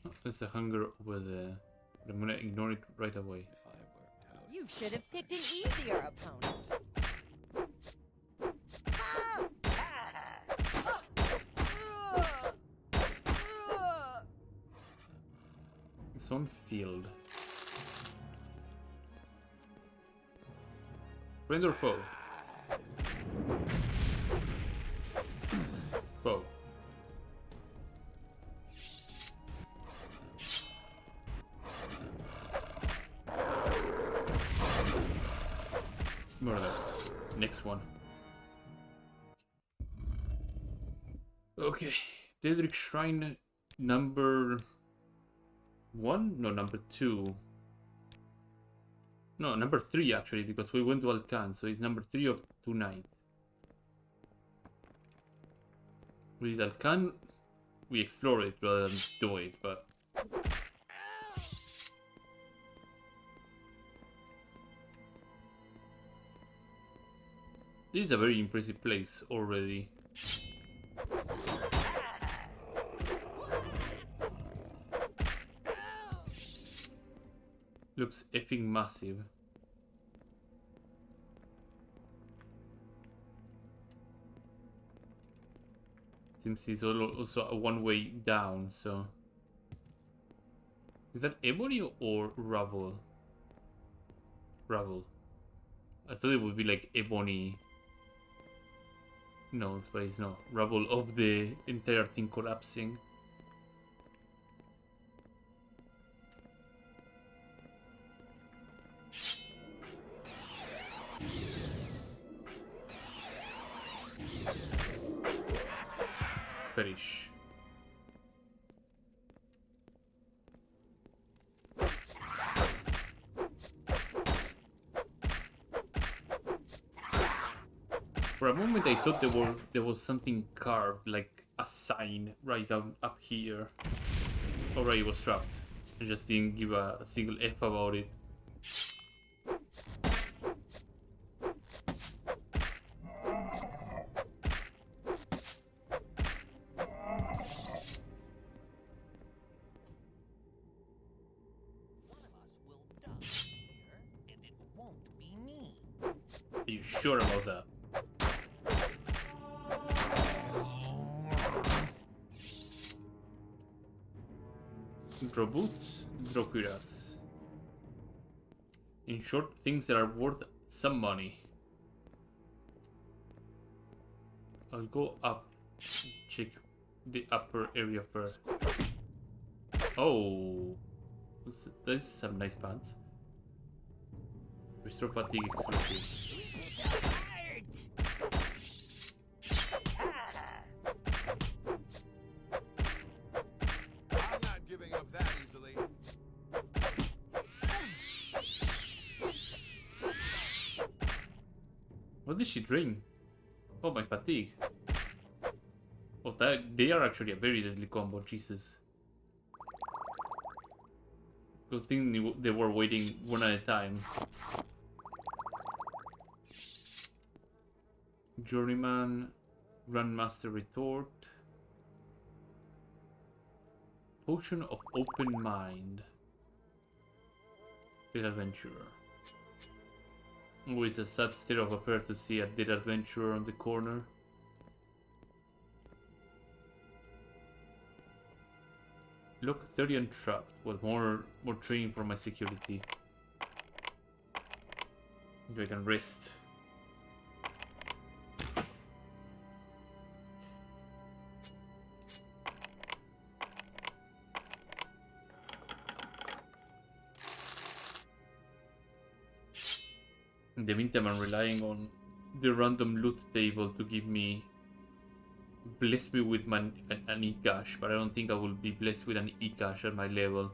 Oh, there's a hunger over there, but I'm gonna ignore it right away. If I worked out. You should have picked an easier opponent. It's on field. Friend or foe? Foe. Murder. Next one. Okay. Daedric Shrine number 1? No, number 2. No, number 3 actually, because we went to Alcan, so it's number 3 of tonight. We did Alcan, we explore it rather than do it, but... This is a very impressive place already. Looks effing massive. Seems it's also a one-way down, so... Is that ebony or rubble? Rubble. I thought it would be like ebony. No, it's no. Rubble of the entire thing collapsing. Perish. For a moment I thought there was something carved, like a sign right down up here. Alright, it was trapped. I just didn't give a single F about it. Are you sure about that? Draw boots, draw cuirass. In short, things that are worth some money. I'll go up, check the upper area first. Oh, this is some nice pants. Restore fatigue exclusive. I'm not giving up that easily. What did she drain? Oh, my fatigue. Oh, they are actually a very deadly combo, Jesus. Good thing they were waiting one at a time. Journeyman, Grandmaster Retort. Potion of Open Mind. Dead Adventurer. Always a sad state of affair to see a dead adventurer on the corner. Look, 30 and trapped. Well, more training for my security. Maybe I can rest. In the meantime, I'm relying on the random loot table to give me... bless me with an e-cash, but I don't think I will be blessed with an e-cash at my level.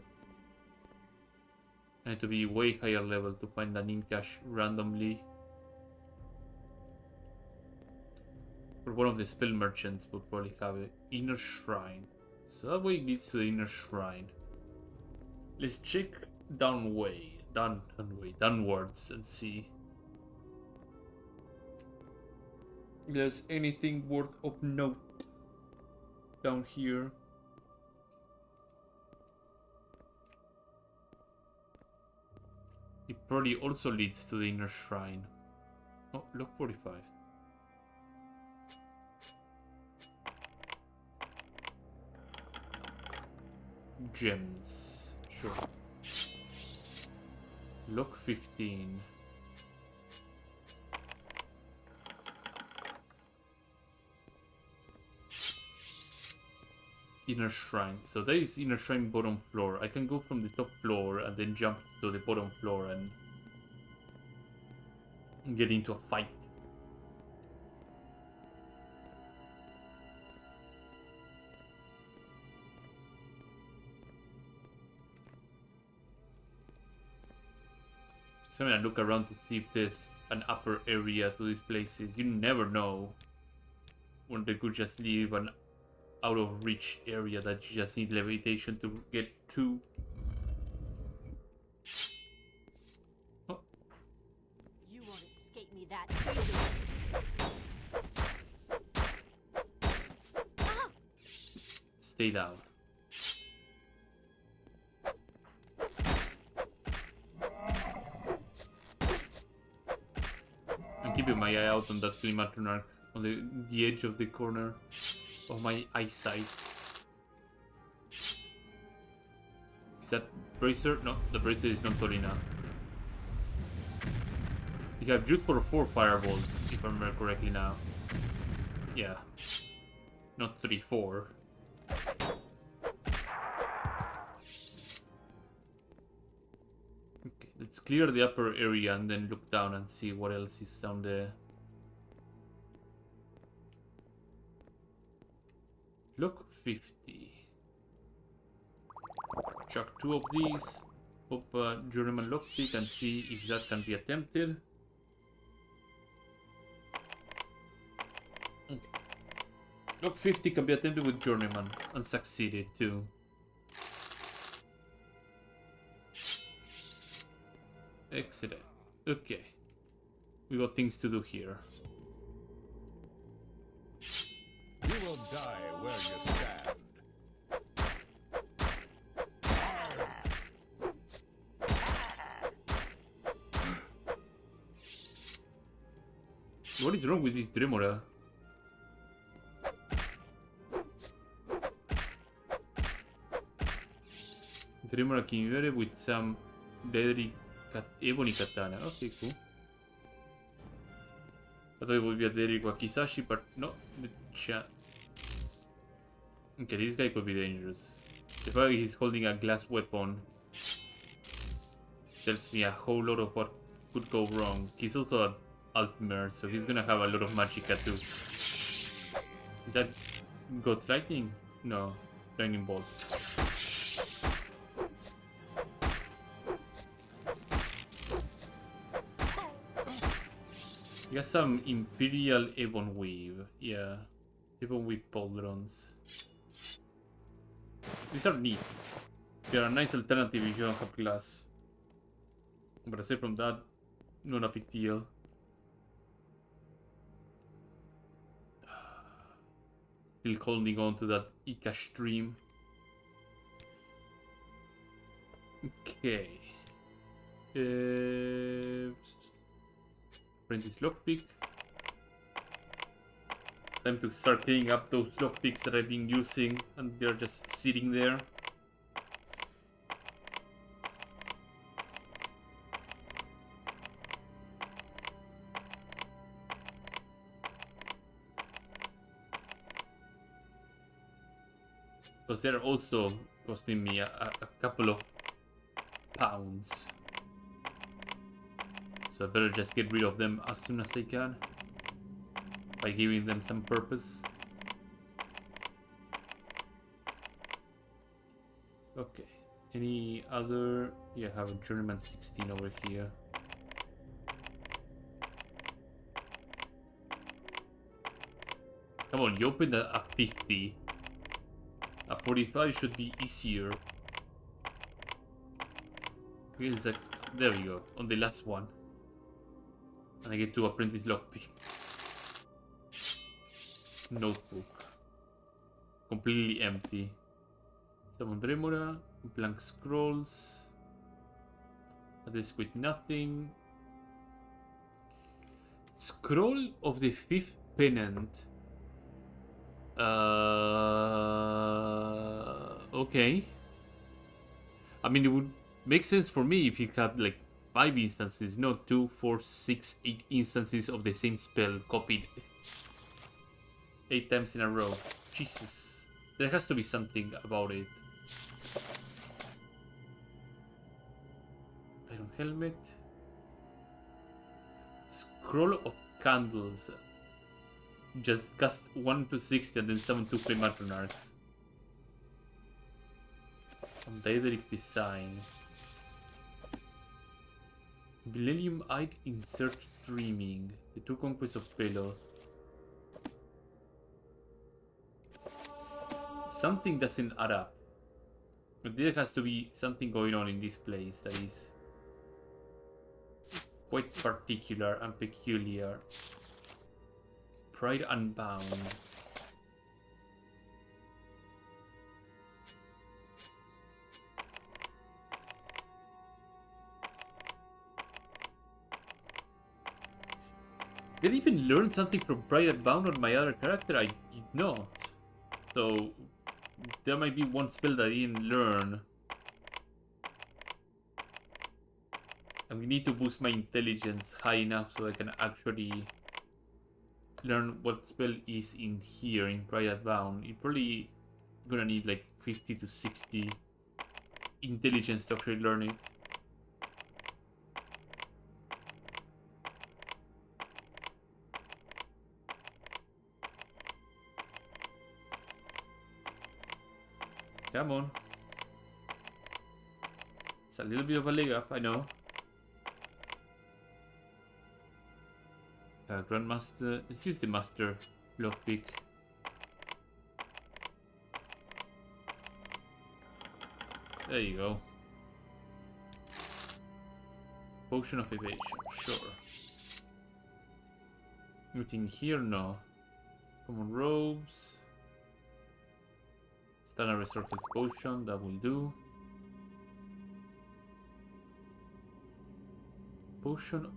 I need to be way higher level to find an e-cash randomly. Or one of the spell merchants will probably have an inner shrine. So that way it leads to the inner shrine. Let's check downwards and see if there's anything worth of note down here. It probably also leads to the inner shrine. Oh, look, 45. Gems. Sure. Lock 15. Inner shrine. So that is inner shrine bottom floor. I can go from the top floor and then jump to the bottom floor and get into a fight. So I'm gonna look around to see if there's an upper area to these places. You never know when they could just leave an out of reach area that you just need levitation to get to. Oh, You won't escape me that easily. stay down. I'm keeping my eye out on that Klimatronarch on the edge of the corner of my eyesight. Is that Bracer? No, the Bracer is not tall enough. You have juice for 4 fireballs, if I remember correctly now. Yeah. Not 3, 4. Okay, let's clear the upper area and then look down and see what else is down there. Look 50. Chuck 2 of these. Pop a journeyman lockpick and see if that can be attempted. Okay. Lock 50 can be attempted with journeyman and succeeded too. Excellent. Okay. We got things to do here. You will die where you stand. What is wrong with this Dremora? Dremora Chimera with some deadly ebony katana. Okay, cool. I thought it would be a deadly Wakizashi, but no. Okay, this guy could be dangerous. The fact he's holding a glass weapon tells me a whole lot of what could go wrong. He's also an Altmer, so he's gonna have a lot of magicka too. Is that God's Lightning? No, Lightning Bolt. He has some Imperial Ebon Weave. Yeah, Ebon Weave pauldrons. These are neat. They are a nice alternative if you don't have glass. But aside from that, not a big deal. Still holding on to that Ika stream. Okay. Apprentice lockpick. Time to start cleaning up those lockpicks that I've been using and they're just sitting there. Because they're also costing me a couple of pounds. So I better just get rid of them as soon as I can. By giving them some purpose. Okay. Any other... Yeah, I have a Journeyman 16 over here. Come on, you opened a 50. A 45 should be easier. There we go, on the last one. And I get to apprentice lockpick. Notebook. Completely empty. Summon Remora, blank scrolls. A desk with nothing. Scroll of the 5th Pennant. Okay. I mean, it would make sense for me if you had like 5 instances, not 2, 4, 6, 8 instances of the same spell copied 8 times in a row. Jesus. There has to be something about it. Iron Helmet. Scroll of Candles. Just cast 1 to 60 and then summon 2 Klimatronarchs. Some Daedalic design. Millennium-eyed insert dreaming. The two conquests of Pelo. Something doesn't add up. But there has to be something going on in this place that is quite particular and peculiar. Pride Unbound. Did I even learn something from Pride Unbound on my other character? I did not. So there might be one spell that I didn't learn. And we need to boost my intelligence high enough so I can actually learn what spell is in here in Pride Unbound. You're probably gonna need like 50 to 60 intelligence to actually learn it. Come on. It's a little bit of a leg up, I know. Grandmaster. Let's use the Master Lockpick. There you go. Potion of Evasion, sure. Anything here? No. Common robes. Standard Restore Health Potion, that will do. Potion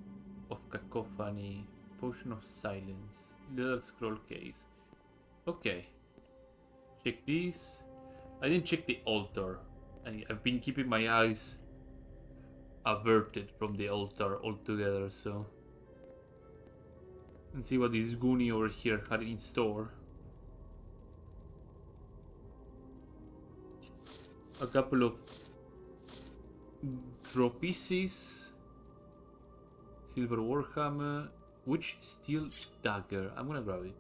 of Cacophony. Potion of Silence. Leather Scroll Case. Okay. Check this. I didn't check the altar. I've been keeping my eyes averted from the altar altogether, so. Let's see what this Goonie over here had in store. A couple of draw pieces. Silver Warhammer. Which steel dagger? I'm gonna grab it.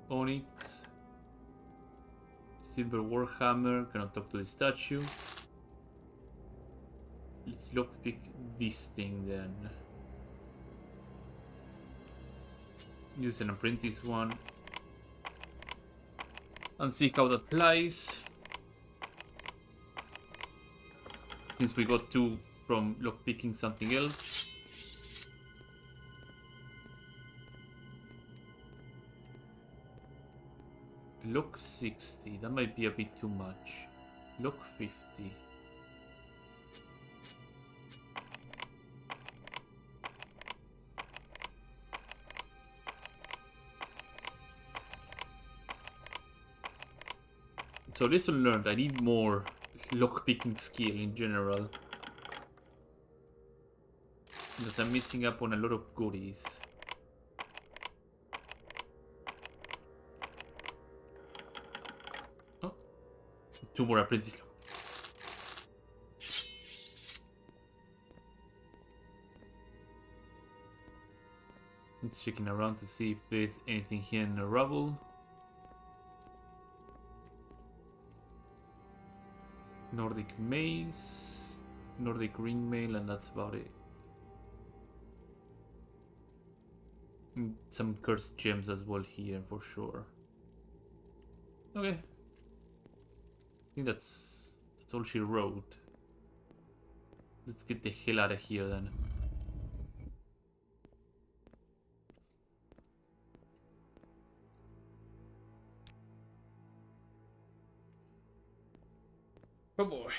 Onyx. Silver Warhammer. Cannot talk to the statue. Let's lockpick this thing then. Use an apprentice one. And see how that applies. Since we got two from lockpicking something else. Lock 60, that might be a bit too much. Lock 50. So lesson learned, I need more lockpicking skill in general. Because I'm missing up on a lot of goodies. Oh, two more apprentice. It's checking around to see if there's anything here in the rubble. Nordic mace, Nordic ringmail, and that's about it. Some cursed gems as well here for sure. Okay. I think that's all she wrote. Let's get the hell out of here then. Oh boy.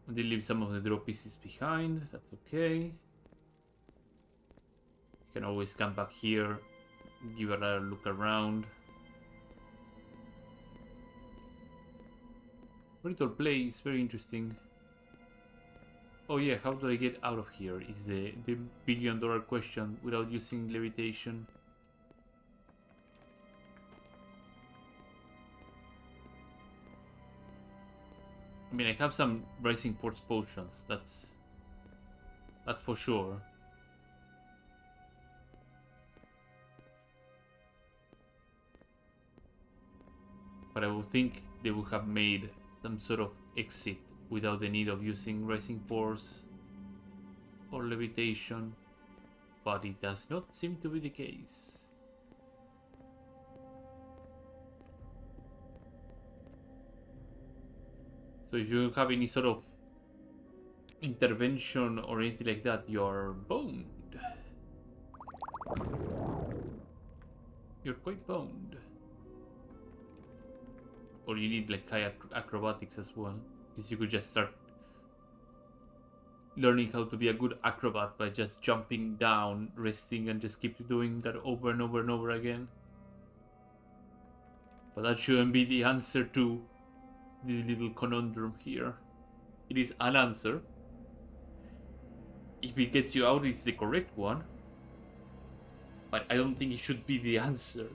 They leave some of the draw pieces behind, that's okay. You can always come back here, give another look around. Ritual place, very interesting. Oh yeah, how do I get out of here is the billion-dollar question without using levitation. I mean, I have some Rising Force potions, that's for sure. But But I would think they would have made some sort of exit without the need of using Rising Force or Levitation. But it does not seem to be the case. So if you have any sort of intervention or anything like that, you're boned. You're quite boned. Or you need like high acrobatics as well. Because you could just start learning how to be a good acrobat by just jumping down, resting, and just keep doing that over and over and over again. But that shouldn't be the answer to this little conundrum here. It is an answer. If it gets you out, it's the correct one. But I don't think it should be the answer.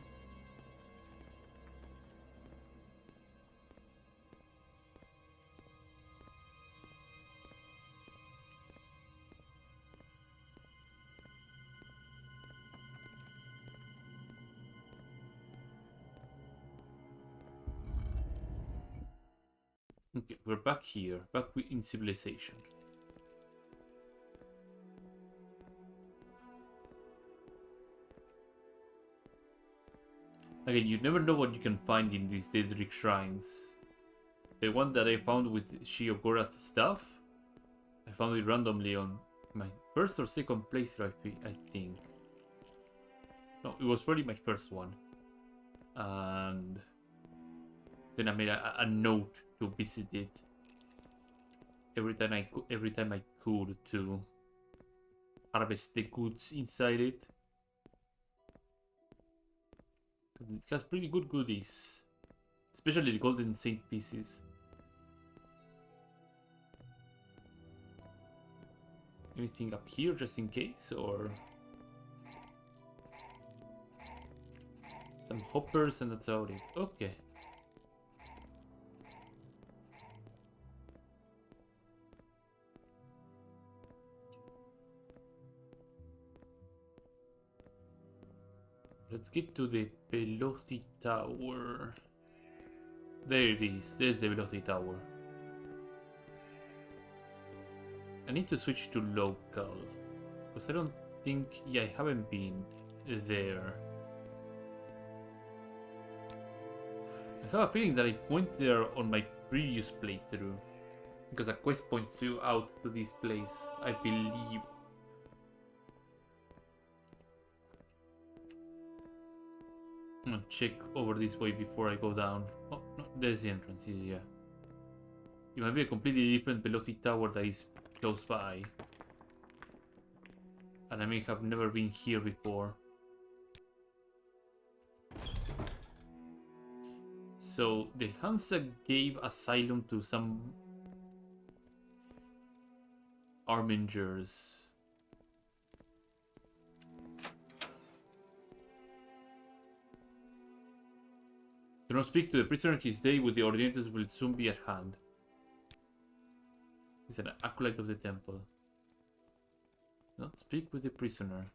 Okay, we're back here, back in civilization. Again, you never know what you can find in these Daedric shrines. The one that I found with Shiogora's stuff, I found it randomly on my first or second playthrough, I think. No, it was probably my first one. And then I made a note to visit it every time I could to harvest the goods inside it. It has pretty good goodies, especially the golden saint pieces. Anything up here just in case, or some hoppers and that's about it. Okay. Let's get to the Velocity Tower. There it is. There's the Velocity Tower. I need to switch to local. Because I don't think... Yeah, I haven't been there. I have a feeling that I went there on my previous playthrough. Because a quest points you out to this place, I believe. I'm gonna check over this way before I go down. Oh, no, there's the entrance, yeah. It might be a completely different Velocity Tower that is close by. And I may have never been here before. So, the Hansa gave asylum to some Armingers. Do not speak to the prisoner. His day with the Ordinators will soon be at hand. He's an acolyte of the temple. Not speak with the prisoner.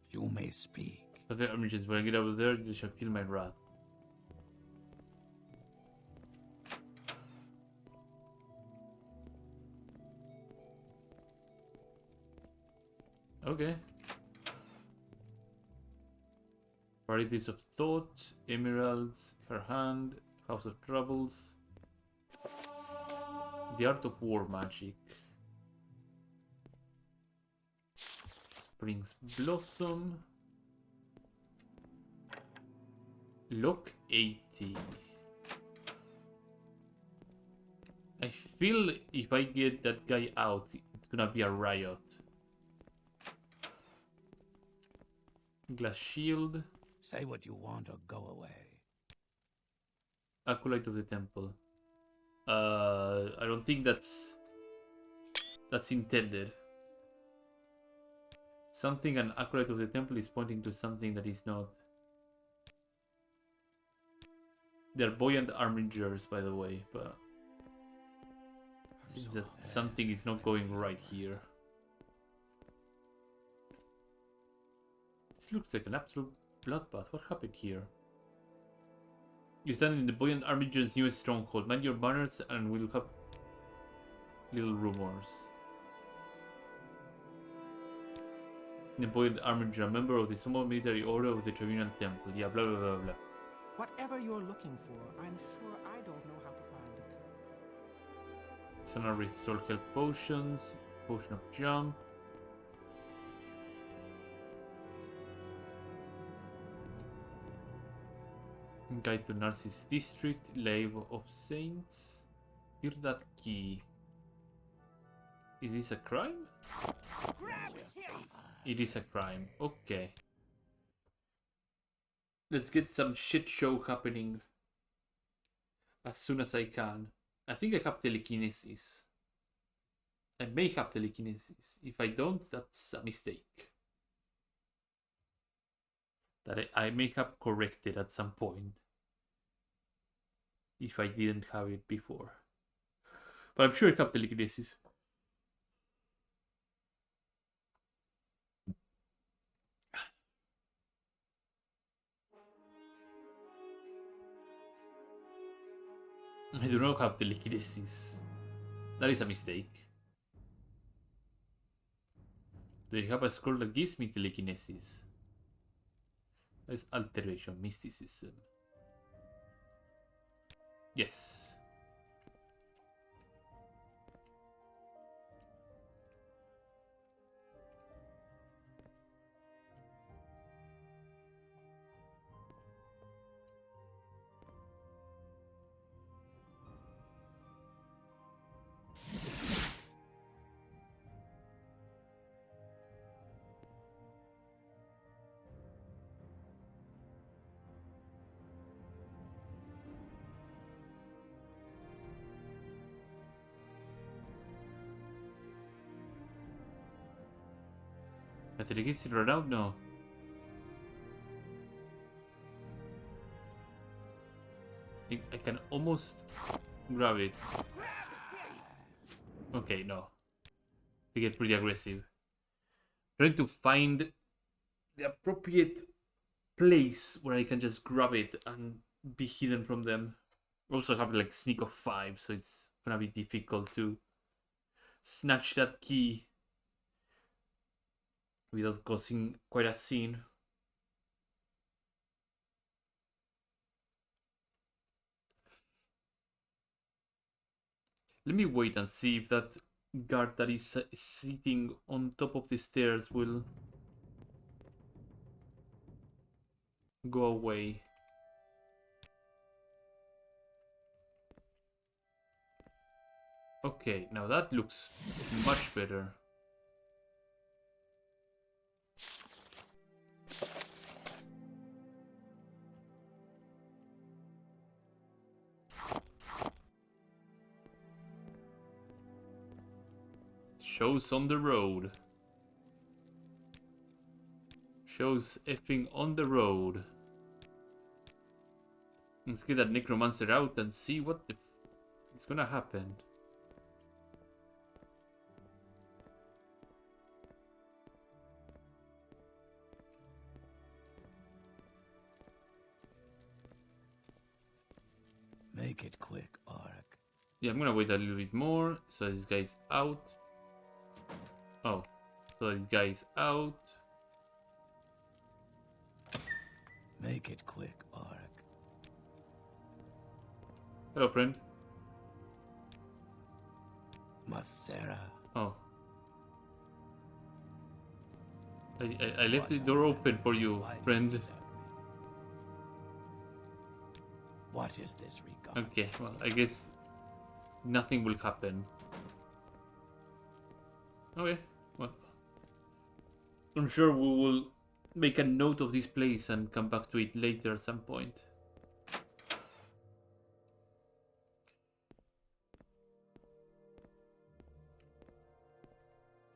You may speak. But the Armingers, when I get over there, they shall feel my wrath. Okay. Varieties of thought, emeralds, her hand, house of troubles, the art of war magic, spring's blossom, lock 80. I feel if I get that guy out, it's gonna be a riot. Glass shield. Say what you want or go away. Acolyte of the temple. I don't think that's intended. Something an acolyte of the temple is pointing to something that is not. They're buoyant armingers, by the way, but it seems that something is not going right here. This looks like an absolute bloodbath. What happened here? You stand in the buoyant Armiger's newest stronghold. Mind your manners and we'll have little rumors. The buoyant Armiger, a member of the small military order of the Tribunal Temple. Yeah, blah blah blah blah. Whatever you're looking for, I'm sure I don't know how to find it. Sana restore health potions. Potion of jump. Guide to Narcissus District, Lave of Saints. Hear that key. Is this a crime? It is a crime. Okay. Let's get some shit show happening as soon as I can. I think I have telekinesis. I may have telekinesis. If I don't, that's a mistake that I may have corrected at some point if I didn't have it before. But I'm sure I have telekinesis. I do not have telekinesis. That is a mistake. Do you have a scroll that gives me telekinesis? That's alteration, mysticism. Yes. Did I get it right out? No. I can almost grab it. Okay, no. They get pretty aggressive. Trying to find the appropriate place where I can just grab it and be hidden from them. Also have like sneak of 5, so it's gonna be difficult to snatch that key without causing quite a scene. Let me wait and see if that guard that is sitting on top of the stairs will go away. Okay, now that looks much better. Shows on the road. Shows effing on the road. Let's get that necromancer out and see what the is gonna happen. Make it quick, Auric. Yeah, I'm gonna wait a little bit more so this guy's out. Oh, so this guy's out. Make it quick, Auric. Hello, friend. Mathera. Oh. I left the door open for you, friend. What is this regard? Okay, well, I guess nothing will happen. Okay, well, I'm sure we will make a note of this place and come back to it later at some point.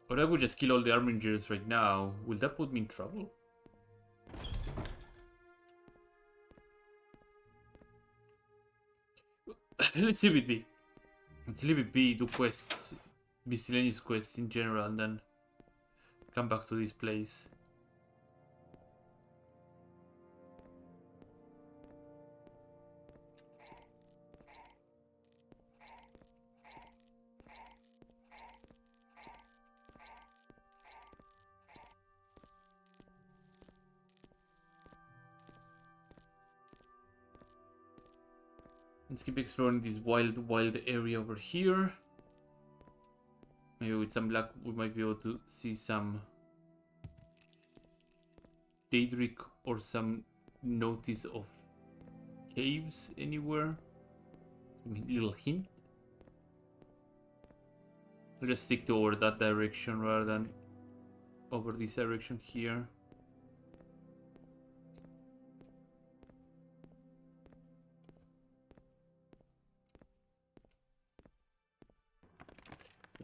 Or I would just kill all the Armingers right now. Will that put me in trouble? Let's leave it be. Let's leave it be, do quests, miscellaneous quests in general, and then come back to this place. Let's keep exploring this wild area over here. Maybe with some luck we might be able to see some Daedric or some notice of caves anywhere. Some little hint. I'll just stick toward that direction rather than over this direction here.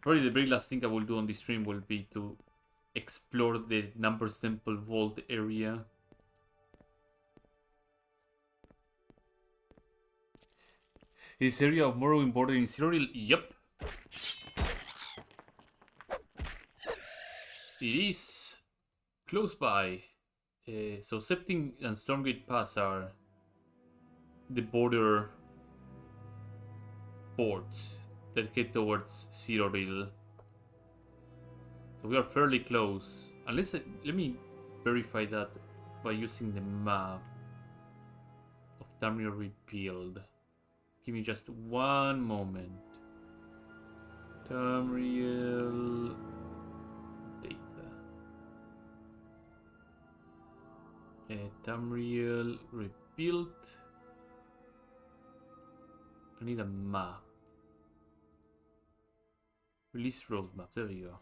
Probably the very last thing I will do on this stream will be to explore the Numbers Temple vault area. Is area of Morrowind bordering Cyrodiil? Yep. It is close by. So Septim and Stormgate Pass are the border ports that head towards Cyrodiil. So we are fairly close. Unless let me verify that by using the map of Tamriel Rebuilt. Give me just one moment. Tamriel data. Tamriel Rebuilt. I need a map. Release roadmap. There we go.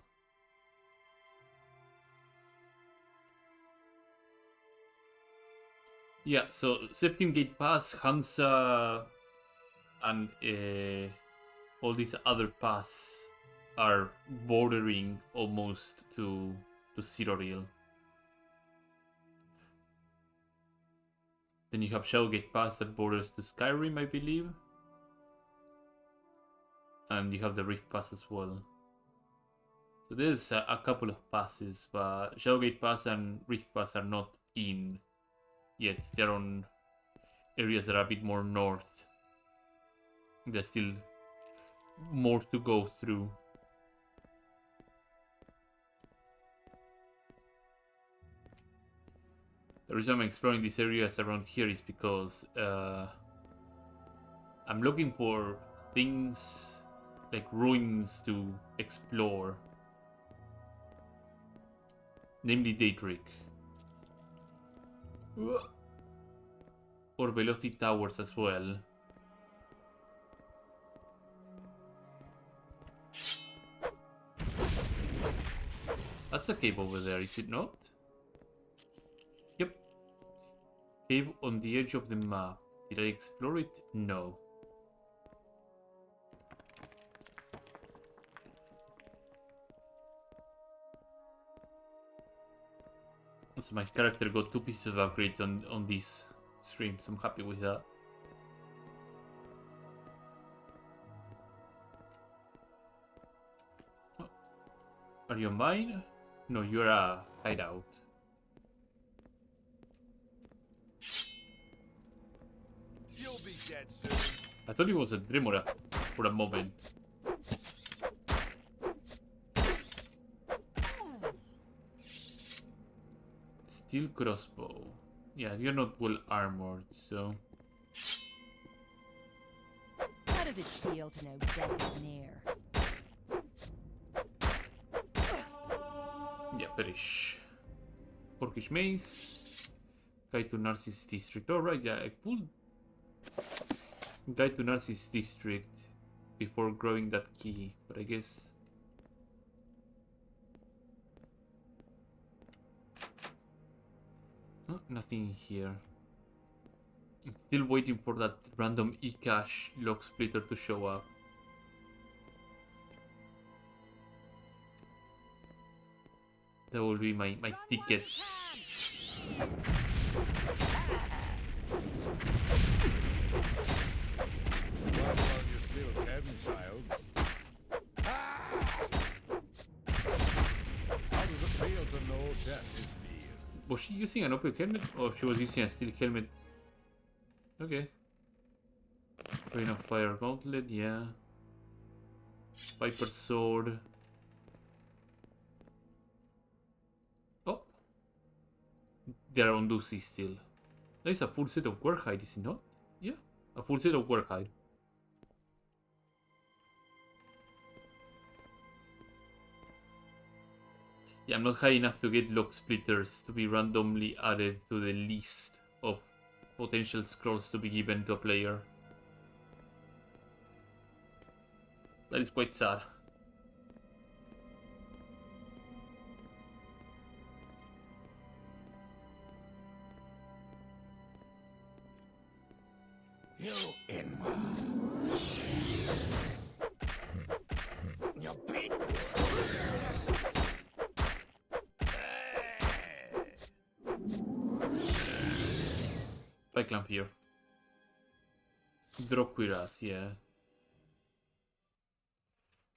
Yeah, so Septim Gate Pass, Hansa, and all these other pass are bordering almost to Cyrodiil. Then you have Shadowgate Pass that borders to Skyrim, I believe. And you have the Rift Pass as well. So there's a couple of passes, but Shadowgate Pass and Rift Pass are not in yet. They're on areas that are a bit more north. There's still more to go through. The reason I'm exploring these areas around here is because I'm looking for things like ruins to explore. Namely Daedric. Or Velocity Towers as well. That's a cave over there, is it not? Yep. Cave on the edge of the map. Did I explore it? No. So my character got 2 pieces of upgrades on this stream, so I'm happy with that. Oh. Are you mine? No, you're a hideout. You'll be dead soon. I thought it was a Dremora for a moment. Steel crossbow. Yeah, you're not well armored, so... How does it feel to know death is near? Yeah, perish. Orcish mace. Guide to Narcissus District. Alright, yeah, I pulled Guide to Narcissus District before growing that key, but I guess... Oh, nothing here. I'm still waiting for that random e-cache log splitter to show up. That will be my ticket. Well, you still can, child. How does it feel to know death is near? Was she using an open helmet or she was using a steel helmet? Okay. Rain of Fire Gauntlet, yeah. Viper Sword. Oh! They are on Ducy still. There is a full set of Warhide, is it not? Yeah. A full set of work hide. Yeah, I'm not high enough to get lock splitters to be randomly added to the list of potential scrolls to be given to a player. That is quite sad. You in. You beat. Spike lamp here. Droquiras, yeah.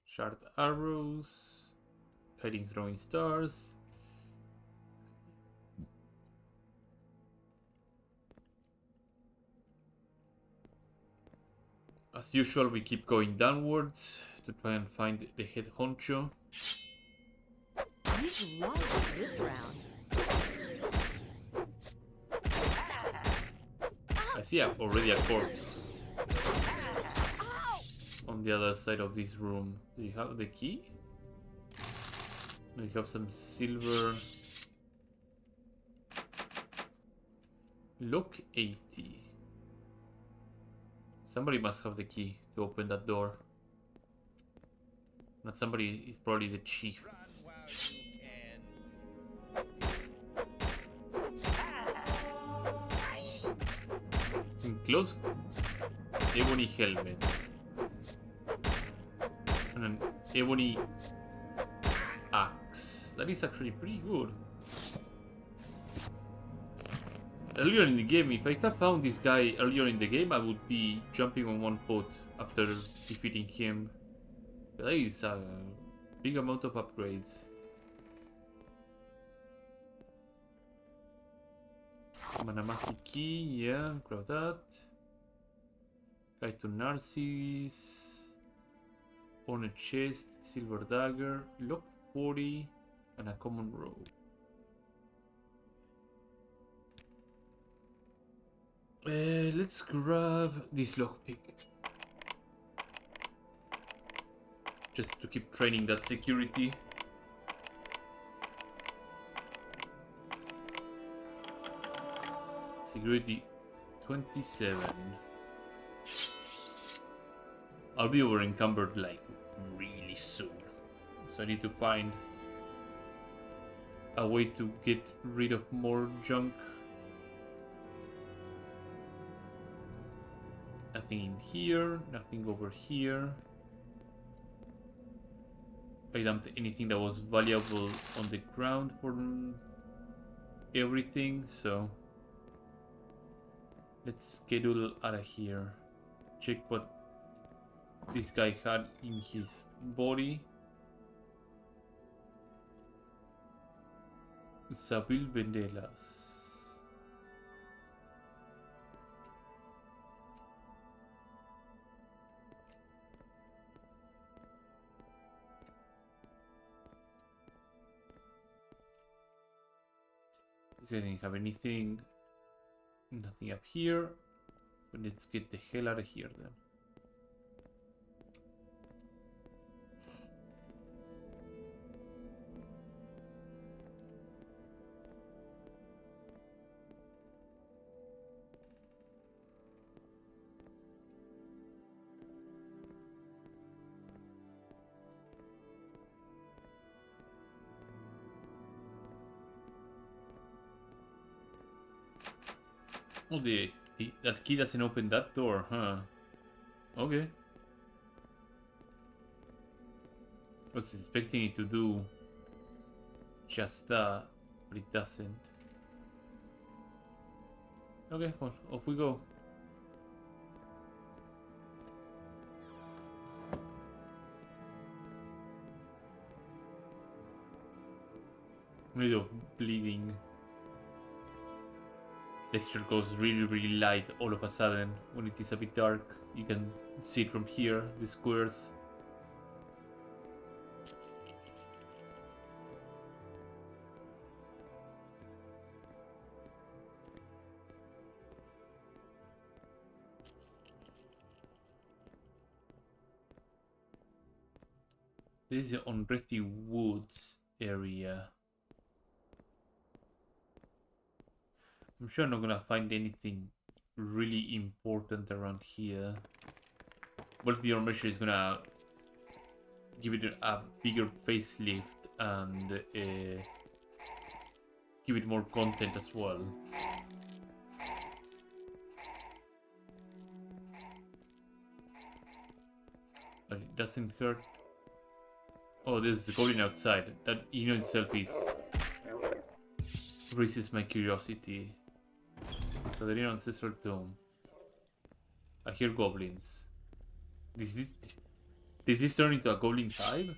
Shard arrows. Hiding throwing stars. As usual, we keep going downwards to try and find the head honcho. You've lost this round. I see already a corpse on the other side of this room. Do you have the key? Do you have some silver? Lock 80. Somebody must have the key to open that door. Not somebody, is probably the chief. Run while you can. Close. Ebony helmet. And an ebony axe. That is actually pretty good. Earlier in the game, if I had found this guy earlier in the game, I would be jumping on one foot after defeating him. That is a big amount of upgrades. Manamasi key, yeah, grab that. Guide to Narcissus. On a chest, silver dagger, lock 40, and a common robe. Let's grab this lockpick. Just to keep training that security. Security 27. I'll be over encumbered like really soon. So I need to find a way to get rid of more junk. Nothing in here, nothing over here. I dumped anything that was valuable on the ground for everything, so let's schedule out of here. Check what this guy had in his body. Sabil Bendelas. This guy didn't have anything. Nothing up here. So let's get the hell out of here then. Oh, that key doesn't open that door, huh? Okay. Was expecting it to do just that, but it doesn't. Okay, well, off we go. Rid of bleeding. Texture goes really light all of a sudden when it is a bit dark. You can see it from here, the squares. This is the Unready Woods area. I'm sure I'm not gonna find anything really important around here. But the armature is gonna give it a bigger facelift and give it more content as well. But it doesn't hurt. Oh, there's the goblin outside. That in itself is raises my curiosity. So they're in ancestral tomb. I hear goblins. Did this turn into a goblin hive?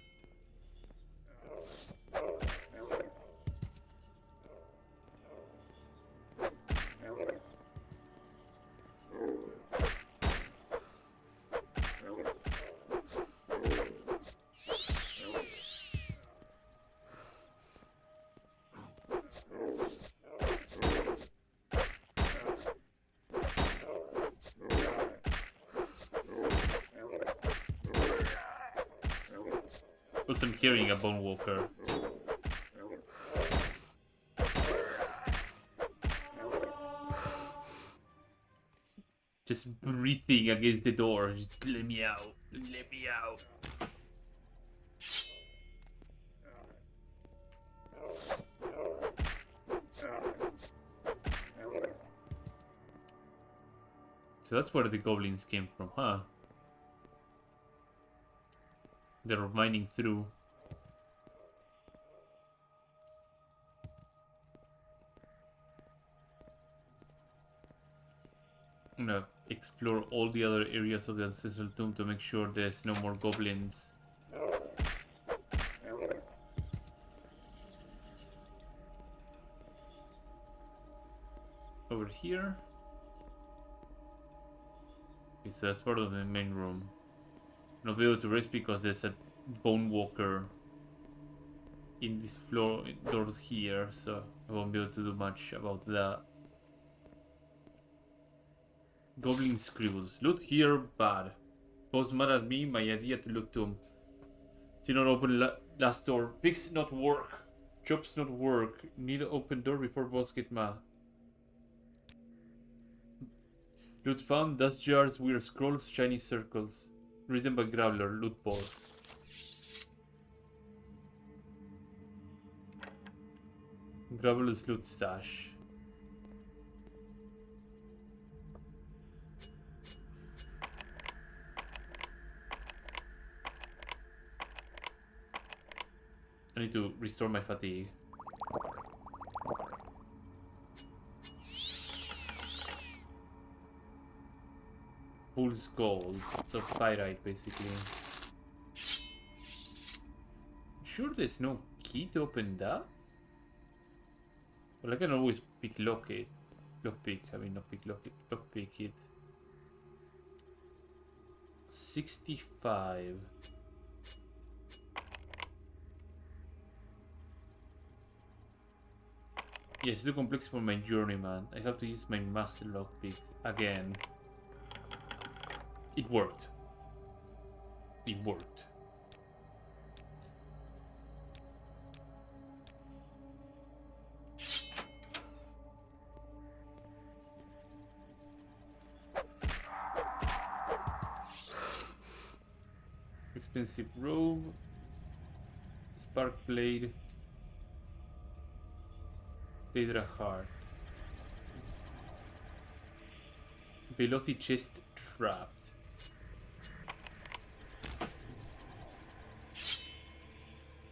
Also, I'm hearing a bone walker. Just breathing against the door. Just let me out. Let me out. So that's where the goblins came from, huh? They're mining through. I'm gonna explore all the other areas of the ancestral tomb to make sure there's no more goblins. Over here. Okay, so that's part of the main room. Not be able to rest because there's a bone walker in this floor door here, so I won't be able to do much about that. Goblin scribbles. Loot here, bad. Boss mad at me, my idea to loot tomb. See not open last door. Picks not work. Chops not work. Need to open door before boss get mad. Loot found, dust jars, weird scrolls, shiny circles. Written by Graveler, loot boss. Graveler's loot stash. I need to restore my fatigue. Fool's gold. So pyrite basically. Sure there's no key to open that? Well, I can always pick lock it. Lockpick, I mean not pick lock it. Lockpick it. 65. Yes, too complex for my journeyman. I have to use my master lockpick again. It worked. It worked. Expensive robe. Spark blade. Pedra heart. Veloci chest trapped.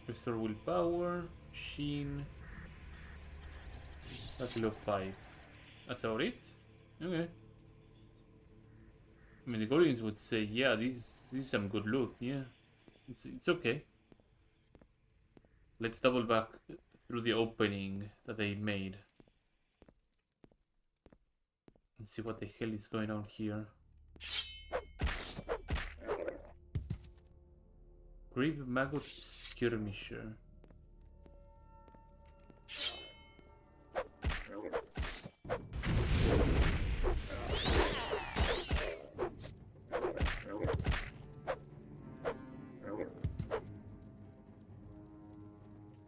Restore willpower. Sheen. Buckle of pipe. That's about it? Okay. I mean, the goblins would say, yeah, this is some good loot. Yeah, it's okay. Let's double back through the opening that they made and see what the hell is going on here. Grave Maggot Skirmisher.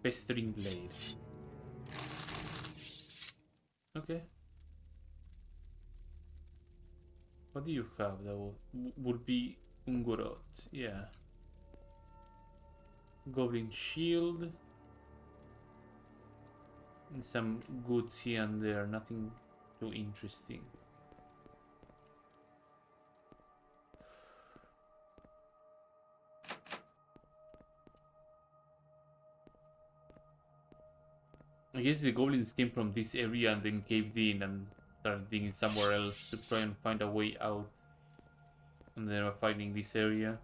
Pestering blade. Okay. What do you have that would be Ungorot? Yeah. Goblin shield. And some goods here and there, nothing too interesting. I guess the goblins came from this area and then caved in and started digging somewhere else to try and find a way out. And they were finding this area.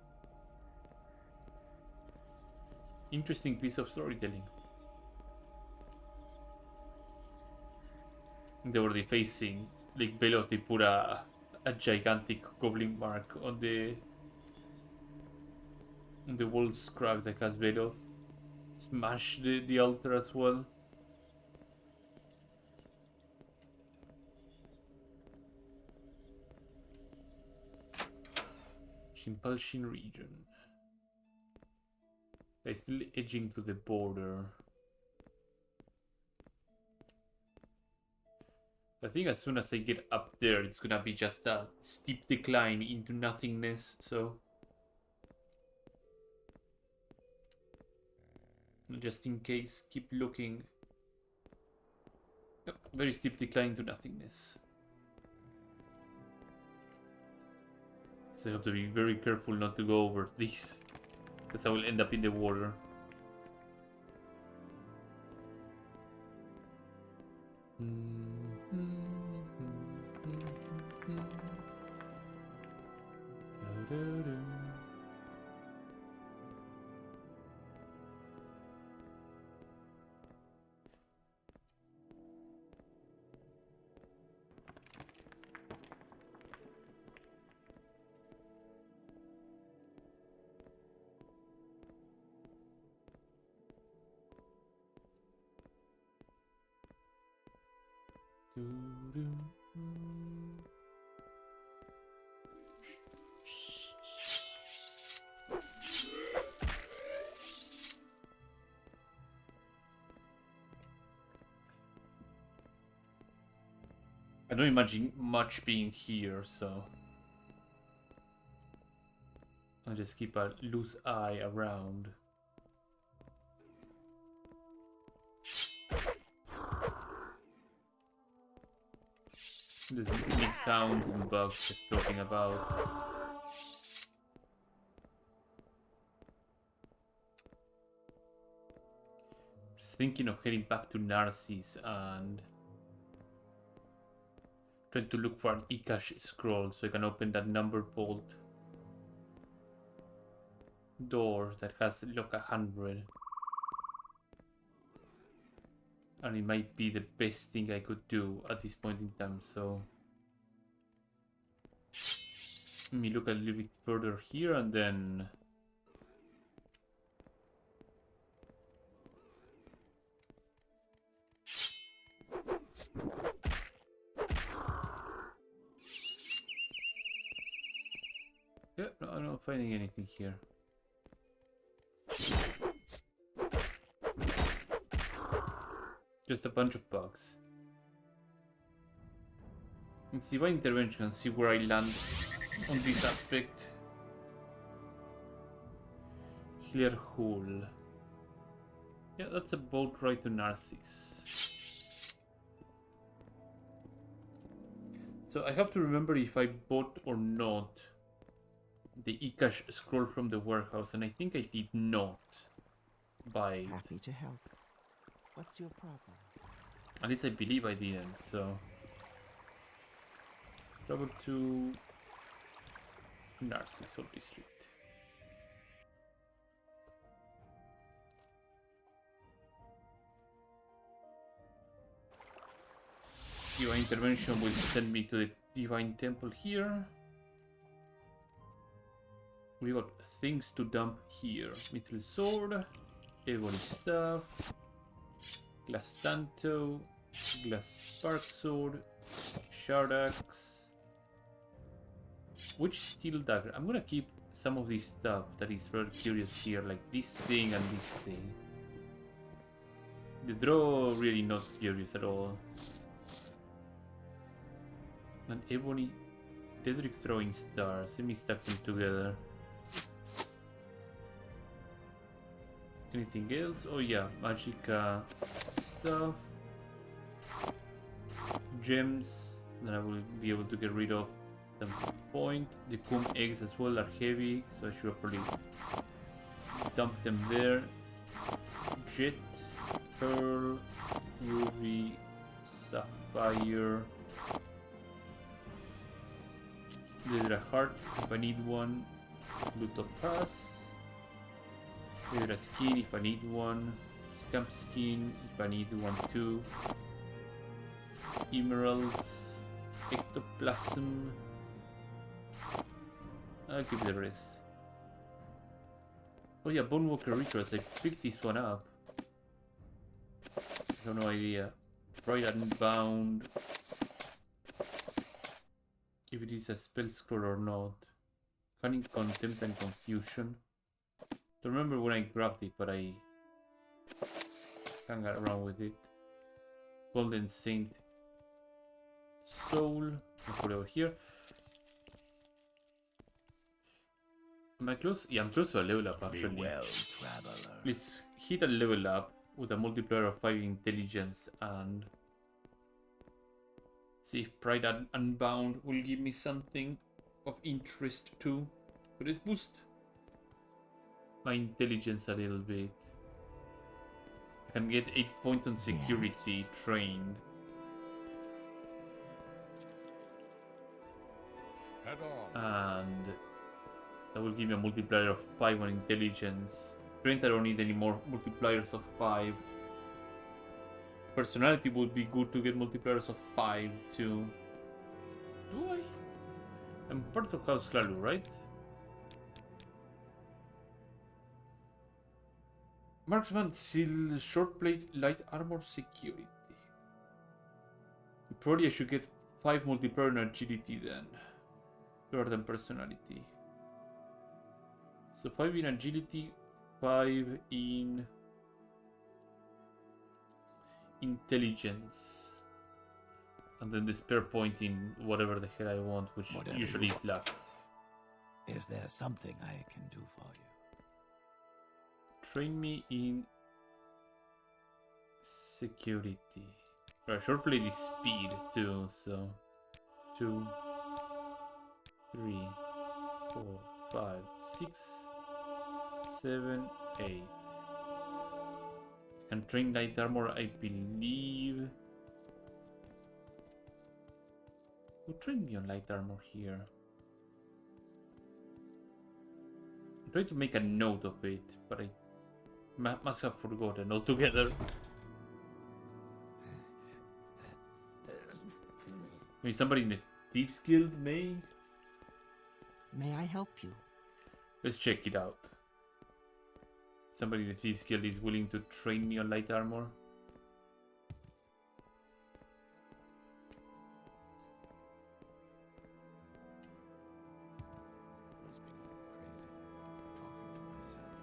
Interesting piece of storytelling. They were defacing Lake Belot. They put a gigantic goblin mark on the wall scrap that has Belot. Smash the altar as well. Impulsion region. They're still edging to the border. I think as soon as I get up there, it's gonna be just a steep decline into nothingness, so... just in case, keep looking. Yep, very steep decline to nothingness. So I have to be very careful not to go over this, because I will end up in the water. I don't imagine much being here, so I'll just keep a loose eye around. There's mixed sounds and bugs just floating about. Just thinking of heading back to Narcissus and trying to look for an Ikash scroll so I can open that number bolt door that has lock 100. And it might be the best thing I could do at this point in time, so... let me look a little bit further here and then... yeah, no, I'm not finding anything here. Just a bunch of bugs. It's divine intervention and see where I land on this aspect. Hillier Hull. Yeah, that's a boat ride to Narcissus. So I have to remember if I bought or not the Ikash scroll from the warehouse, and I think I did not buy it. Happy to help. What's your problem? At least I believe I didn't, so... travel to Narcissus District. Divine intervention will send me to the Divine Temple here. We got things to dump here. Mithril Sword, Ebony Staff, Glass Tanto, Glass Spark Sword, Shard Axe. Which Steel Dagger? I'm gonna keep some of this stuff that is very curious here, like this thing and this thing. The draw really not furious at all. An ebony Dedrick throwing stars. Let me stack them together. Anything else? Oh yeah, magic stuff. Gems. Then I will be able to get rid of them at some point. The comb eggs as well are heavy, so I should probably dump them there. Jet, pearl, ruby, sapphire. There's a heart if I need one. Blue topaz. There's a skin if I need one. Scamp skin if I need one too. Emeralds. Ectoplasm. I'll keep the rest. Oh yeah, Bonewalker Rituals. I picked this one up. I have no idea. Pride Unbound. If it is a spell scroll or not. Cunning, Contempt, and Confusion. Don't remember when I grabbed it, but I can't get around with it. Golden Saint Soul. I'll put it over here. Am I close? Yeah, I'm close to a level up actually. Be well, traveler. Let's hit a level up with a multiplier of 5 intelligence and see if Pride Unbound will give me something of interest too. But let's boost my intelligence a little bit. I can get 8 points on security trained. Head on. And that will give me a multiplier of 5 on intelligence. Strength, I don't need any more multipliers of 5. Personality would be good to get multipliers of 5 too. Do I? I'm part of House Lalu, right? Marksman, Seal, Short Plate, Light Armor, Security. Probably I should get 5 multiplier in Agility then, rather than Personality. So 5 in Agility, 5 in Intelligence, and then the spare point in whatever the hell I want, which Whatever usually you is luck. Is there something I can do for you? Train me in security. Right, short plate is speed too, so 2, 3, 4, 5, 6, 7, 8. Can train light armor, I believe. Who trained me on light armor here? I'm trying to make a note of it, but I must have forgotten altogether. Maybe somebody in the Thieves Guild may? May I help you? Let's check it out. Somebody in the Thieves Guild is willing to train me on light armor. Must be going crazy. Talking to myself,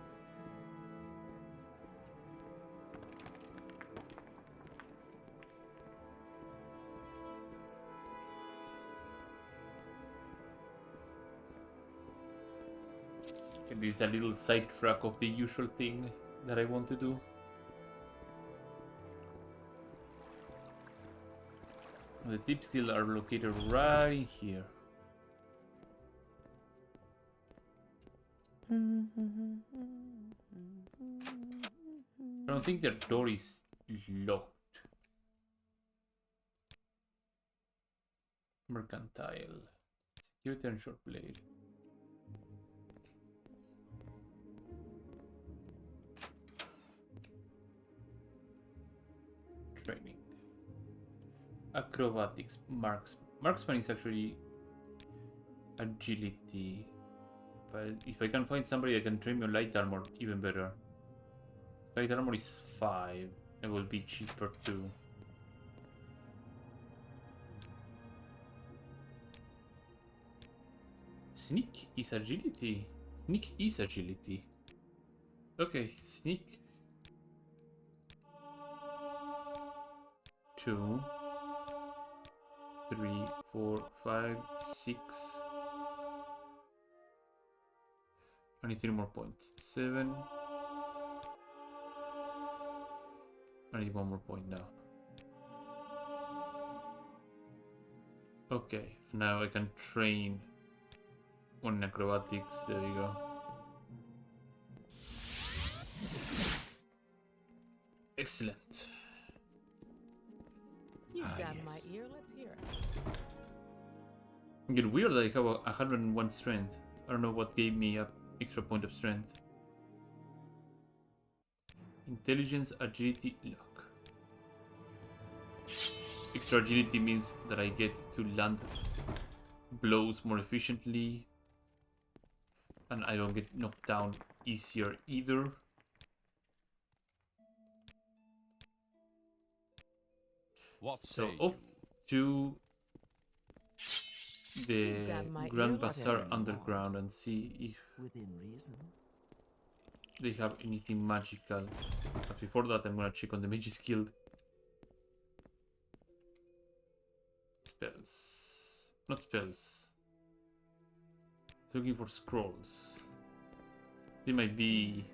It is a little sidetrack of the usual thing that I want to do. The Thieves Guild are located right in here. I don't think their door is locked. Mercantile. Security and short blade. Training. Acrobatics. Marksman is actually agility. But if I can find somebody that can train me on light armor, even better. Light armor is 5. It will be cheaper too. Sneak is agility. Sneak is agility. Okay, sneak. 2, 3, 4, 5, 6. I need 3 more points. 7. I need 1 more point now. Okay, now I can train one in acrobatics. There you go. Excellent. You've Ah, got yes. my ear. Let's hear it. Get weird that I have 101 strength. I don't know what gave me an extra point of strength. Intelligence, agility, luck. Extra agility means that I get to land blows more efficiently. And I don't get knocked down easier either. What So say off to the You've got my Grand ear, Bazaar whatever you underground want. and see if Within reason. they have anything magical. But before that, I'm gonna check on the Mage's Guild. Spells. Not spells. Looking for scrolls. They might be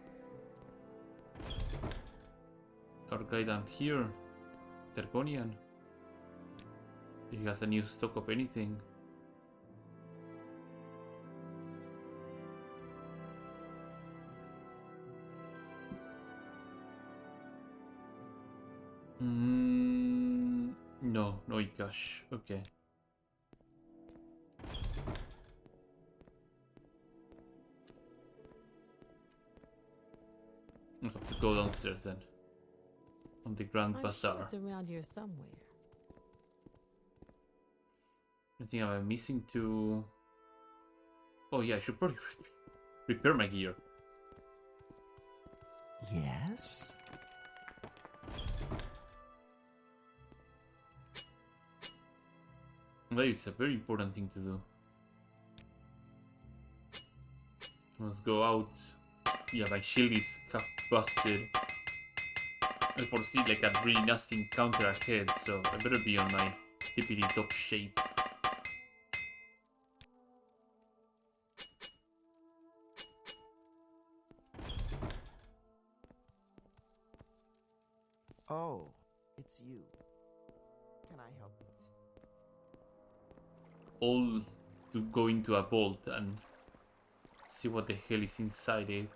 our guy down here, Tergonian. If he has a new stock of anything. No, no Ikash. Okay. I'll have to go downstairs then. On the Grand I'm Bazaar. sure it's around here somewhere. Anything I'm missing to... Oh yeah, I should probably repair my gear. Yes? That is a very important thing to do. I must go out. Yeah, my shield is half busted. I foresee like a really nasty encounter ahead, so I better be on my tippity top shape. Oh, it's you. Can I help? All to go into a vault and see what the hell is inside it.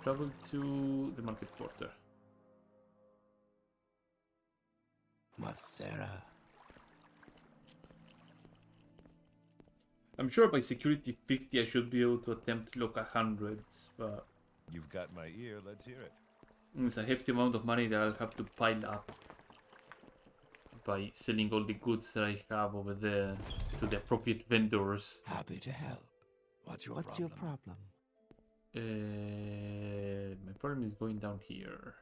Travel to the market quarter. Matsera. I'm sure by security 50 I should be able to attempt lock 100, but You've got my ear, let's hear it. it's a hefty amount of money that I'll have to pile up by selling all the goods that I have over there to the appropriate vendors. Happy to help. What's your What's problem? your problem? My problem is going down here.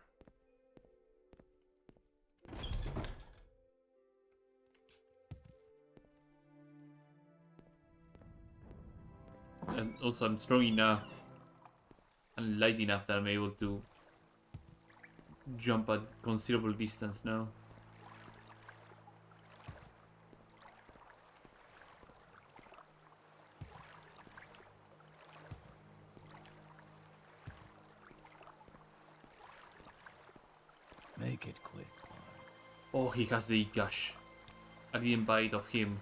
And also I'm strong enough and light enough that I'm able to jump at considerable distance now. Make it quick. Oh, he has the Ikash. I didn't buy it of him.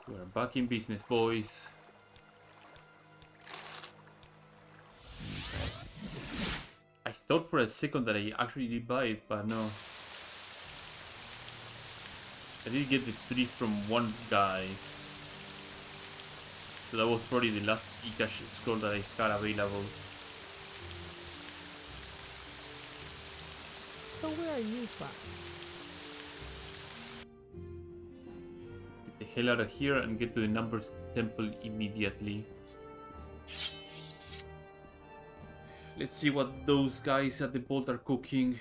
We're back in business, boys. I thought for a second that I actually did buy it, but no. I did get the 3 from one guy. So that was probably the last Ikash scroll that I had available. So where are you from? Get the hell out of here and get to the Numbers Temple immediately. Let's see what those guys at the vault are cooking.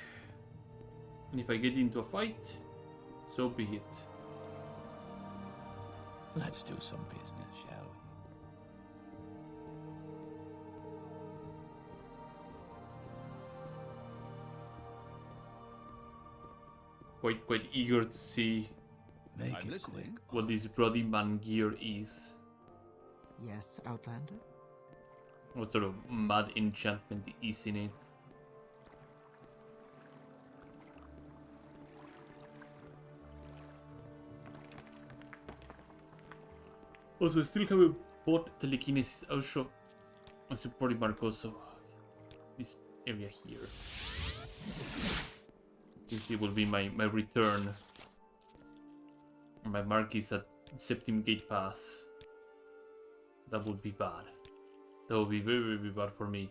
And if I get into a fight, so be it. Let's do some business, shall we? quite eager to see Make I'm it listening. quick. what this Ruddy Man gear is. Yes, Outlander? What sort of mad enchantment is in it. Also, I still haven't bought telekinesis. I'll show a supporting mark also. This area here. This will be my return. My mark is at Septim Gate Pass. That would be bad. That would be very, very bad for me.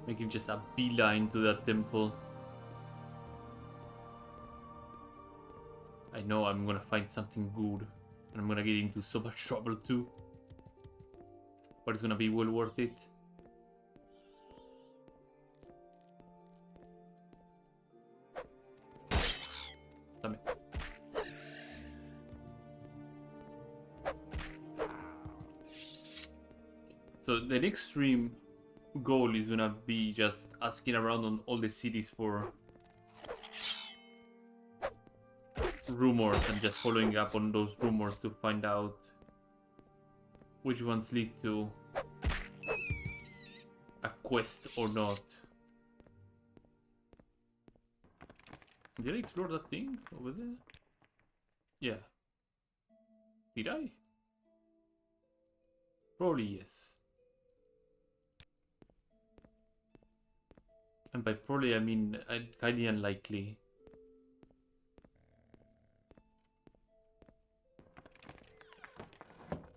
Making just a beeline to that temple. I know I'm gonna find something good. And I'm gonna get into so much trouble too. But it's gonna be well worth it. Damn it. So the next stream goal is gonna be just asking around on all the cities for rumors and just following up on those rumors to find out which ones lead to a quest or not. Did I explore that thing over there? Yeah. Did I? Probably yes. And by probably I mean highly unlikely.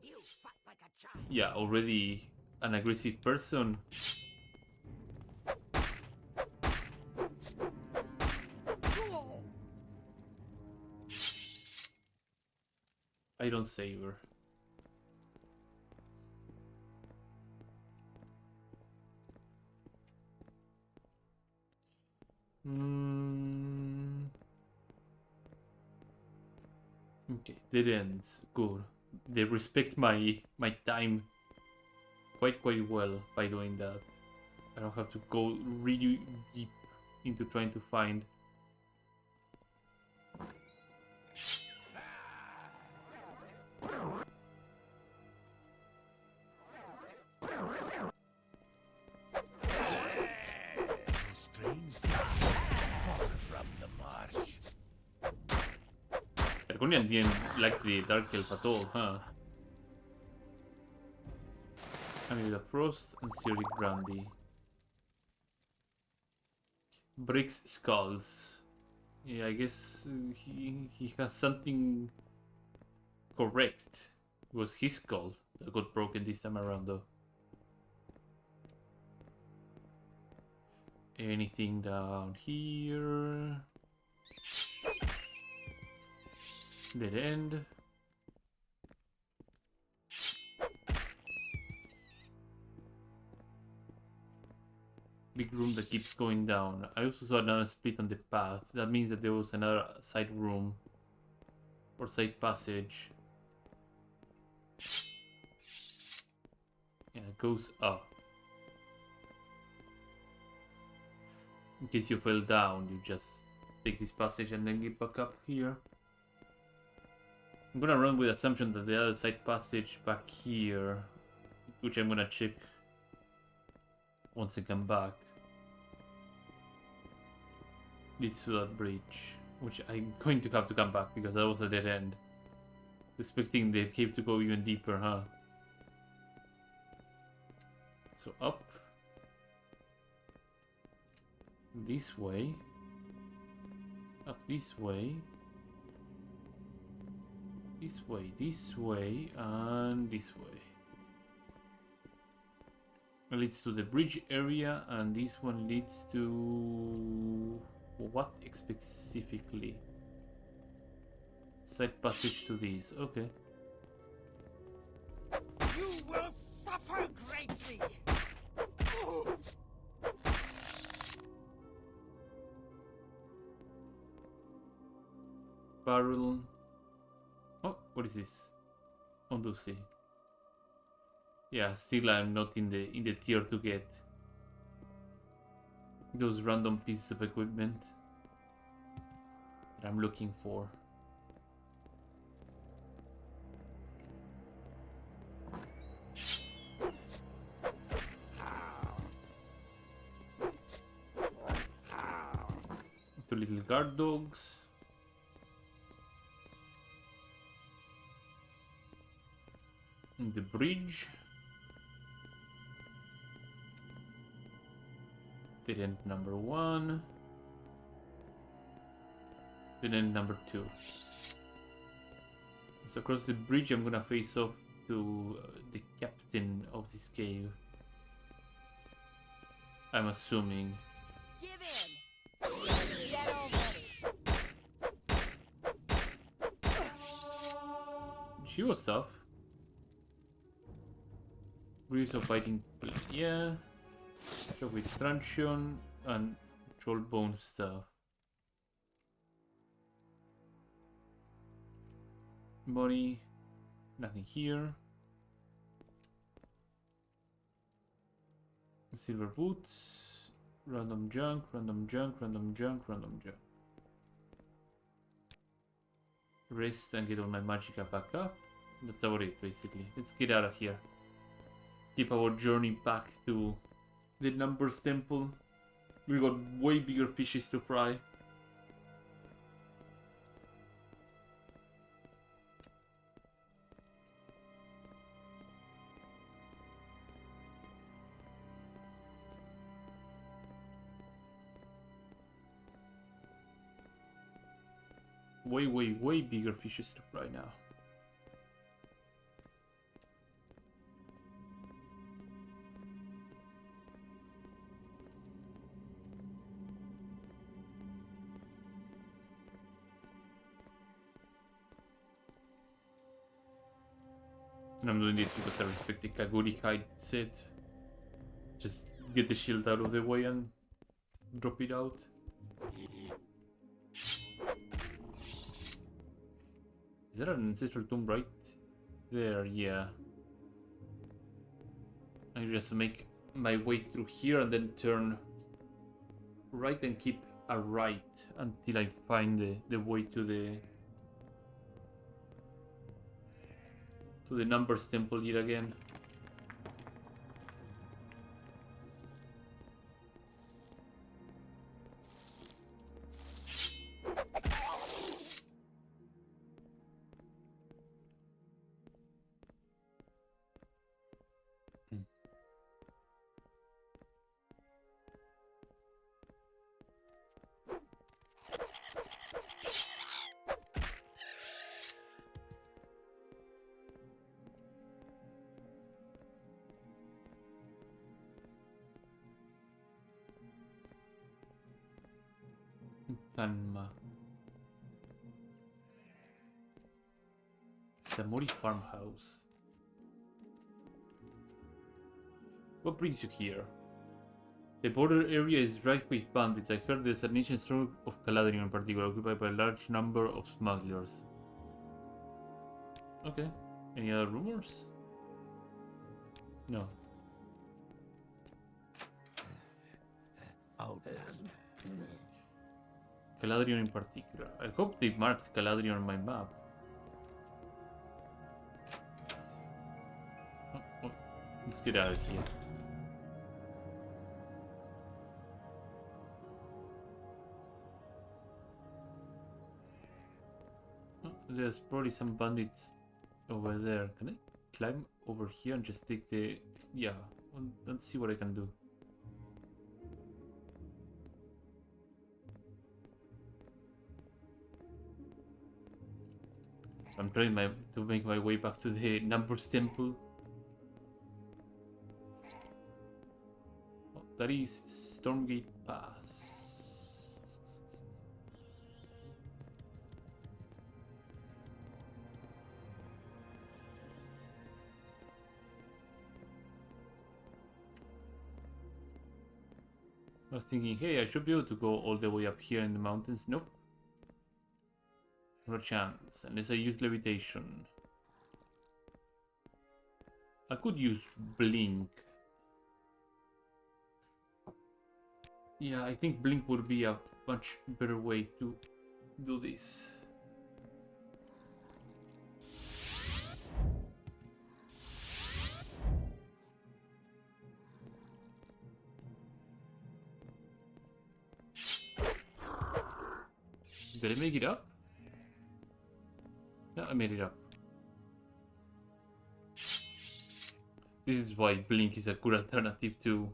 You fight like a child. Yeah, already an aggressive person. I don't savor. Okay, dead ends. Good. They respect my time quite well by doing that. I don't have to go really deep into trying to find. Strange far from the marsh. Draconian didn't like the Dark Elf at all, huh? Maybe the Frost and Cyric Brandy. Breaks skulls. Yeah, I guess he has something correct. It was his skull that got broken this time around, though. Anything down here? Dead end. Big room that keeps going down. I also saw another split on the path. That means that there was another side room or side passage. Yeah, it goes up. In case you fell down, you just take this passage and then get back up here. I'm gonna run with the assumption that the other side passage back here, which I'm gonna check once I come back, leads to that bridge, which I'm going to have to come back because that was a dead end. Expecting the cave to go even deeper, huh? So up. This way. Up this way. This way, and this way. It leads to the bridge area, and this one leads to... what specifically? Side passage to this, okay. You will suffer greatly. Barrel. Oh, what is this? Ondusi. Yeah, still I'm not in the tier to get those random pieces of equipment that I'm looking for. Two little guard dogs. The bridge. Dead end number 1. Dead end number 2. So across the bridge I'm gonna face off to the captain of this cave. I'm assuming. Give in! Get already! She was tough. Greaves of fighting, yeah. Shock with truncheon and troll bone stuff. Money, nothing here. Silver boots, random junk, random junk, random junk, random junk. Rest and get all my magicka back up. That's about it, basically. Let's get out of here. Keep our journey back to the Numbers Temple. We got way bigger fishes to fry. Way bigger fishes to fry now. And I'm doing this because I respect the Kaguri hide set. Just get the shield out of the way and drop it out. Is there an ancestral tomb right there? Yeah. I just make my way through here and then turn right and keep a right until I find the way to the Numbers Temple yet again. Tanma. Samori farmhouse. What brings you here? The border area is rife with bandits. I heard there's an ancient store of Caladrion in particular, occupied by a large number of smugglers. Okay. Any other rumors? No. Outpost. Caladrion in particular. I hope they marked Caladrion on my map. Oh, let's get out of here. Oh, there's probably some bandits over there. Can I climb over here and just take the... Yeah, let's see what I can do. I'm trying to make my way back to the Numbers Temple. Oh, that is Stormgate Pass. I was thinking, hey, I should be able to go all the way up here in the mountains. Nope. No chance, unless I use levitation. I could use blink. Yeah, I think blink would be a much better way to do this. Did I make it up? Yeah, I made it up. This is why blink is a good alternative to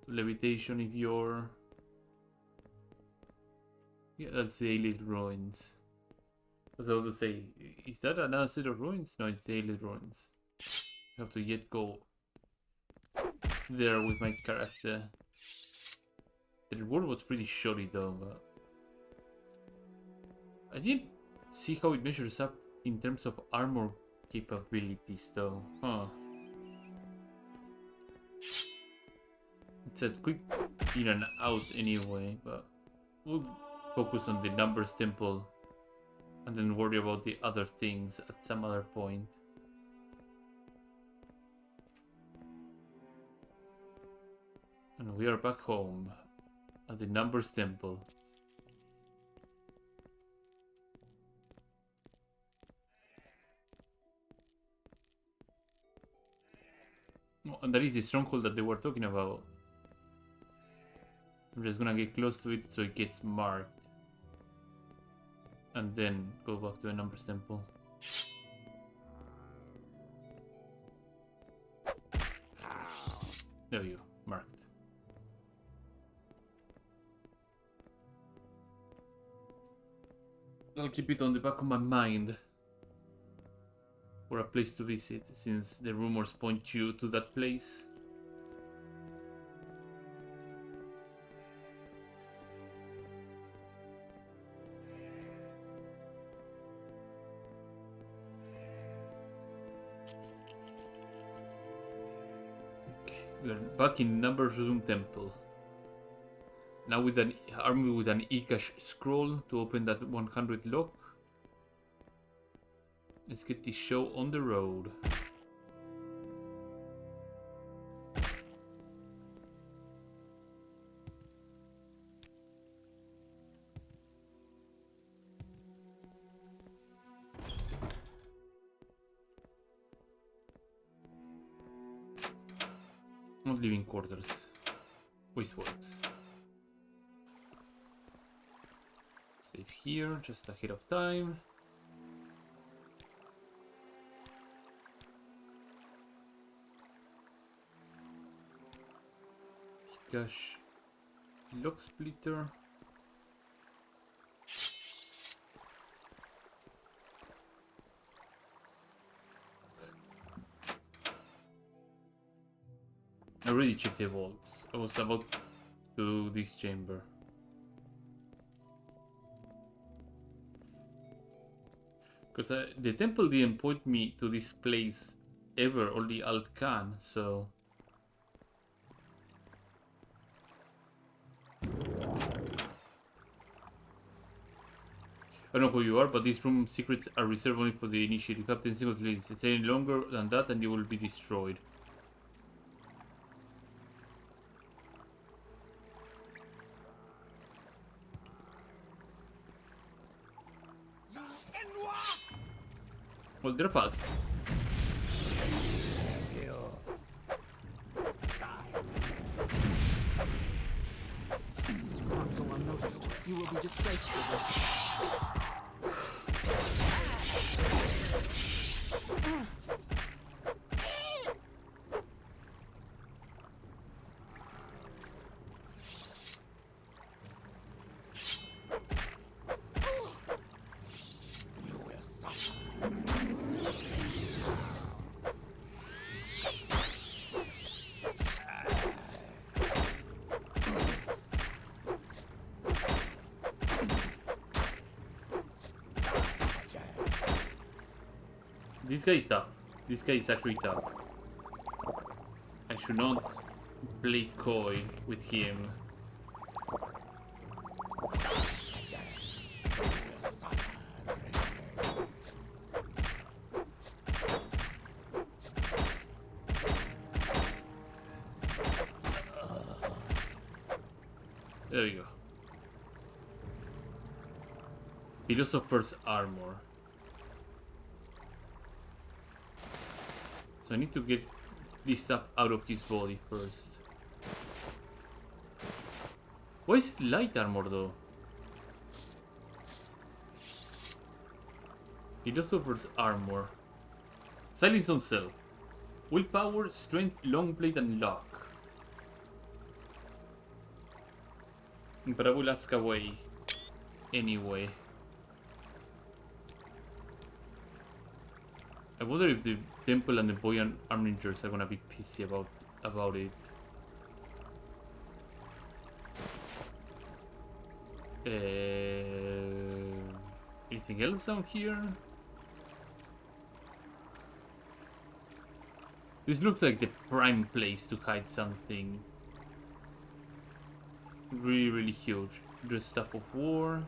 levitation if you're... Yeah, that's the Elite Ruins. I was about to say, is that another set of ruins? No, it's the Elite Ruins. I have to yet go there with my character. The reward was pretty shoddy though, but... I didn't see how it measures up in terms of armor capabilities though, huh? It's a quick in and out anyway, but we'll focus on the Numbers Temple and then worry about the other things at some other point. And we are back home at the Numbers Temple. Oh, and that is the stronghold that they were talking about. I'm just gonna get close to it so it gets marked. And then go back to the Numbers Temple. There you go, marked. I'll keep it on the back of my mind for a place to visit, since the rumors point you to that place. Okay, we are back in Numbers Room Temple. Now with an armed with an e-cache scroll to open that 100 lock. Let's get this show on the road. Not living quarters. Wasteworks. Save here, just ahead of time. Gosh, lock splitter. I already checked the vaults. I was about to do this chamber. Because the temple didn't point me to this place ever, only Alt can, so... I don't know who you are, but these room secrets are reserved only for the initiated. Captain Single please. It's any longer than that and you will be destroyed. Well, they're fast. This will not go unnoticed. You will be disgraced for this. This guy is tough. This guy is actually tough. I should not play coy with him. There we go. Philosopher's armor. So I need to get this stuff out of his body first. Why is it light armor though? Philosopher's armor. Silence on self. Willpower, strength, long blade, and luck. But I will ask away anyway. I wonder if the temple and the boy and armingers are gonna be pissy about it. Anything else down here? This looks like the prime place to hide something really, really huge. The stuff of war.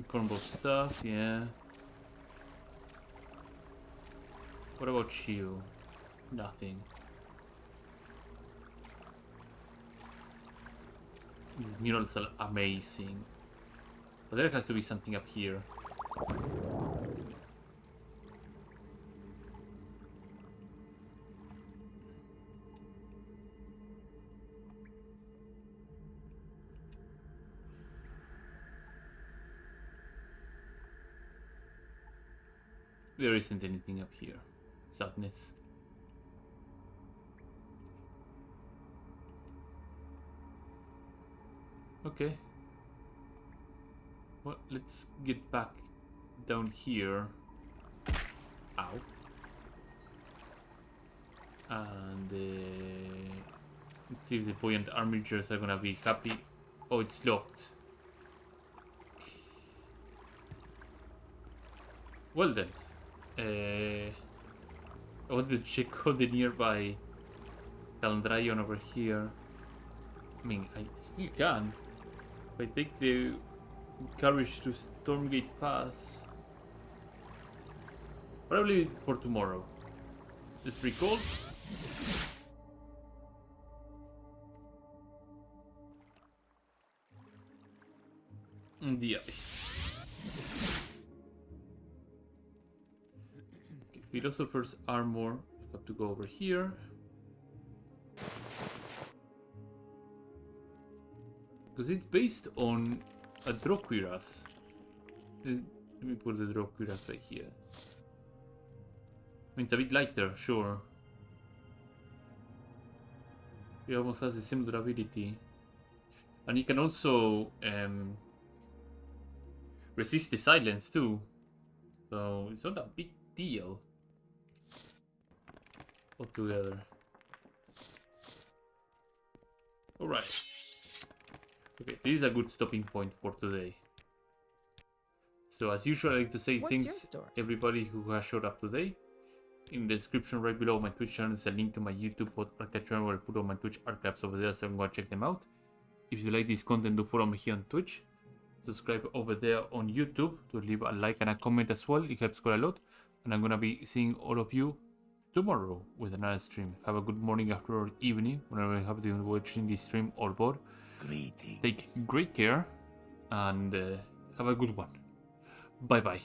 Combo stuff, yeah. What about you? Nothing. These murals are amazing. But there has to be something up here. There isn't anything up here. Sadness. Okay. Well, let's get back down here. Ow. And let's see if the buoyant armigers are gonna be happy. Oh, it's locked. Well then. I wanted to check all the nearby Calandrion over here. I mean, I still can. If I take the carriage to Stormgate Pass. Probably for tomorrow. It's pretty cold. And the eye. Philosopher's armor. Have to go over here. Because it's based on a Droquiras. Let me put the Droquiras right here. I mean, it's a bit lighter, sure. It almost has the same durability. And it can also resist the silence too. So it's not a big deal. Altogether. Alright. Okay, this is a good stopping point for today. So as usual, I like to say thanks everybody who has showed up today. In the description right below my Twitch channel is a link to my YouTube archive channel where I put all my Twitch archives over there, so you can go check them out. If you like this content, do follow me here on Twitch. Subscribe over there on YouTube to leave a like and a comment as well. It helps quite a lot. And I'm gonna be seeing all of you tomorrow with another stream. Have a good morning, afternoon, or evening whenever you have been watching this stream or board. Greetings. Take great care and have a good one. Bye bye.